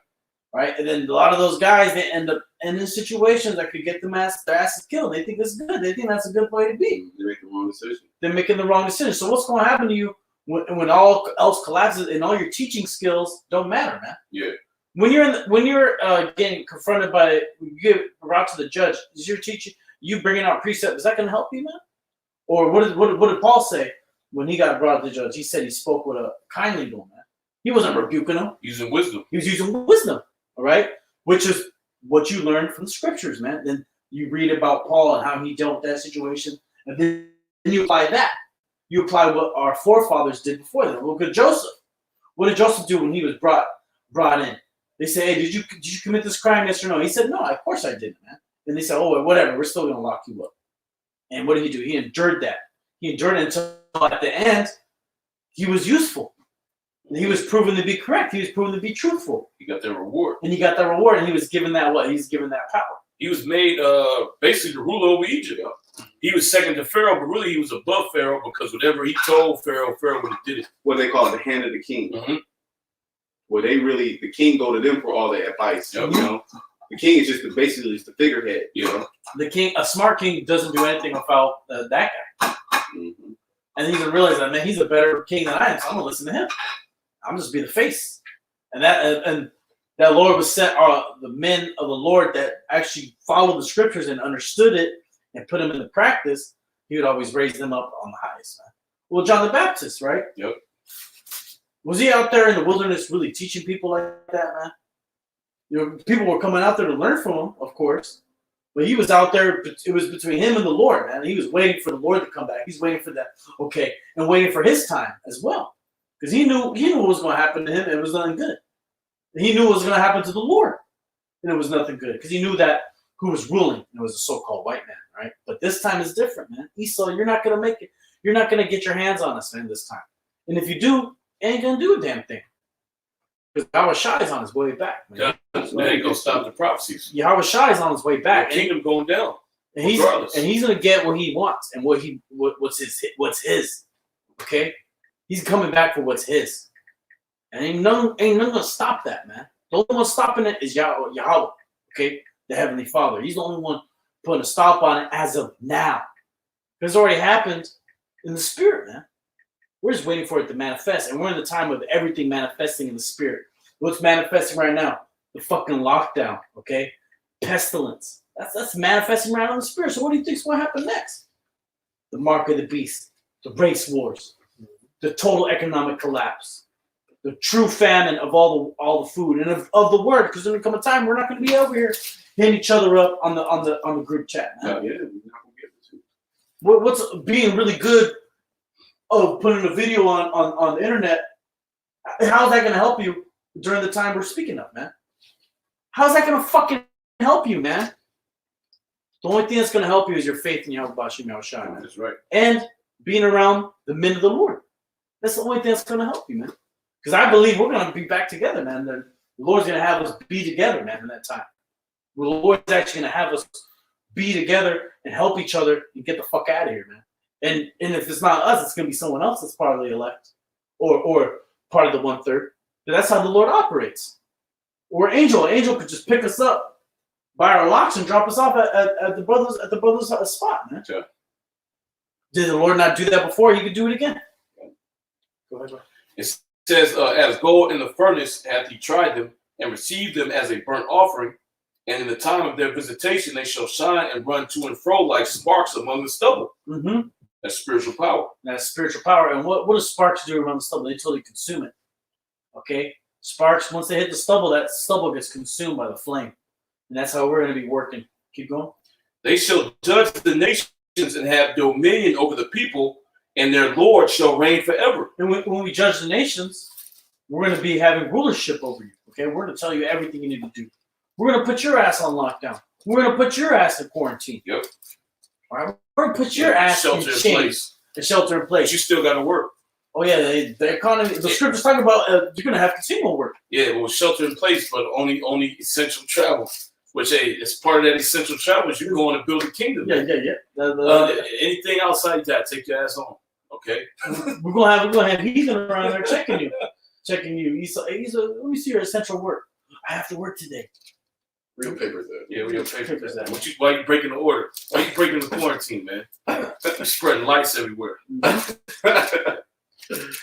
Right? And then a lot of those guys, they end up in situations that could get their asses killed. They think it's good. They think that's a good way to be. They make the wrong decision. They're making the wrong decision. So what's going to happen to you when all else collapses and all your teaching skills don't matter, man? Yeah. When you're getting confronted by, you get brought to the judge, is your teaching, you bringing out precept, is that going to help you, man? Or what did Paul say when he got brought to the judge? He said he spoke with a kindly tone, man. He wasn't rebuking him. Using wisdom. He was using wisdom, all right? Which is what you learn from the scriptures, man. Then you read about Paul and how he dealt with that situation, and then you apply that. You apply what our forefathers did before them. Look at Joseph. What did Joseph do when he was brought in? They say, hey, did you commit this crime, yes or no? He said, no, of course I didn't, man. And they said, oh, whatever, we're still going to lock you up. And what did he do? He endured that. He endured it until at the end, he was useful. And he was proven to be correct. He was proven to be truthful. He got that reward. And he got that reward, and he was given that what? He's given that power. He was made basically the ruler over Egypt. He was second to Pharaoh, but really he was above Pharaoh because whatever he told Pharaoh, Pharaoh would have did it. What they call it, the hand of the king. Where the king go to them for all their advice. You know, the king is basically just the figurehead. You know, the king, a smart king, doesn't do anything without that guy. And he's gonna realize that, man, he's a better king than I am, so I'm gonna listen to him. I'm just be the face. And that Lord would set the men of the Lord that actually followed the scriptures and understood it and put them into practice. He would always raise them up on the highest, man. Well, John the Baptist, right? Yep. Was he out there in the wilderness really teaching people like that, man? You know, people were coming out there to learn from him, of course. But he was out there, it was between him and the Lord, man. He was waiting for the Lord to come back. He's waiting for that, and waiting for his time as well. Because he knew what was going to happen to him, and it was nothing good. And he knew what was going to happen to the Lord, and it was nothing good. Because he knew that who was ruling, and it was a so-called white man, right? But this time is different, man. Esau, you're not going to make it. You're not going to get your hands on us, man, this time. And if you do, ain't going to do a damn thing. Because Yahweh Shai is on his way back, man. That ain't going to stop the prophecies. Yahweh Shai is on his way back. The kingdom going down. And he's going to get what he wants and what's his. Okay? He's coming back for what's his. And ain't none going to stop that, man. The only one stopping it is Yahweh, okay? The Heavenly Father. He's the only one putting a stop on it as of now. Because it's already happened in the spirit, man. We're just waiting for it to manifest. And we're in the time of everything manifesting in the spirit. What's manifesting right now? The fucking lockdown, okay? Pestilence. That's manifesting right now in the spirit. So what do you think's going to happen next? The mark of the beast. The race wars. The total economic collapse. The true famine of all the food and of the word. Because there's going to come a time we're not going to be over here hitting each other up on the group chat, man. Yeah, we're not going to get it. What's being really good of putting a video on the internet, how's that going to help you during the time we're speaking of, man? How's that going to fucking help you, man? The only thing that's going to help you is your faith in Yahweh Bashim Yahushua, man. That's right. And being around the men of the Lord. That's the only thing that's going to help you, man. Because I believe we're going to be back together, man. The Lord's going to have us be together, man, in that time. The Lord's actually going to have us be together and help each other and get the fuck out of here, man. And if it's not us, it's going to be someone else that's part of the elect or part of the 1/3. But that's how the Lord operates. Or Angel. Angel could just pick us up by our locks and drop us off at the brothers spot, man. Sure. Did the Lord not do that before? He could do it again. Go ahead. It says, as gold in the furnace hath he tried them, and received them as a burnt offering. And in the time of their visitation, they shall shine and run to and fro like sparks among the stubble. Mm-hmm. That's spiritual power. That's spiritual power. And what does sparks do around the stubble? They totally consume it. Okay? Sparks, once they hit the stubble, that stubble gets consumed by the flame. And that's how we're going to be working. Keep going. They shall judge the nations and have dominion over the people, and their Lord shall reign forever. And when we judge the nations, we're going to be having rulership over you. Okay? We're going to tell you everything you need to do. We're going to put your ass on lockdown. We're going to put your ass in quarantine. Yep. All right? We're going to put your ass in chains. And shelter in place. But you still got to work. Oh, yeah. The economy, the scripture's talking about you're going to have continual work. Yeah, well, shelter in place, but only essential travel. Which, hey, it's part of that essential travel is you go on and build a kingdom. Yeah. Anything outside that, take your ass home. Okay? We're gonna have heathen around there checking you. He's let me see your essential work. I have to work today. Real papers there. Yeah, real papers there. Why you breaking the order? Why you breaking the quarantine, man? You're spreading lights everywhere. And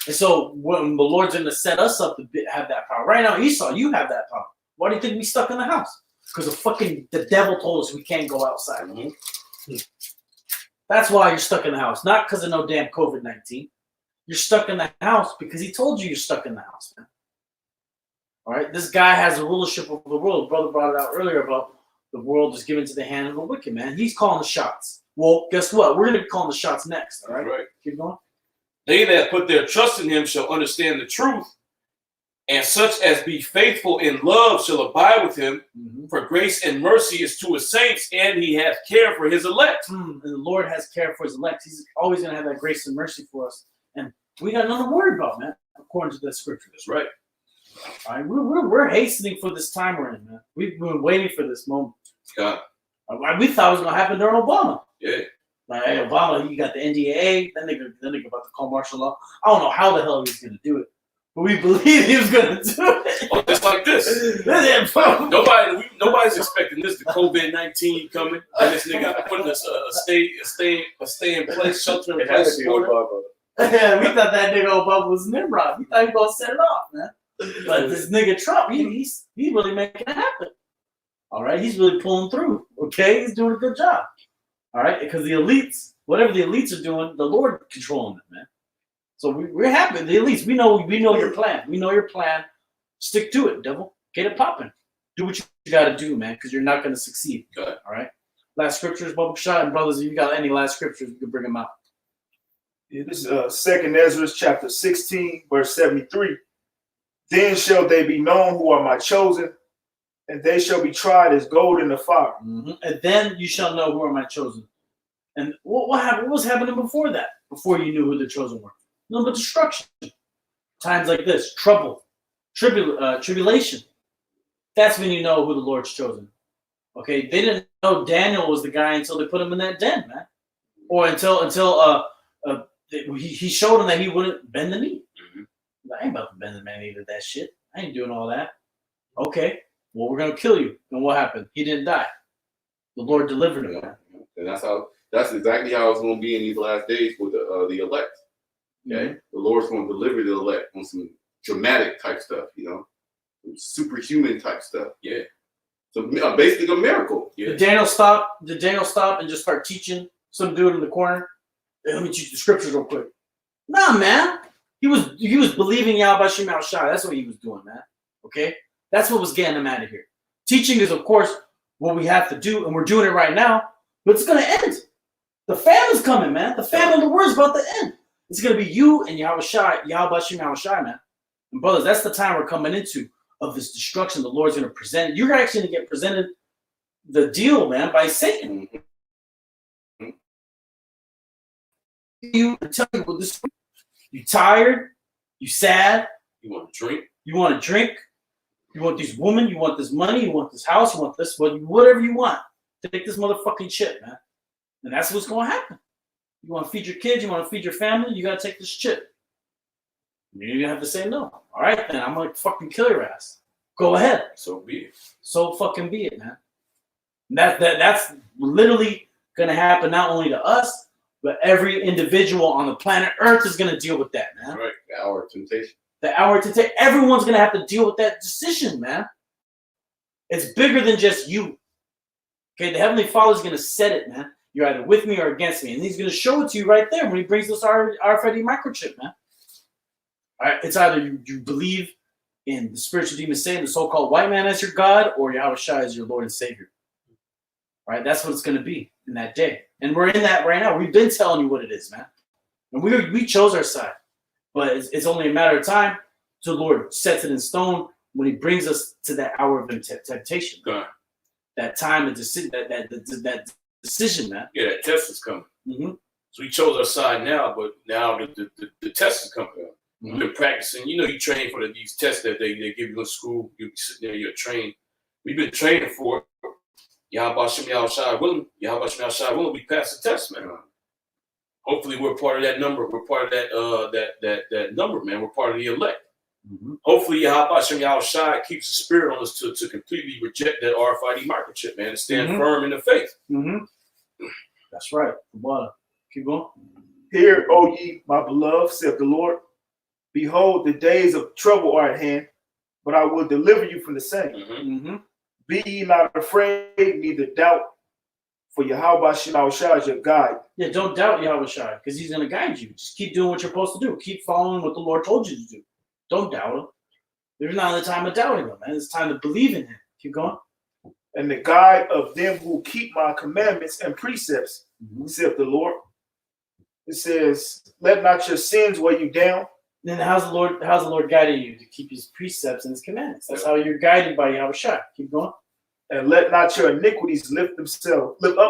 so when the Lord's going to set us up to have that power. Right now, Esau, you have that power. Why do you think we stuck in the house? Because the devil told us we can't go outside. Mm-hmm. That's why you're stuck in the house. Not because of no damn COVID-19. You're stuck in the house because he told you you're stuck in the house, man. All right? This guy has a rulership over the world. Brother brought it out earlier about the world is given to the hand of the wicked, man. He's calling the shots. Well, guess what? We're going to be calling the shots next, all right? Right. Keep going. They that put their trust in him shall understand the truth, and such as be faithful in love shall abide with him. Mm-hmm. For grace and mercy is to his saints, and he hath care for his elect. And the Lord has care for his elect. He's always going to have that grace and mercy for us. And we got nothing to worry about, man, according to the scripture. That's right. All right, we're hastening for this time we're in, man. We've been waiting for this moment. God. We thought it was going to happen during Obama. Yeah. Like, hey, Obama, you got the NDAA, then they're about to call martial law. I don't know how the hell he was going to do it, but we believe he was going to do it. Oh, just like this. Nobody's expecting this. The COVID-19 coming, and this nigga putting a stay in place, shelter in place. Yeah, we thought that nigga Obama was Nimrod. We thought he was going to set it off, man. But this nigga Trump, he's really making it happen. All right, he's really pulling through. Okay, he's doing a good job. All right, because the elites, whatever the elites are doing, the Lord controlling it, man. So we're happy. The elites, we know your plan. We know your plan. Stick to it, devil. Get it popping. Do what you got to do, man, because you're not going to succeed. Good. All right. Last scriptures, Bubba Shot, and brothers, if you got any last scriptures, you can bring them out. Yeah, this is 2nd Ezra chapter 16, verse 73. Then shall they be known who are my chosen, and they shall be tried as gold in the fire. Mm-hmm. And then you shall know who are my chosen. And what happened? What was happening before that? Before you knew who the chosen were? No, but destruction. Times like this, trouble, tribulation. That's when you know who the Lord's chosen. Okay, they didn't know Daniel was the guy until they put him in that den, man. Or until he showed them that he wouldn't bend the knee. Mm-hmm. I ain't about to bend the knee to that shit. I ain't doing all that. Okay, well, we're gonna kill you. And what happened? He didn't die. The Lord delivered him. Yeah. And that's exactly how it's going to be in these last days with the elect. Okay, mm-hmm. The Lord's going to deliver the elect on some dramatic type stuff, some superhuman type stuff. Yeah, so basically a miracle. Yeah. Did Daniel stop and just start teaching some dude in the corner? Hey, let me teach the scriptures real quick. Nah, man. He was believing Yahweh Shema Shai. That's what he was doing, man. Okay, that's what was getting him out of here. Teaching is, of course, what we have to do, and we're doing it right now. But it's gonna end. The famine's coming, man. The famine of the world's about to end. It's gonna be you and Yahweh Shema Shai, man. And brothers, that's the time we're coming into of this destruction. The Lord's gonna present. You're actually gonna get presented the deal, man, by Satan. Mm-hmm. You tell you what this. You tired? You sad? You want to drink? You want to drink? You want these women? You want this money? You want this house? You want this? Whatever you want. Take this motherfucking shit, man. And that's what's going to happen. You want to feed your kids? You want to feed your family? You got to take this shit. You're going to have to say no. All right, then. I'm going to fucking kill your ass. Go ahead. So be it. So fucking be it, man. That's literally gonna happen not only to us, but every individual on the planet Earth is gonna deal with that, man. Right. The hour of temptation. The hour to take. Everyone's gonna have to deal with that decision, man. It's bigger than just you. Okay, the Heavenly Father's gonna set it, man. You're either with me or against me, and He's gonna show it to you right there when He brings us our RFID microchip, man. All right, it's either you believe in the spiritual demon Satan, the so-called white man as your God, or Yahweh Shai as your Lord and Savior. All right, that's what it's gonna be in that day, and we're in that right now. We've been telling you what it is, man, and we chose our side, but it's only a matter of time till the Lord sets it in stone when He brings us to that hour of temptation. God. That time of decision, that decision, man. Yeah, that test is coming. Mm-hmm. So we chose our side now, but now the test is coming up. We've been practicing. You know, you train for these tests that they give you in school. You be sitting there, you're trained. We've been training for it. Yahweh Shem Yahweh Shai willing. Yahweh Shem Yahweh Shai willing. We passed the test, man. Hopefully, we're part of that number. We're part of that number, man. We're part of the elect. Mm-hmm. Hopefully, Yahweh Shem Yahweh Shai keeps the spirit on us to completely reject that RFID microchip, man, and stand firm in the faith. Mm-hmm. That's right. Well, keep going. Hear, O ye, my beloved, saith the Lord. Behold, the days of trouble are at hand, but I will deliver you from the same. Mm-hmm. Be ye not afraid, neither doubt, for Yahweh Shai is your guide. Yeah, don't doubt Yahweh Shai, because He's going to guide you. Just keep doing what you're supposed to do. Keep following what the Lord told you to do. Don't doubt Him. There's not the time of doubting Him, man. It's time to believe in Him. Keep going. And the guide of them who keep my commandments and precepts, saith the Lord. It says, let not your sins weigh you down. Then how's the Lord guiding you to keep His precepts and His commandments? That's how you're guided by Yahweh Shai. Keep going. And let not your iniquities lift up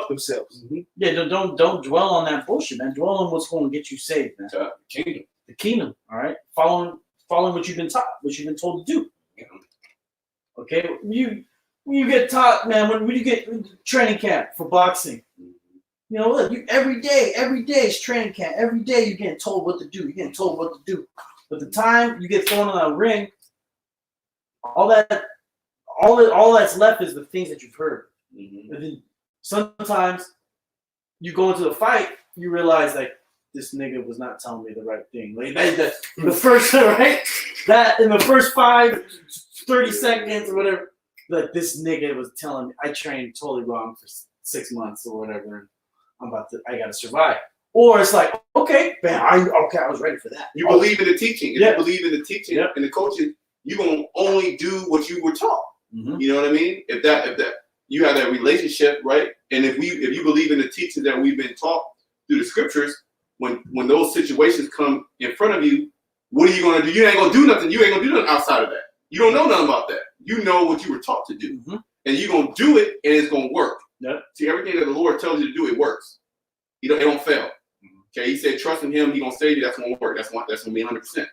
themselves. Mm-hmm. Yeah, don't dwell on that bullshit, man. Dwell on what's going to get you saved, man. The kingdom. The kingdom, all right? Following what you've been taught, what you've been told to do. Okay? When you get taught, man, when you get training camp for boxing, you know, look, every day is training camp. Every day you're getting told what to do. You're getting told what to do. But the time you get thrown in that ring, all that's left is the things that you've heard. Mm-hmm. And then sometimes you go into the fight, you realize like this nigga was not telling me the right thing. Like the first right, that in the first 30 seconds or whatever, like this nigga was telling me I trained totally wrong for 6 months or whatever. I gotta survive. Or it's like, okay, man, I was ready for that. You believe in the teaching. If you believe in the teaching and the coaching, you're gonna only do what you were taught. Mm-hmm. You know what I mean? If that you have that relationship, right? And if you believe in the teaching that we've been taught through the scriptures, when those situations come in front of you, what are you gonna do? You ain't gonna do nothing. You ain't gonna do nothing outside of that. You don't know nothing about that. You know what you were taught to do, and you're gonna do it, and it's gonna work. Yep. See, everything that the Lord tells you to do, it works. It don't fail. Okay, He said, trust in Him. He gonna save you. That's gonna work. That's gonna be 100%.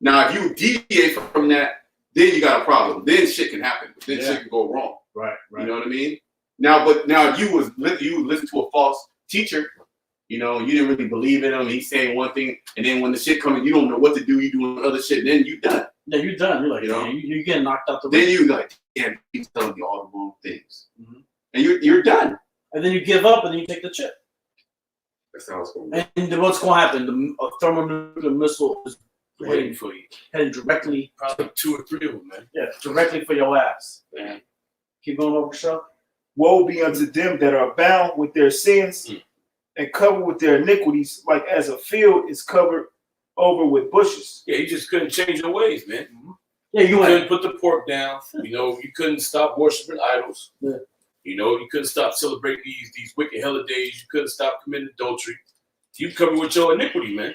Now, if you deviate from that, then you got a problem. Then shit can happen. Then shit can go wrong. Right. You know what I mean? Now, if you would listen to a false teacher, you know, you didn't really believe in him. He's saying one thing, and then when the shit comes, you don't know what to do. You doing other shit. Then you done. Yeah, you're done. You're like, you know, you're getting knocked out the ring. Then you like, damn, he's telling you all the wrong things, and you're done. And then you give up, and then you take the chip. That's how it's going. And what's going to happen? The thermonuclear missile is waiting for you, heading directly, probably 2 or 3 of them, man. Yeah, directly for your ass. Man. Keep going over, show. Woe be unto them that are bound with their sins and covered with their iniquities, like as a field is covered over with bushes. Yeah, you just couldn't change your ways, man. Yeah, you couldn't put the pork down. You know, you couldn't stop worshiping idols. Yeah. You know, you couldn't stop celebrating these wicked holidays. You couldn't stop committing adultery. You covered with your iniquity, man.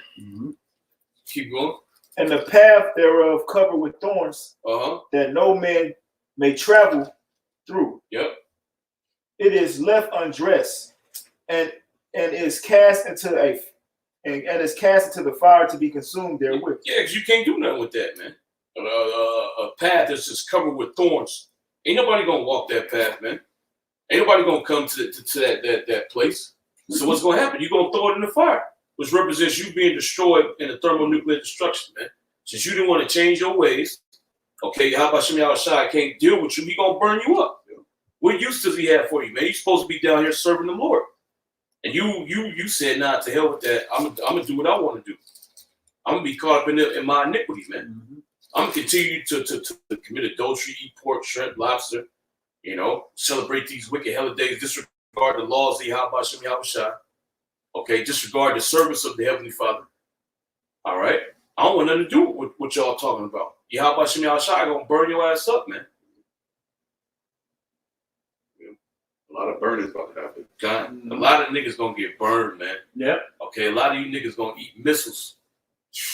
Keep going. And the path thereof covered with thorns, that no man may travel through. Yep. It is left undressed, and is cast into the fire to be consumed therewith. Yeah, because you can't do nothing with that, man. A path that's just covered with thorns. Ain't nobody gonna walk that path, man. Ain't nobody gonna come to that place. So what's gonna happen? You're gonna throw it in the fire, which represents you being destroyed in a thermonuclear destruction, man. Since you didn't want to change your ways, Okay, how about Shemi Shai can't deal with you? He gonna burn you up. What use does he have for you, man? You supposed to be down here serving the Lord, and you said, "Nah, to hell with that. I'm gonna do what I want to do. I'm gonna be caught up in my iniquity, man. Mm-hmm. I'm gonna continue to commit adultery, eat pork, shrimp, lobster, celebrate these wicked holidays, disregard the laws of Yahweh Shem Yahushua. Okay, disregard the service of the Heavenly Father. All right, I don't want nothing to do with what y'all talking about. Yahweh Shem Yahushua gonna burn your ass up, man. A lot of burning's about to happen. God, a lot of niggas gonna get burned, man. Yep. Okay, a lot of you niggas gonna eat missiles.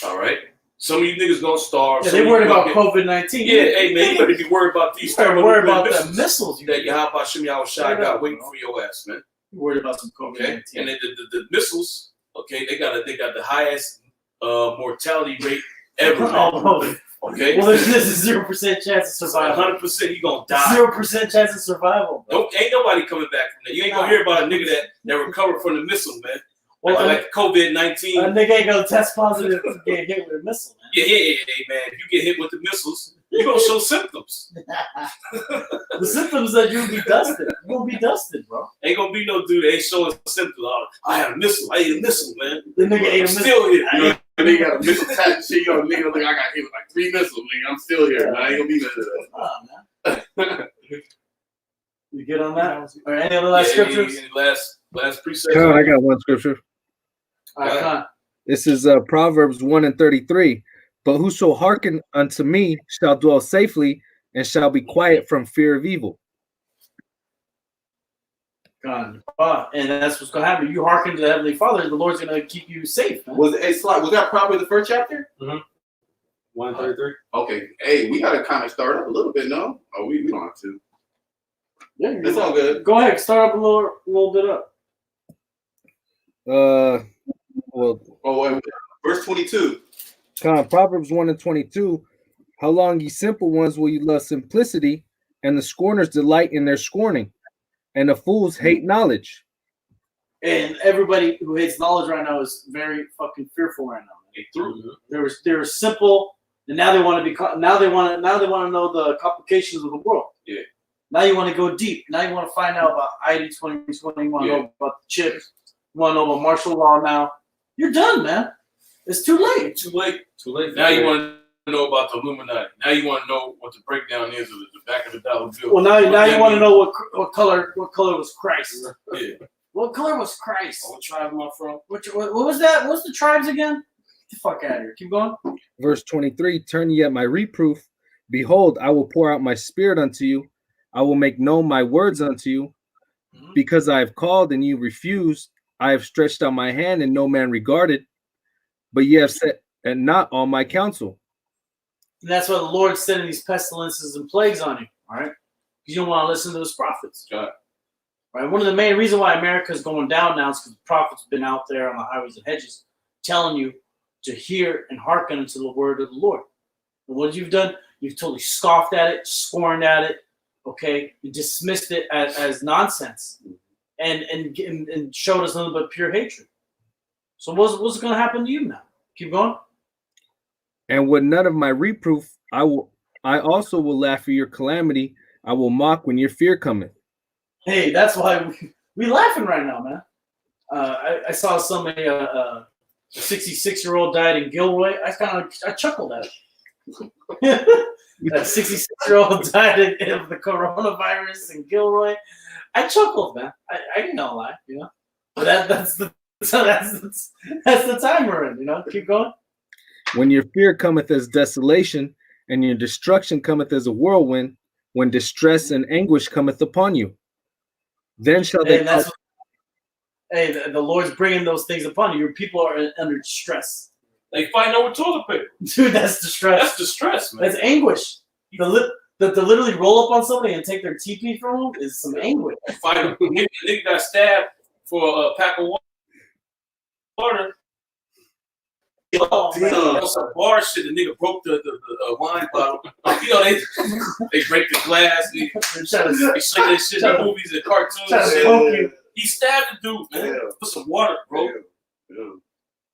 All right. Some of you niggas gonna starve. Yeah, they worried about COVID-19. Yeah, hey man, you better be worried about these. You better worry about the missiles that Yahweh Shem Yahushua got waiting for your ass, man. You worried about some COVID-19. Okay, and then the missiles. Okay, they got the highest mortality rate ever. Man. Okay. Well, there's a 0% chance of survival. 100% he gonna die. 0% chance of survival. Nope, ain't nobody coming back from that. You ain't gonna hear about a nigga that recovered from the missile, man. Well, like COVID-19. A nigga ain't gonna test positive to get hit with a missile, man. Yeah, man. If you get hit with the missiles, you're gonna show symptoms. The symptoms that you'll be dusted. You're gonna be dusted, bro. Ain't gonna be no dude that ain't showing symptoms. I had a missile. I ate a missile, man. The nigga ate a missile. Still here. And they got a missile tap shit. Nigga, look, I got hit with like 3 missiles. Nigga, I'm still here. Man. I ain't gonna be there. Man. You get on that? Or any other last scriptures? Any last precept? I got one scripture. All right, come on. This is Proverbs 1:33. But whoso hearken unto me shall dwell safely and shall be quiet from fear of evil. God. And that's what's going to happen. You hearken to the Heavenly Father, the Lord's going to keep you safe, man. Was that probably the first chapter? Mm-hmm. 133. Okay. Hey, we got to kind of start up a little bit, no? Oh, we don't have to. Yeah, it's all good. Go ahead, start up a little bit up. Verse 22. Proverbs 1:22. How long, ye simple ones, will you love simplicity, and the scorners delight in their scorning, and the fools hate knowledge. And everybody who hates knowledge right now is very fucking fearful right now. They're simple, and now they want to be. Now they want to know the complications of the world. Yeah. Now you want to go deep. Now you want to find out about ID 2020. You want to know about the chips. You want to know about martial law. Now you're done, man. It's too late. Too late. Now you want to know about the Illuminati. Now you want to know what the breakdown is of the back of the dollar bill. Well, now you want to know what color was Christ. Yeah. What color was Christ? What tribe am I from? What was that? What's the tribes again? Get the fuck out of here. Keep going. Verse 23. Turn ye at my reproof. Behold, I will pour out my spirit unto you. I will make known my words unto you. Because I have called and you refused, I have stretched out my hand and no man regarded. But ye have set at not all my counsel. And that's why the Lord's sending these pestilences and plagues on you. All right, because you don't want to listen to those prophets. God. Right. One of the main reasons why America is going down now is because the prophets been out there on the highways and hedges telling you to hear and hearken unto the word of the Lord. And what you've done, you've totally scoffed at it, scorned at it. Okay, you dismissed it as nonsense, and showed us nothing but pure hatred. So what's going to happen to you now? Keep going. And with none of my reproof, I also will laugh at your calamity. I will mock when your fear cometh. Hey, that's why we laughing right now, man. I saw somebody, a 66-year-old died in Gilroy. I chuckled at it. That 66-year-old died of the coronavirus in Gilroy. I chuckled, man. I didn't know lie, you know. But that's the time we're in, you know. Keep going. When your fear cometh as desolation, and your destruction cometh as a whirlwind, when distress and anguish cometh upon you, then shall they. The Lord's bringing those things upon you. Your people are under distress. They fighting over toilet paper. Dude, that's distress. That's distress, man. That's anguish. To literally roll up on somebody and take their TP from them is some anguish. Fight them. Nigga got stabbed for a pack of water. Some bar shit. The nigga broke the wine bottle. Like, you know, they break the glass. They show that shit in movies and cartoons and shit. He stabbed the dude, man. For some water, bro.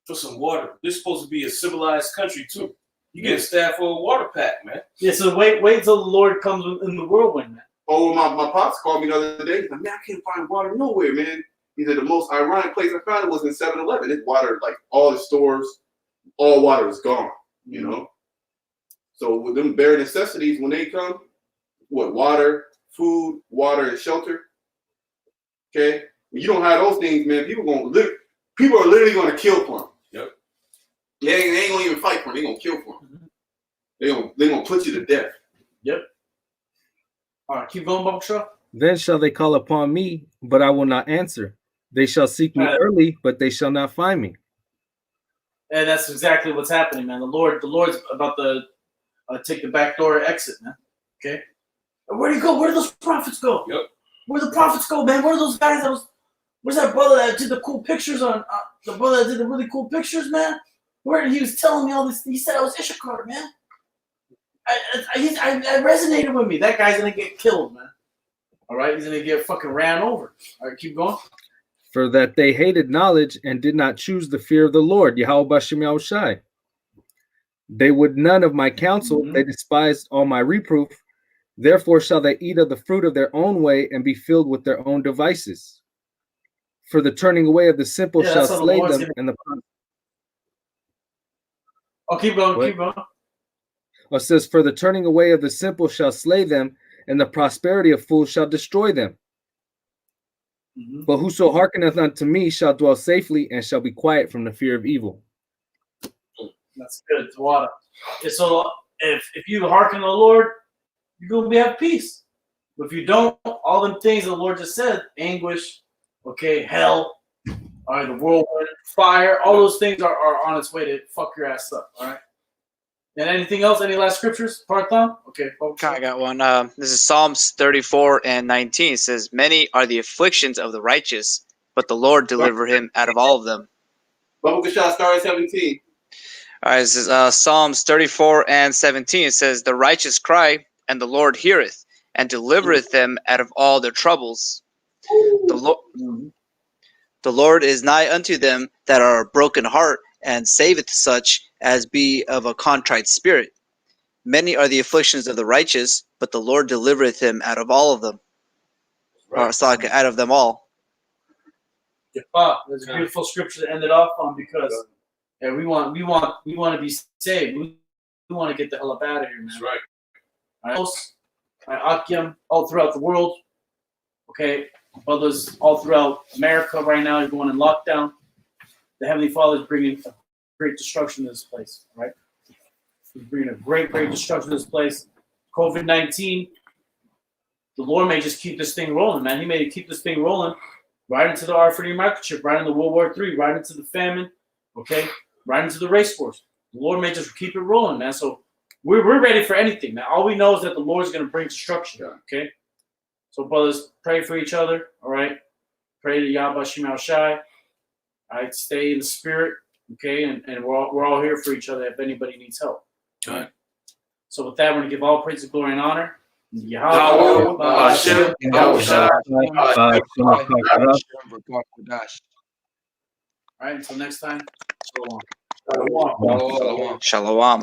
For some water. This is supposed to be a civilized country too. You get a staff full of water pack, man. Yeah, so wait till the Lord comes in the whirlwind, man. Oh, my pops called me the other day. He's like, man, I can't find water nowhere, man. He said the most ironic place I found it was in 7-Eleven. It's water, like all the stores, all water is gone, you know? So with them bare necessities, when they come, what, water, food, water, and shelter, okay? When you don't have those things, man, people are literally going to kill for them. Yep. They ain't going to even fight for them. They're going to kill for them. They're going to put you to death. Yep. All right, keep going, Bubba Shaw. Then shall they call upon me, but I will not answer. They shall seek me early, but they shall not find me. And that's exactly what's happening, man. The Lord's about to take the back door exit, man. Okay. Where'd he go? Where did those prophets go? Yep. Where the prophets go, man? Where are those guys where's that brother that did the cool pictures on the brother that did the really cool pictures, man? Where he was telling me all this? He said I was Issachar, man. I resonated with me. That guy's gonna get killed, man. All right, he's gonna get fucking ran over. All right, keep going. For that they hated knowledge and did not choose the fear of the Lord, Yahweh Bashem Yahushai. They would none of my counsel, they despised all my reproof. Therefore shall they eat of the fruit of their own way and be filled with their own devices. For the turning away of the simple shall slay them, and the keep going, keep going. It says, for the turning away of the simple shall slay them, and the prosperity of fools shall destroy them. But whoso hearkeneth unto me shall dwell safely and shall be quiet from the fear of evil. That's good. It's water. Yeah, so if you hearken to the Lord, you're going to have peace. But if you don't, all them things the Lord just said, anguish, okay, hell, all right, the whirlwind, fire, all those things are on its way to fuck your ass up, all right? And anything else? Any last scriptures? Part-time? Okay. I got one. This is Psalms 34:19. It says, many are the afflictions of the righteous, but the Lord deliver him out of all of them. Bubba Shaw, start at 17. All right, this is Psalms 34:17. It says, the righteous cry, and the Lord heareth, and delivereth them out of all their troubles. The Lord is nigh unto them that are of broken heart, and saveth such as be of a contrite spirit. Many are the afflictions of the righteous, but the Lord delivereth him out of all of them. Or out of them all. That's a beautiful scripture to end it off on, because we want to be saved. We want to get the hell up out of here, man. That's right. All right, Akim, all throughout the world. Okay, brothers all throughout America right now are going in lockdown. The Heavenly Father is bringing a great destruction to this place. All right, He's bringing a great destruction to this place. COVID-19, the Lord may just keep this thing rolling, man. He may keep this thing rolling right into the R40 microchip, right into World War III, right into the famine, okay, right into the race wars. The Lord may just keep it rolling, man. So we're ready for anything, man. All we know is that the Lord's going to bring destruction, okay? So, brothers, pray for each other, all right? Pray to Yahweh Shema Shai. All right, stay in the spirit, okay? And we're all here for each other if anybody needs help. All right. So with that, we're going to give all praise, glory, and honor. Yahweh, Hashem, Yahushua. All right, until next time. Shalom.